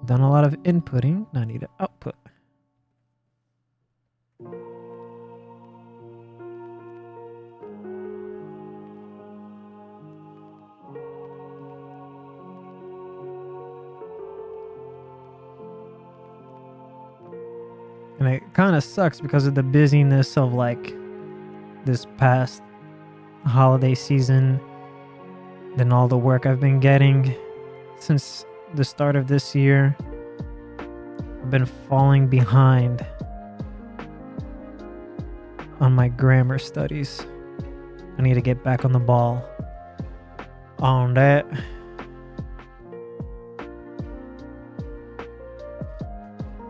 Done a lot of inputting, now I need to output. And it kind of sucks because of the busyness of like this past holiday season, then all the work I've been getting since the start of this year. I've been falling behind on my grammar studies. I need to get back on the ball on that.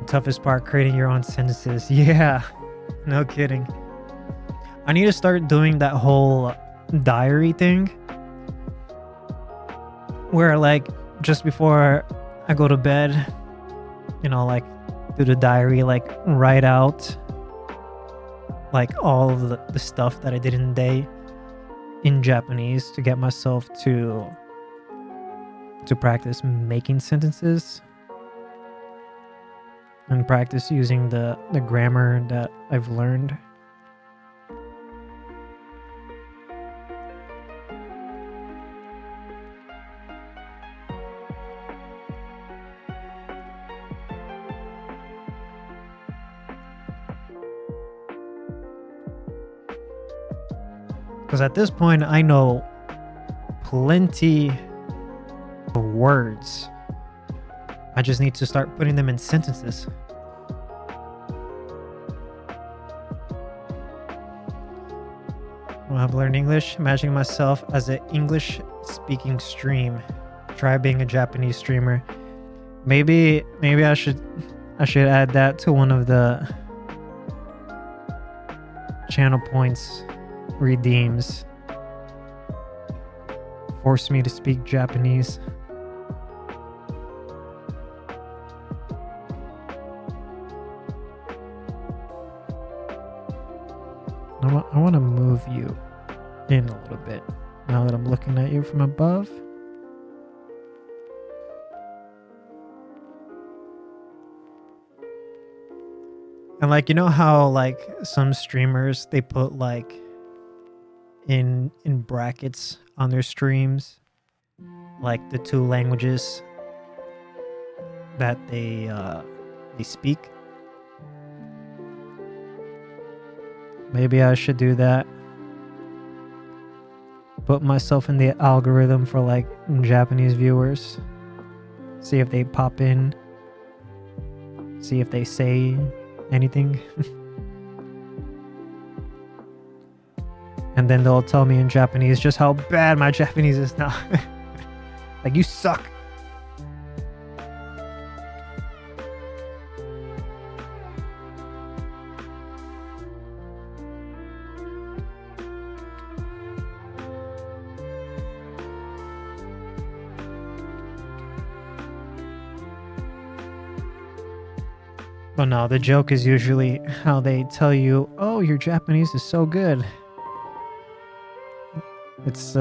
Toughest part, creating your own sentences. Yeah, no kidding. I need to start doing that whole diary thing where like just before I go to bed, you know, like do the diary, like write out like all of the stuff that I did in the day in Japanese to get myself to practice making sentences and practice using the grammar that I've learned. Because at this point, I know plenty of words. I just need to start putting them in sentences. Well, I've learned English, imagining myself as an English-speaking stream. Try being a Japanese streamer. Maybe I should add that to one of the channel points redeems. Force me to speak Japanese. I want to move you in a little bit now that I'm looking at you from above. And like, you know how like some streamers, they put like in brackets on their streams, like the two languages that they speak. Maybe I should do that. Put myself in the algorithm for like Japanese viewers. See if they pop in. See if they say anything. And then they'll tell me in Japanese just how bad my Japanese is now. Like, you suck. But no, the joke is usually how they tell you, oh, your Japanese is so good. It's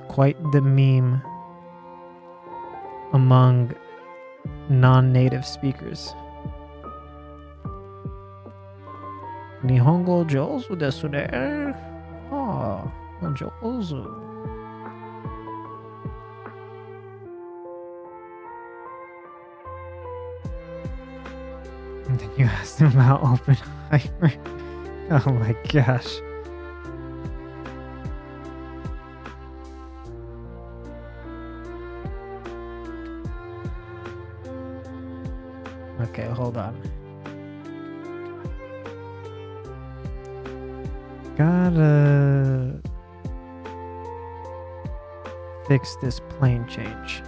quite the meme among non-native speakers. Nihongo jouzu desu ne. Oh, jouzu. And then you asked him about Oppenheimer. Oh my gosh. Okay, hold on. Gotta fix this plane change.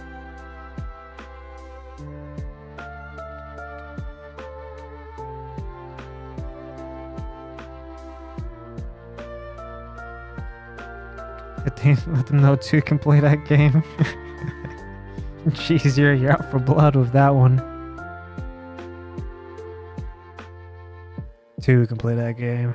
Let them know 2 can play that game. Jeez, you're out for blood with that one. 2 can play that game.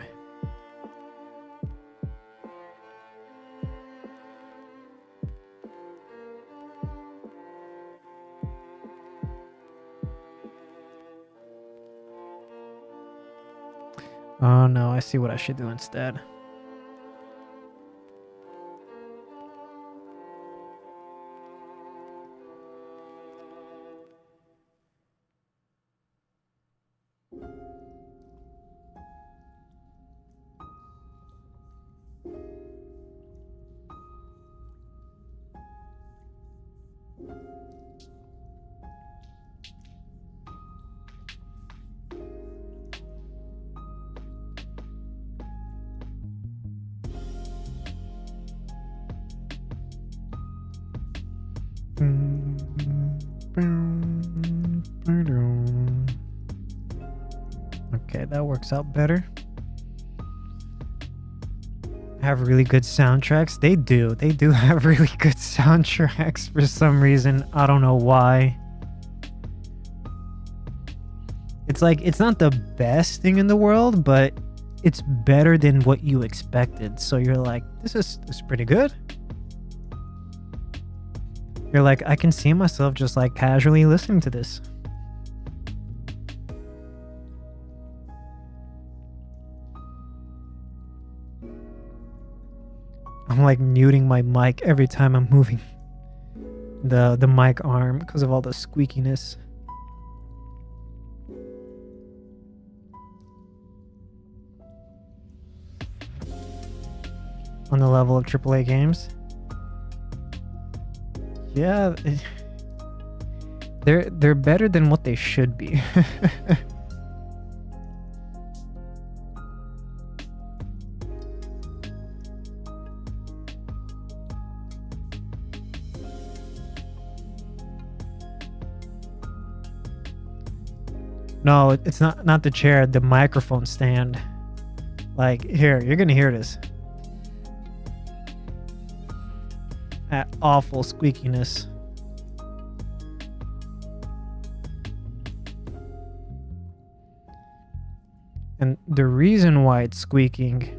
Oh no, I see what I should do instead. Okay, that works out better. Have really good soundtracks. They do have really good soundtracks for some reason. I don't know why. It's like, it's not the best thing in the world, but it's better than what you expected. So you're like, this is pretty good. You're like, I can see myself just like casually listening to this. I'm like muting my mic every time I'm moving the mic arm because of all the squeakiness. on the level of AAA games. Yeah, they're better than what they should be. No, it's not the chair, the microphone stand. Like, here, you're gonna hear this. That awful squeakiness. And the reason why it's squeaking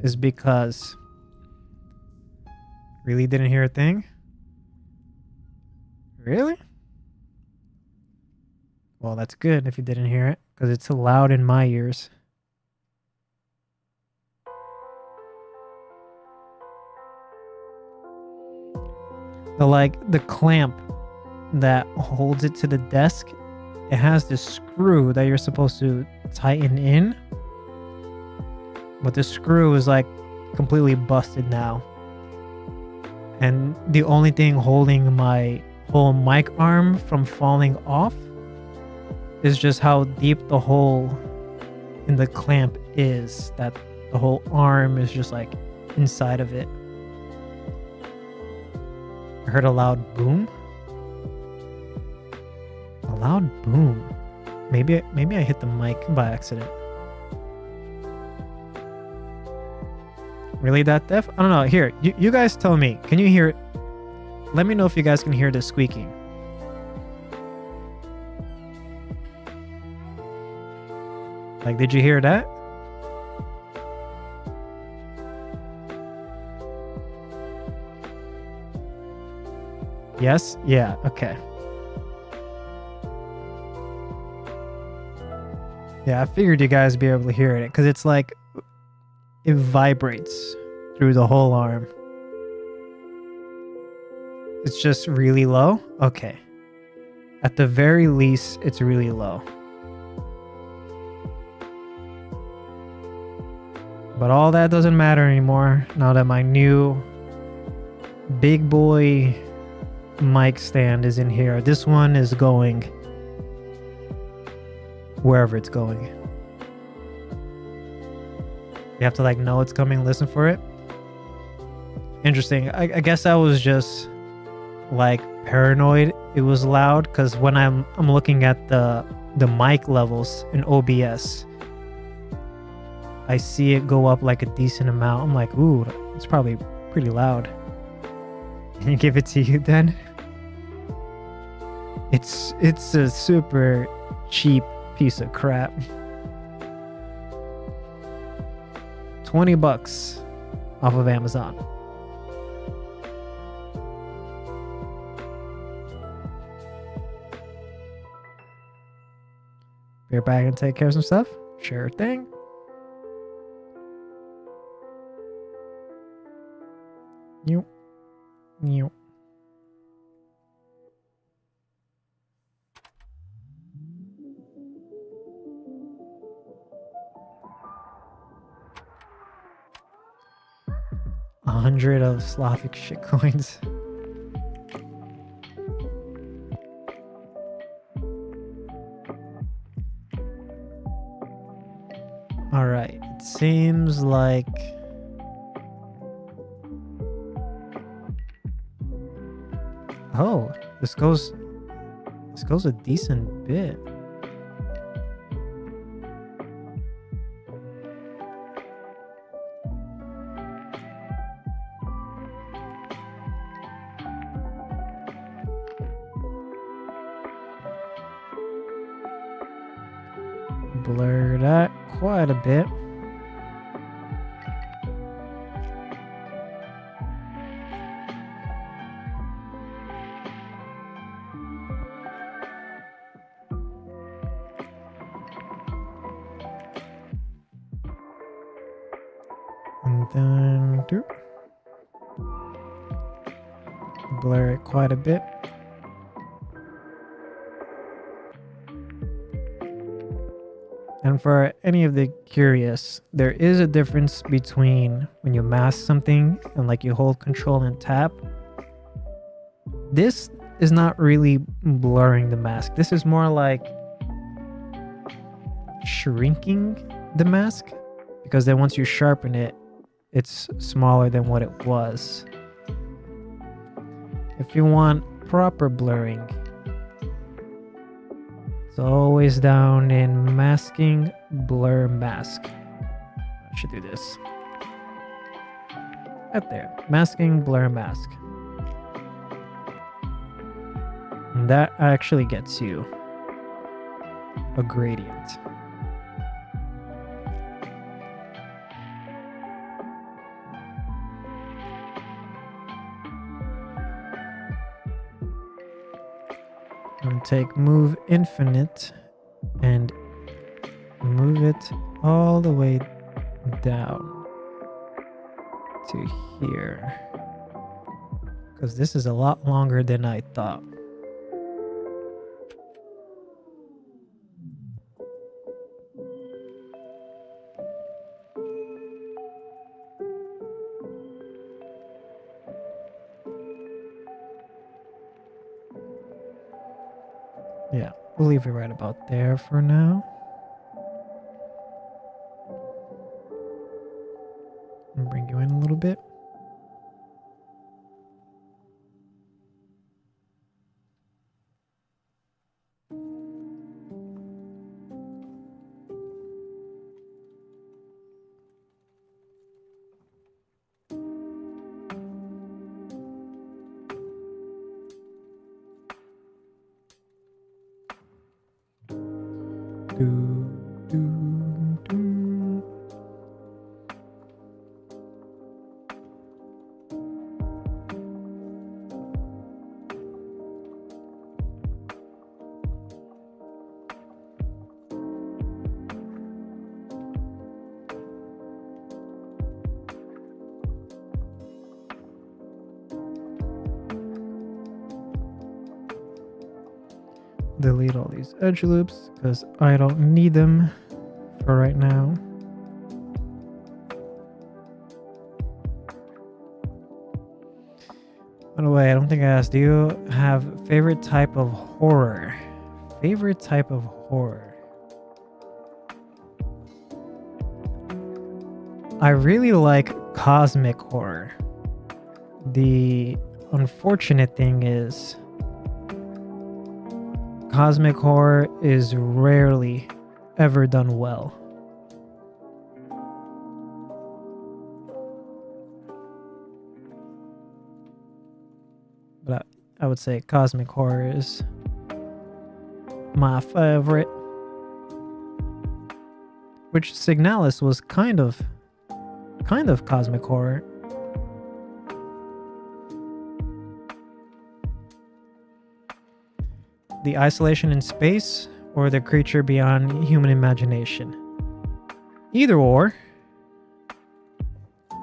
is because... Really didn't hear a thing? Really? Well, that's good if you didn't hear it, because it's so loud in my ears. The clamp that holds it to the desk, it has this screw that you're supposed to tighten in, but the screw is like completely busted now. And the only thing holding my whole mic arm from falling off is just how deep the hole in the clamp is, that the whole arm is just like inside of it. I heard a loud boom. A loud boom. Maybe I hit the mic by accident. Really that deaf? I don't know. Here, you guys tell me. Can you hear it? Let me know if you guys can hear the squeaking. Like, did you hear that? Yes? Yeah, okay. Yeah, I figured you guys would be able to hear it, because it's like, it vibrates through the whole arm. It's just really low? Okay. At the very least, it's really low. But all that doesn't matter anymore now that my new big boy mic stand is in here. This one is going wherever it's going. You have to like know it's coming, listen for it. Interesting. I guess I was just like paranoid it was loud, because when I'm looking at the mic levels in OBS, I see it go up like a decent amount. I'm like, ooh, it's probably pretty loud. Can you give it to you then? It's a super cheap piece of crap. $20 off of Amazon. Be right back and take care of some stuff? Sure thing. New. $100 of Slavic shit coins. All right, it seems like this goes a decent bit. Blur that quite a bit. And then blur it quite a bit. And And for any of the curious, there is a difference between when you mask something and like you hold control and tap. This is not really blurring the mask. This is more like shrinking the mask, because then once you sharpen it, it's smaller than what it was. If you want proper blurring, it's always down in masking, blur mask. I should do this. Right there. Masking, blur mask. And that actually gets you a gradient. And take move infinite and move it all the way down to here, because this is a lot longer than I thought. Yeah, we'll leave it right about there for now. And bring you in a little bit. Delete all these edge loops because I don't need them for right now. By the way, I don't think I asked, do you have favorite type of horror? Favorite type of horror? I really like cosmic horror. The unfortunate thing is, cosmic horror is rarely ever done well. But I would say cosmic horror is my favorite. Which Signalis was kind of cosmic horror. The isolation in space or the creature beyond human imagination? Either or.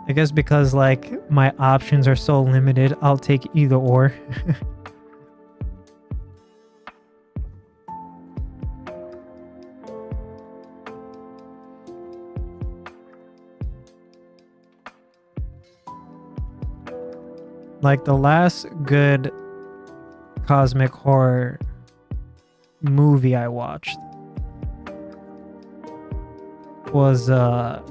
I guess because like my options are so limited, I'll take either or. Like the last good cosmic horror movie I watched was an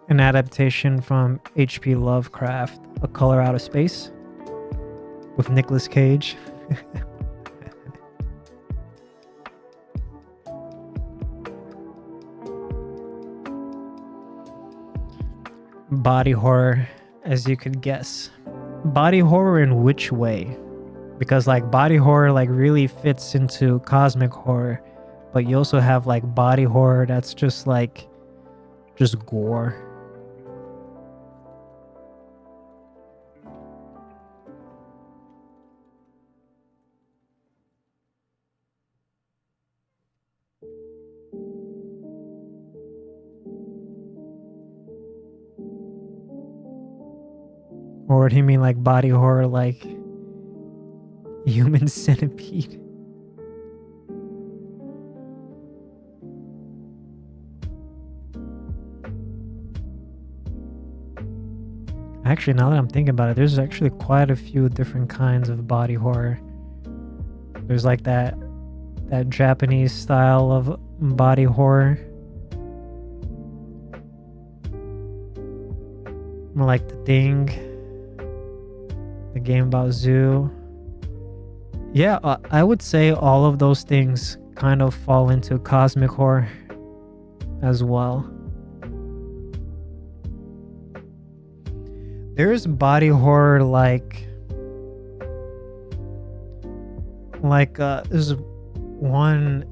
adaptation from H.P. Lovecraft, A Color Out of Space, with Nicolas Cage. Body horror, as you could guess. Body horror in which way? Because like body horror like really fits into cosmic horror, but you also have like body horror that's just gore. Or do you mean like body horror like Human Centipede? Actually, now that I'm thinking about it, there's actually quite a few different kinds of body horror. There's like that Japanese style of body horror. More like The Thing, the game about Zoo. Yeah, I would say all of those things kind of fall into cosmic horror as well. There's body horror like there's one,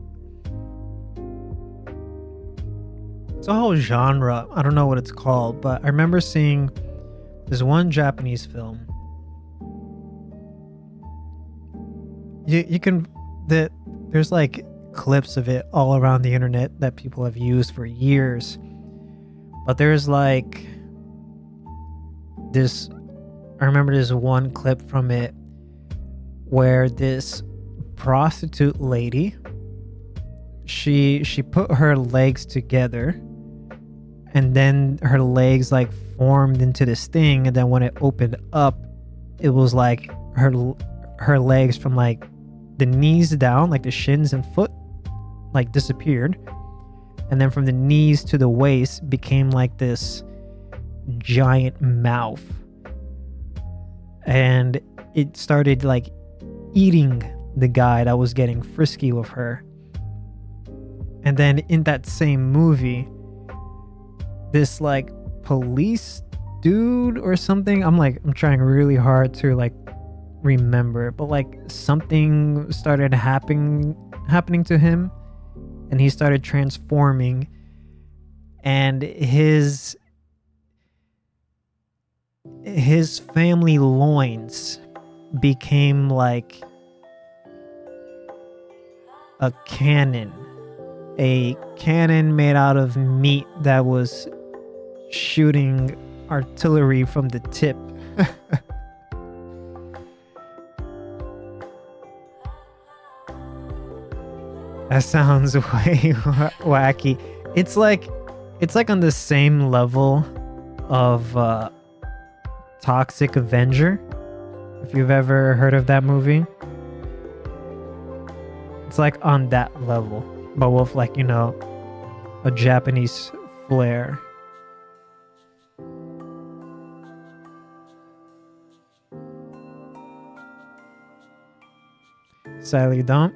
it's a whole genre. I don't know what it's called, but I remember seeing this one Japanese film. You can there's like clips of it all around the internet that people have used for years. But there's like this, I remember this one clip from it where this prostitute lady, she put her legs together, and then her legs like formed into this thing, and then when it opened up, it was like her legs from like the knees down, like the shins and foot, like disappeared, and then from the knees to the waist became like this giant mouth, and it started like eating the guy that was getting frisky with her. And then in that same movie, this like police dude or something, I'm trying really hard to like remember, but like something started happening to him, and he started transforming, and his family loins became like a cannon made out of meat that was shooting artillery from the tip. That sounds way wacky. It's like on the same level of Toxic Avenger, if you've ever heard of that movie. It's like on that level, but with like, you know, a Japanese flair. Sadly don't.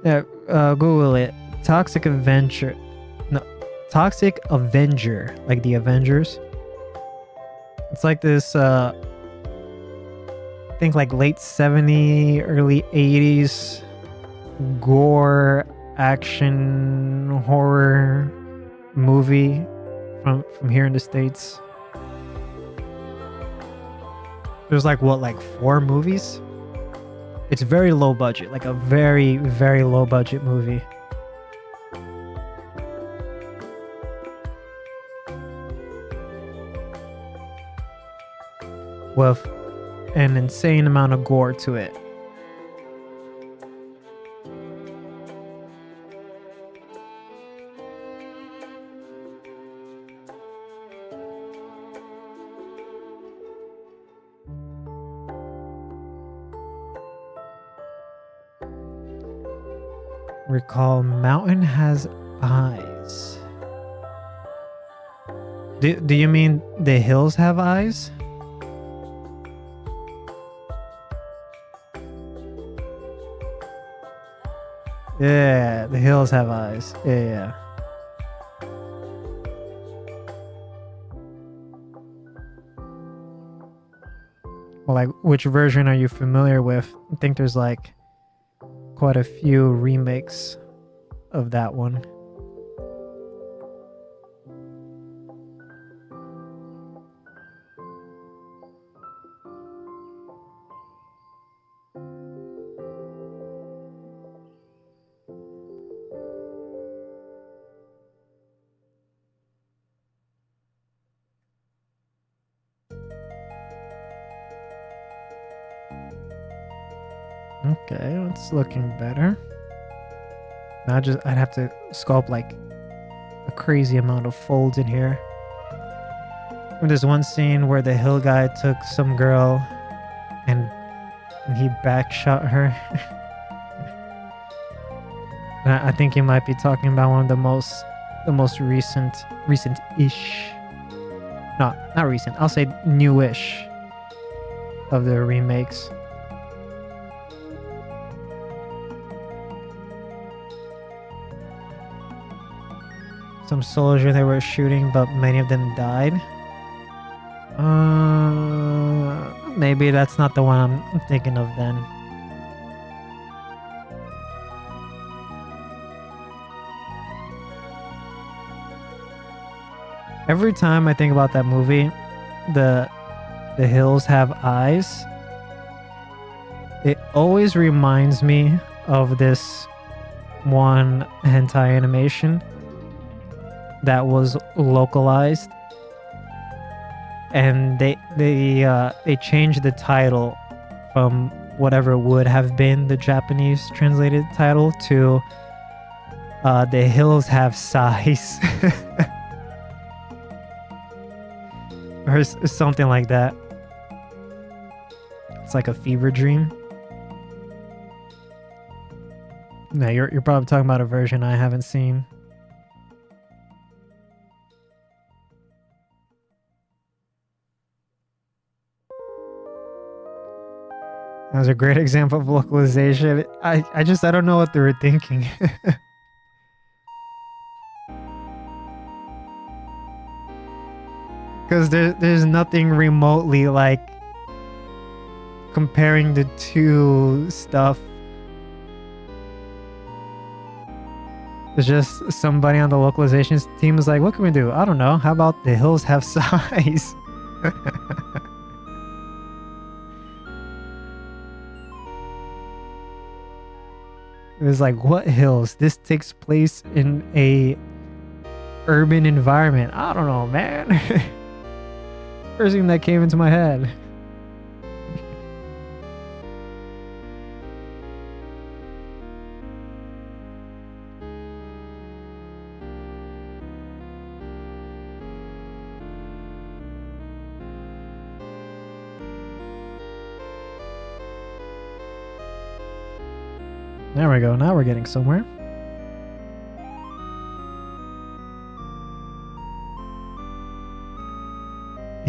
Yeah, Google it. Toxic Avenger. No, Toxic Avenger, like the Avengers. It's like this, I think like late 70s, early 80s gore action horror movie from here in the States. There's like what, like 4 movies? It's very low budget, like a very, very low budget movie. With an insane amount of gore to it. Recall mountain has eyes. Do you mean the hills have eyes? Yeah, the hills have eyes. Yeah. Well, like, which version are you familiar with? I think there's like quite a few remakes of that one. Okay, it's looking better. Now I'd have to sculpt like a crazy amount of folds in here. There's one scene where the hill guy took some girl and he backshot her. I think you might be talking about one of the most recent-ish. No, not recent. I'll say newish of the remakes. Some soldier they were shooting, but many of them died. Maybe that's not the one I'm thinking of then. Every time I think about that movie, the hills have eyes. It always reminds me of this one hentai animation that was localized, and they changed the title from whatever would have been the Japanese translated title to The Hills Have Size. Or something like that. It's like a fever dream. No, you're probably talking about a version I haven't seen. That was a great example of localization. I don't know what they were thinking. Because there's nothing remotely like comparing the two stuff. It's just somebody on the localizations team is like, what can we do? I don't know. How about the hills have size? It was like, what hills? This takes place in a urban environment. I don't know, man. First thing that came into my head. There we go. Now we're getting somewhere.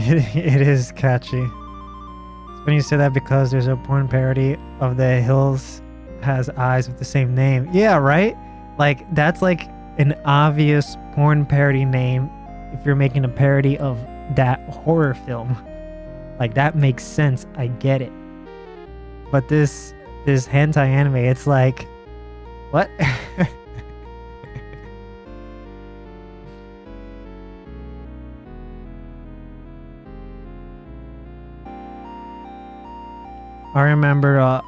It is catchy. It's funny you say that because there's a porn parody of The Hills Has Eyes with the same name. Yeah, right? Like, that's like an obvious porn parody name if you're making a parody of that horror film. Like, that makes sense. I get it. But this hentai anime, it's like, what? I remember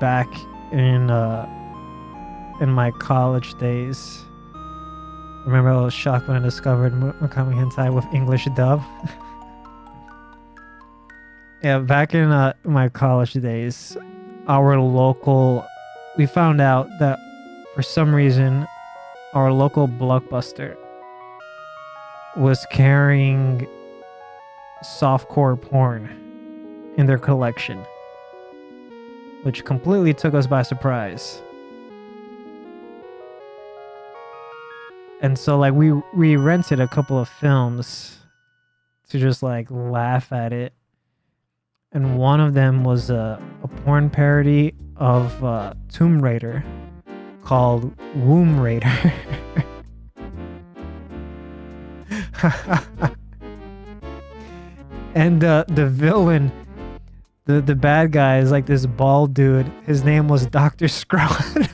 back in my college days. I remember I was shocked when I discovered Makami Hentai with English dub. Yeah, back in my college days, we found out that for some reason our local Blockbuster was carrying softcore porn in their collection, which completely took us by surprise. And so like we rented a couple of films to just like laugh at it. And one of them was a porn parody of Tomb Raider called Womb Raider. And the villain, the bad guy, is like this bald dude. His name was Dr. Scrot.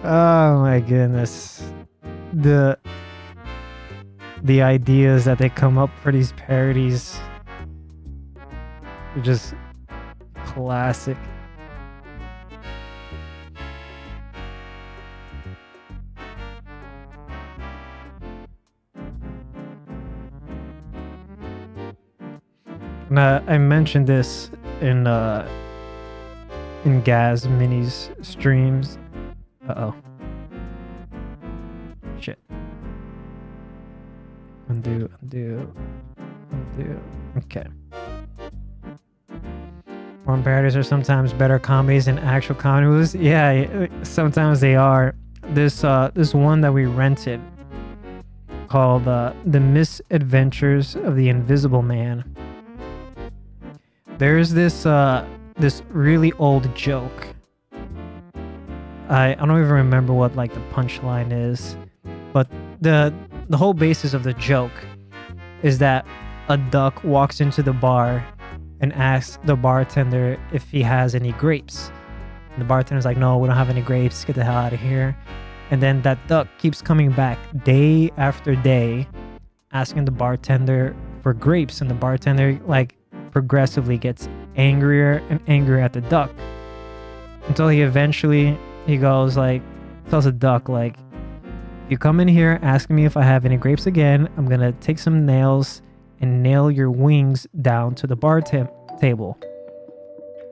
Oh my goodness. The ideas that they come up for these parodies are just classic. Now, I mentioned this in Gaz Mini's streams. Uh-oh. Shit. Undo. Okay. Porn parodies are sometimes better comedies than actual comedy movies. Yeah, sometimes they are. This one that we rented called The Misadventures of the Invisible Man. There's this really old joke. I don't even remember what like the punchline is, but the whole basis of the joke is that a duck walks into the bar and asks the bartender if he has any grapes. And the bartender's like, no, we don't have any grapes. Get the hell out of here. And then that duck keeps coming back day after day, asking the bartender for grapes. And the bartender like progressively gets angrier and angrier at the duck until he eventually, he goes like, tells the duck like, if you come in here asking me if I have any grapes again, I'm going to take some nails and nail your wings down to the bar table.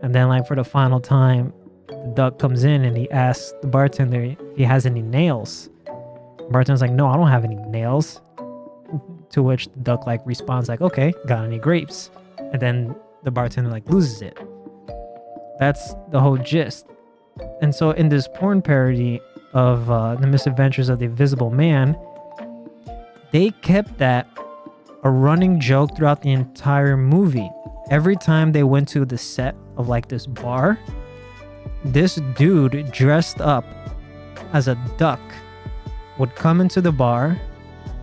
And then like for the final time, the duck comes in and he asks the bartender if he has any nails. The bartender's like, no, I don't have any nails. To which the duck like responds like, okay, got any grapes? And then the bartender like loses it. That's the whole gist. And so in this porn parody of The Misadventures of the Invisible Man, they kept that a running joke throughout the entire movie. Every time they went to the set of like this bar, this dude dressed up as a duck would come into the bar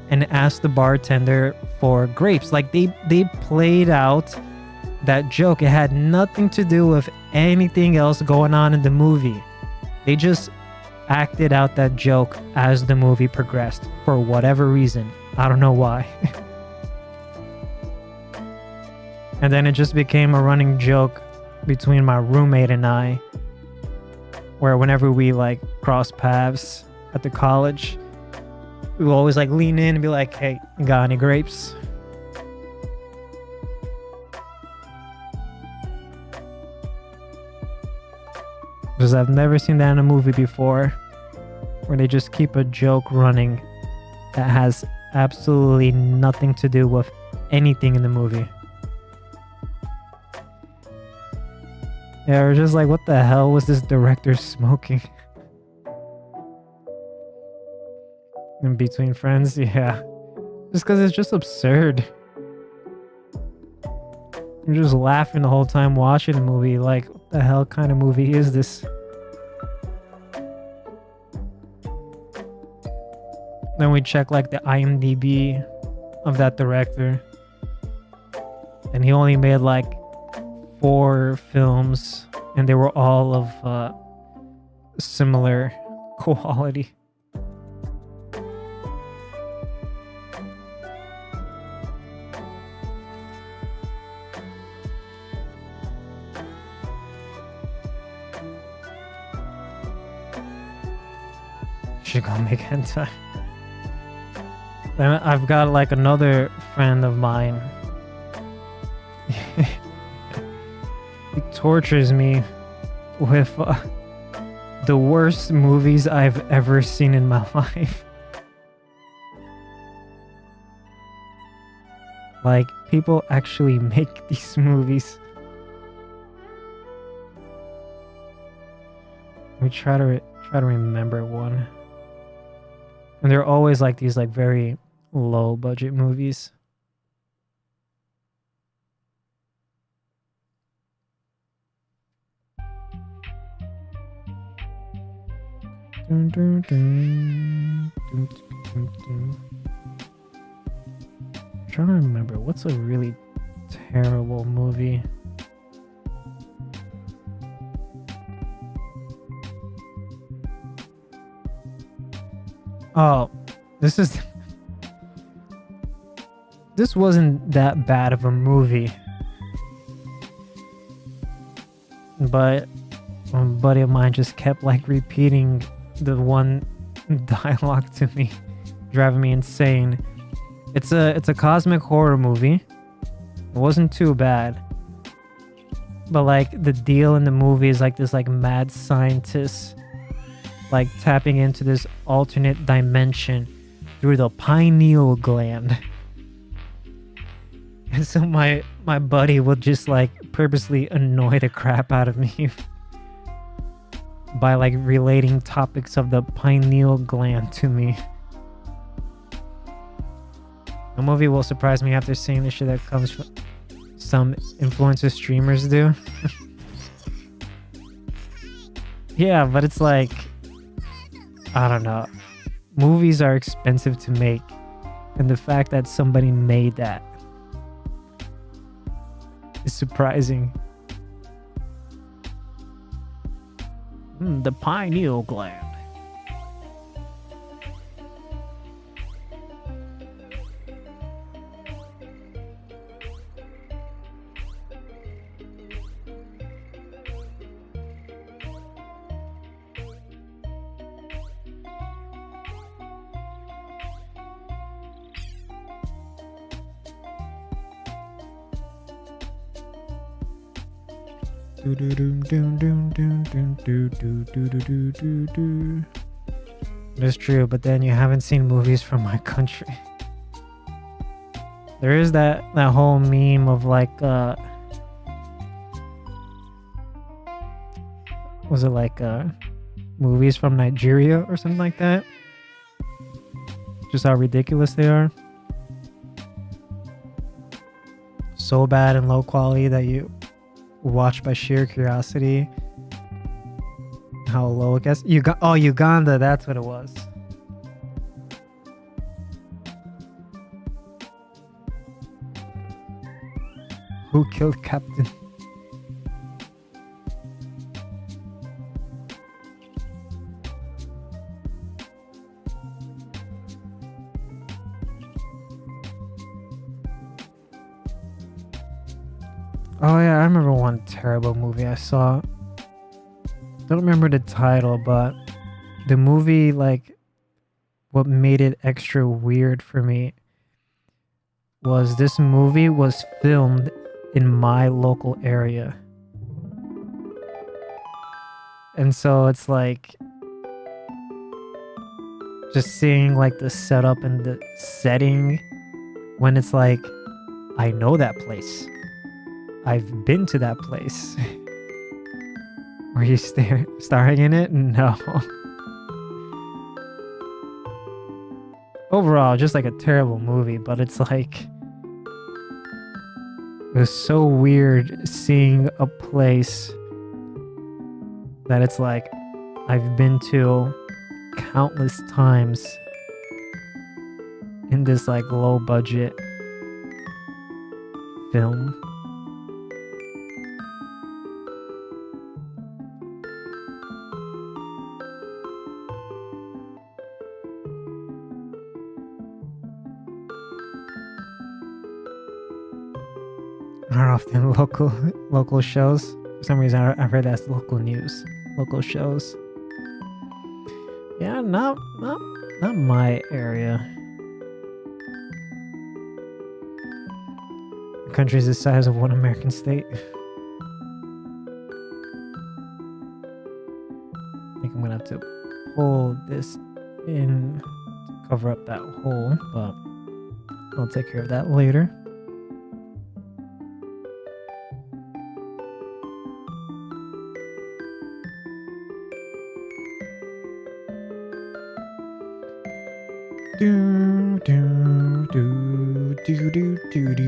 and ask the bartender for grapes. Like they played out that joke. It had nothing to do with anything else going on in the movie. They just acted out that joke as the movie progressed for whatever reason. I don't know why. And then it just became a running joke between my roommate and I, where whenever we like cross paths at the college, we would always like lean in and be like, hey, got any grapes? Because I've never seen that in a movie before, where they just keep a joke running that has absolutely nothing to do with anything in the movie. Yeah, we're just like, what the hell was this director smoking? In between friends, yeah. Just because it's just absurd. You're just laughing the whole time watching the movie. Like, what the hell kind of movie is this? Then we check like the IMDb of that director. And he only made like 4 films, and they were all of similar quality. Should go make hentai. Then I've got like another friend of mine. He tortures me with the worst movies I've ever seen in my life. Like, people actually make these movies. We try to remember one. And they're always like these like very low budget movies. Dun, dun, dun. Dun, dun, dun. I'm trying to remember what's a really terrible movie. Oh, this wasn't that bad of a movie, but a buddy of mine just kept like repeating the one dialogue to me, driving me insane. It's a cosmic horror movie. It wasn't too bad, but like the deal in the movie is like this like mad scientist like tapping into this alternate dimension through the pineal gland. And so my buddy would just like purposely annoy the crap out of me by like relating topics of the pineal gland to me. A movie will surprise me after seeing the shit that comes from some influencer streamers do. Yeah, but it's like, I don't know. Movies are expensive to make, and the fact that somebody made that is surprising. The pineal gland. That's true, but then you haven't seen movies from my country. There is that whole meme of like was it like movies from Nigeria or something like that? Just how ridiculous they are. So bad and low quality that you watch by sheer curiosity. How low it gets. Uganda, that's what it was. Who killed Captain? Oh yeah, I remember one terrible movie I saw. Don't remember the title, but the movie, like, what made it extra weird for me was this movie was filmed in my local area. And so it's like just seeing like the setup and the setting when it's like, I know that place. I've been to that place. Were you starring in it? No. Overall, just like a terrible movie, but it's like, it was so weird seeing a place that it's like I've been to countless times in this like low budget film. Are often local shows. For some reason, I've heard that's local news, local shows. Yeah, not my area. The country's the size of one American state. I think I'm gonna have to pull this in to cover up that hole, but I'll take care of that later. Do do do do do do do.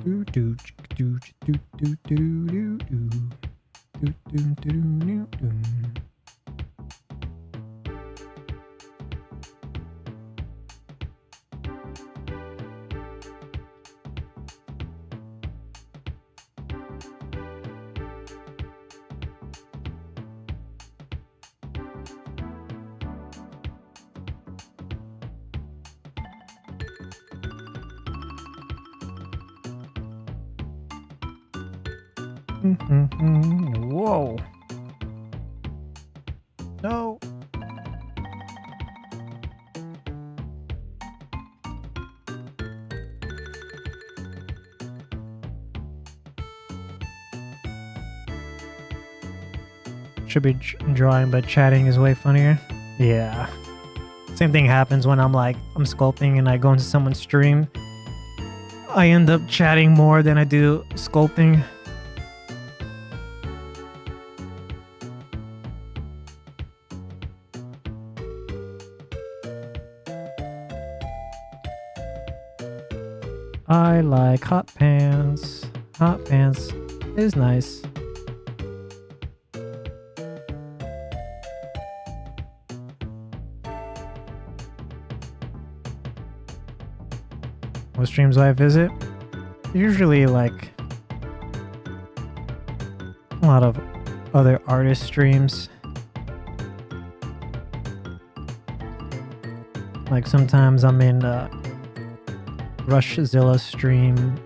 Do do do do do do do do do do do. Whoa. No. Should be drawing, but chatting is way funnier. Yeah. Same thing happens when I'm sculpting and I go into someone's stream. I end up chatting more than I do sculpting. I like hot pants. Hot pants is nice. What streams do I visit? Usually like a lot of other artist streams. Like sometimes I'm in Rushzilla stream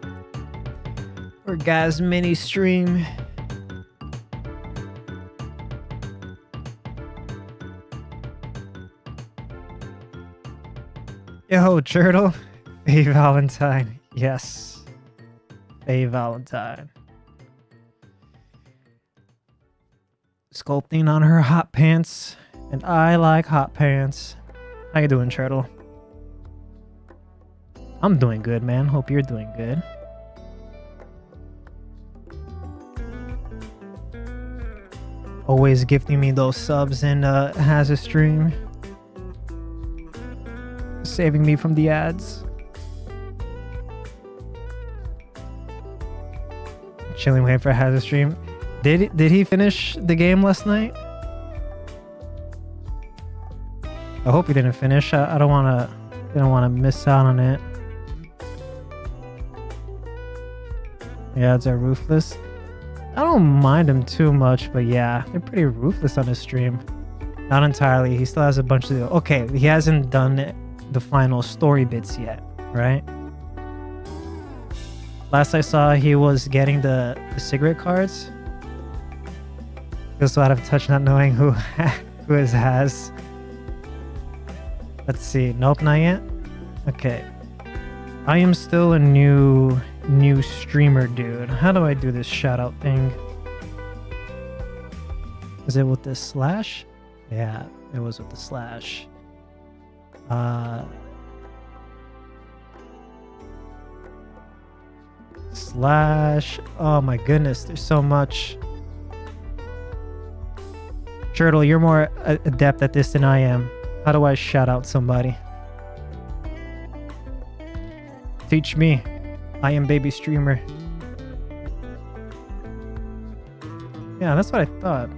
or Gaz Mini stream. Yo, Turtle. Faye Valentine. Yes. Faye Valentine. Sculpting on her hot pants. And I like hot pants. How you doing, Turtle? I'm doing good, man. Hope you're doing good. Always gifting me those subs and has a stream. Saving me from the ads. Chilling waiting for Has a stream. Did he finish the game last night? I hope he didn't finish. I don't wanna miss out on it. Yeah, it's ruthless. I don't mind him too much, but yeah, they're pretty ruthless on his stream. Not entirely. He still has a bunch to do. Okay, he hasn't done the final story bits yet, right? Last I saw, he was getting the cigarette cards. Feels so out of touch not knowing who is Has. Let's see. Nope, not yet. Okay. I am still a new streamer, dude. How do I do this shout out thing? Is it with the slash? Yeah, it was with the slash. Slash. Oh my goodness, there's so much. Turtle, you're more adept at this than I am. How do I shout out somebody? Teach me. I am baby streamer. Yeah, that's what I thought.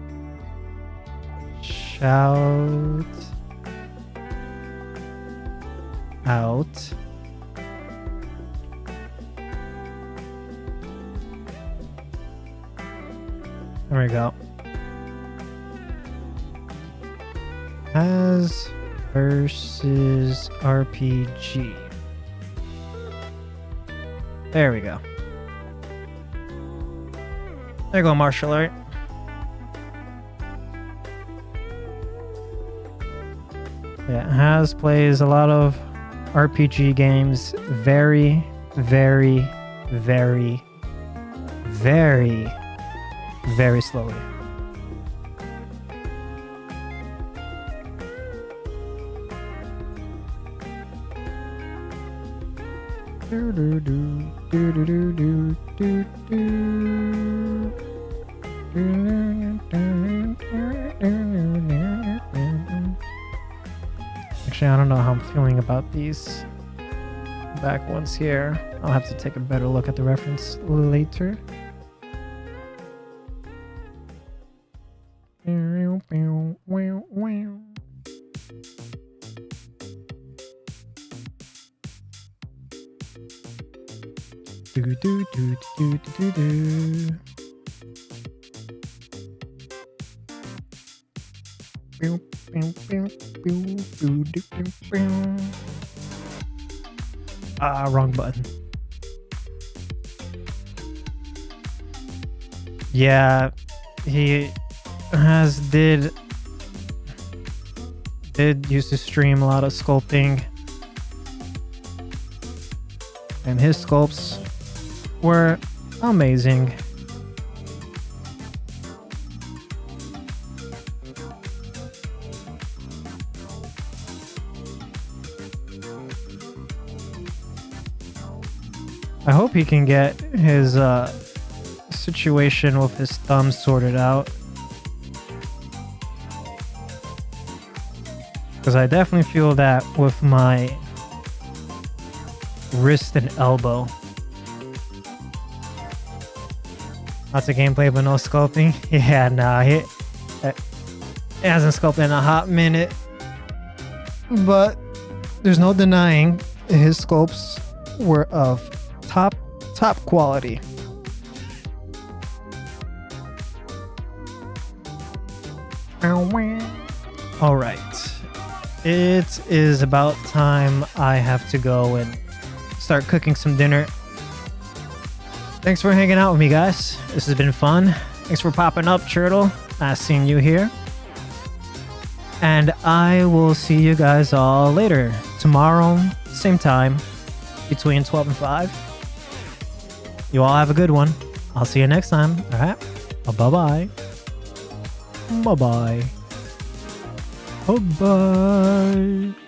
Shout out. There we go. Has versus RPG. There we go. There you go, martial art. Yeah, Has plays a lot of RPG games very, very, very, very, very slowly. Actually, I don't know how I'm feeling about these back ones here. I'll have to take a better look at the reference later. Ah, wrong button. Yeah, he has did used to stream a lot of sculpting, and his sculpts were amazing. I hope he can get his situation with his thumb sorted out, because I definitely feel that with my wrist and elbow. Lots of gameplay but no sculpting. Yeah, nah, he hasn't sculpted in a hot minute, but there's no denying his sculpts were of top quality. All right, it is about time I have to go and start cooking some dinner. Thanks for hanging out with me, guys. This has been fun. Thanks for popping up, Turtle. Nice seeing you here. And I will see you guys all later. Tomorrow, same time, between 12 and 5. You all have a good one. I'll see you next time. All right. Bye-bye. Bye-bye. Bye-bye.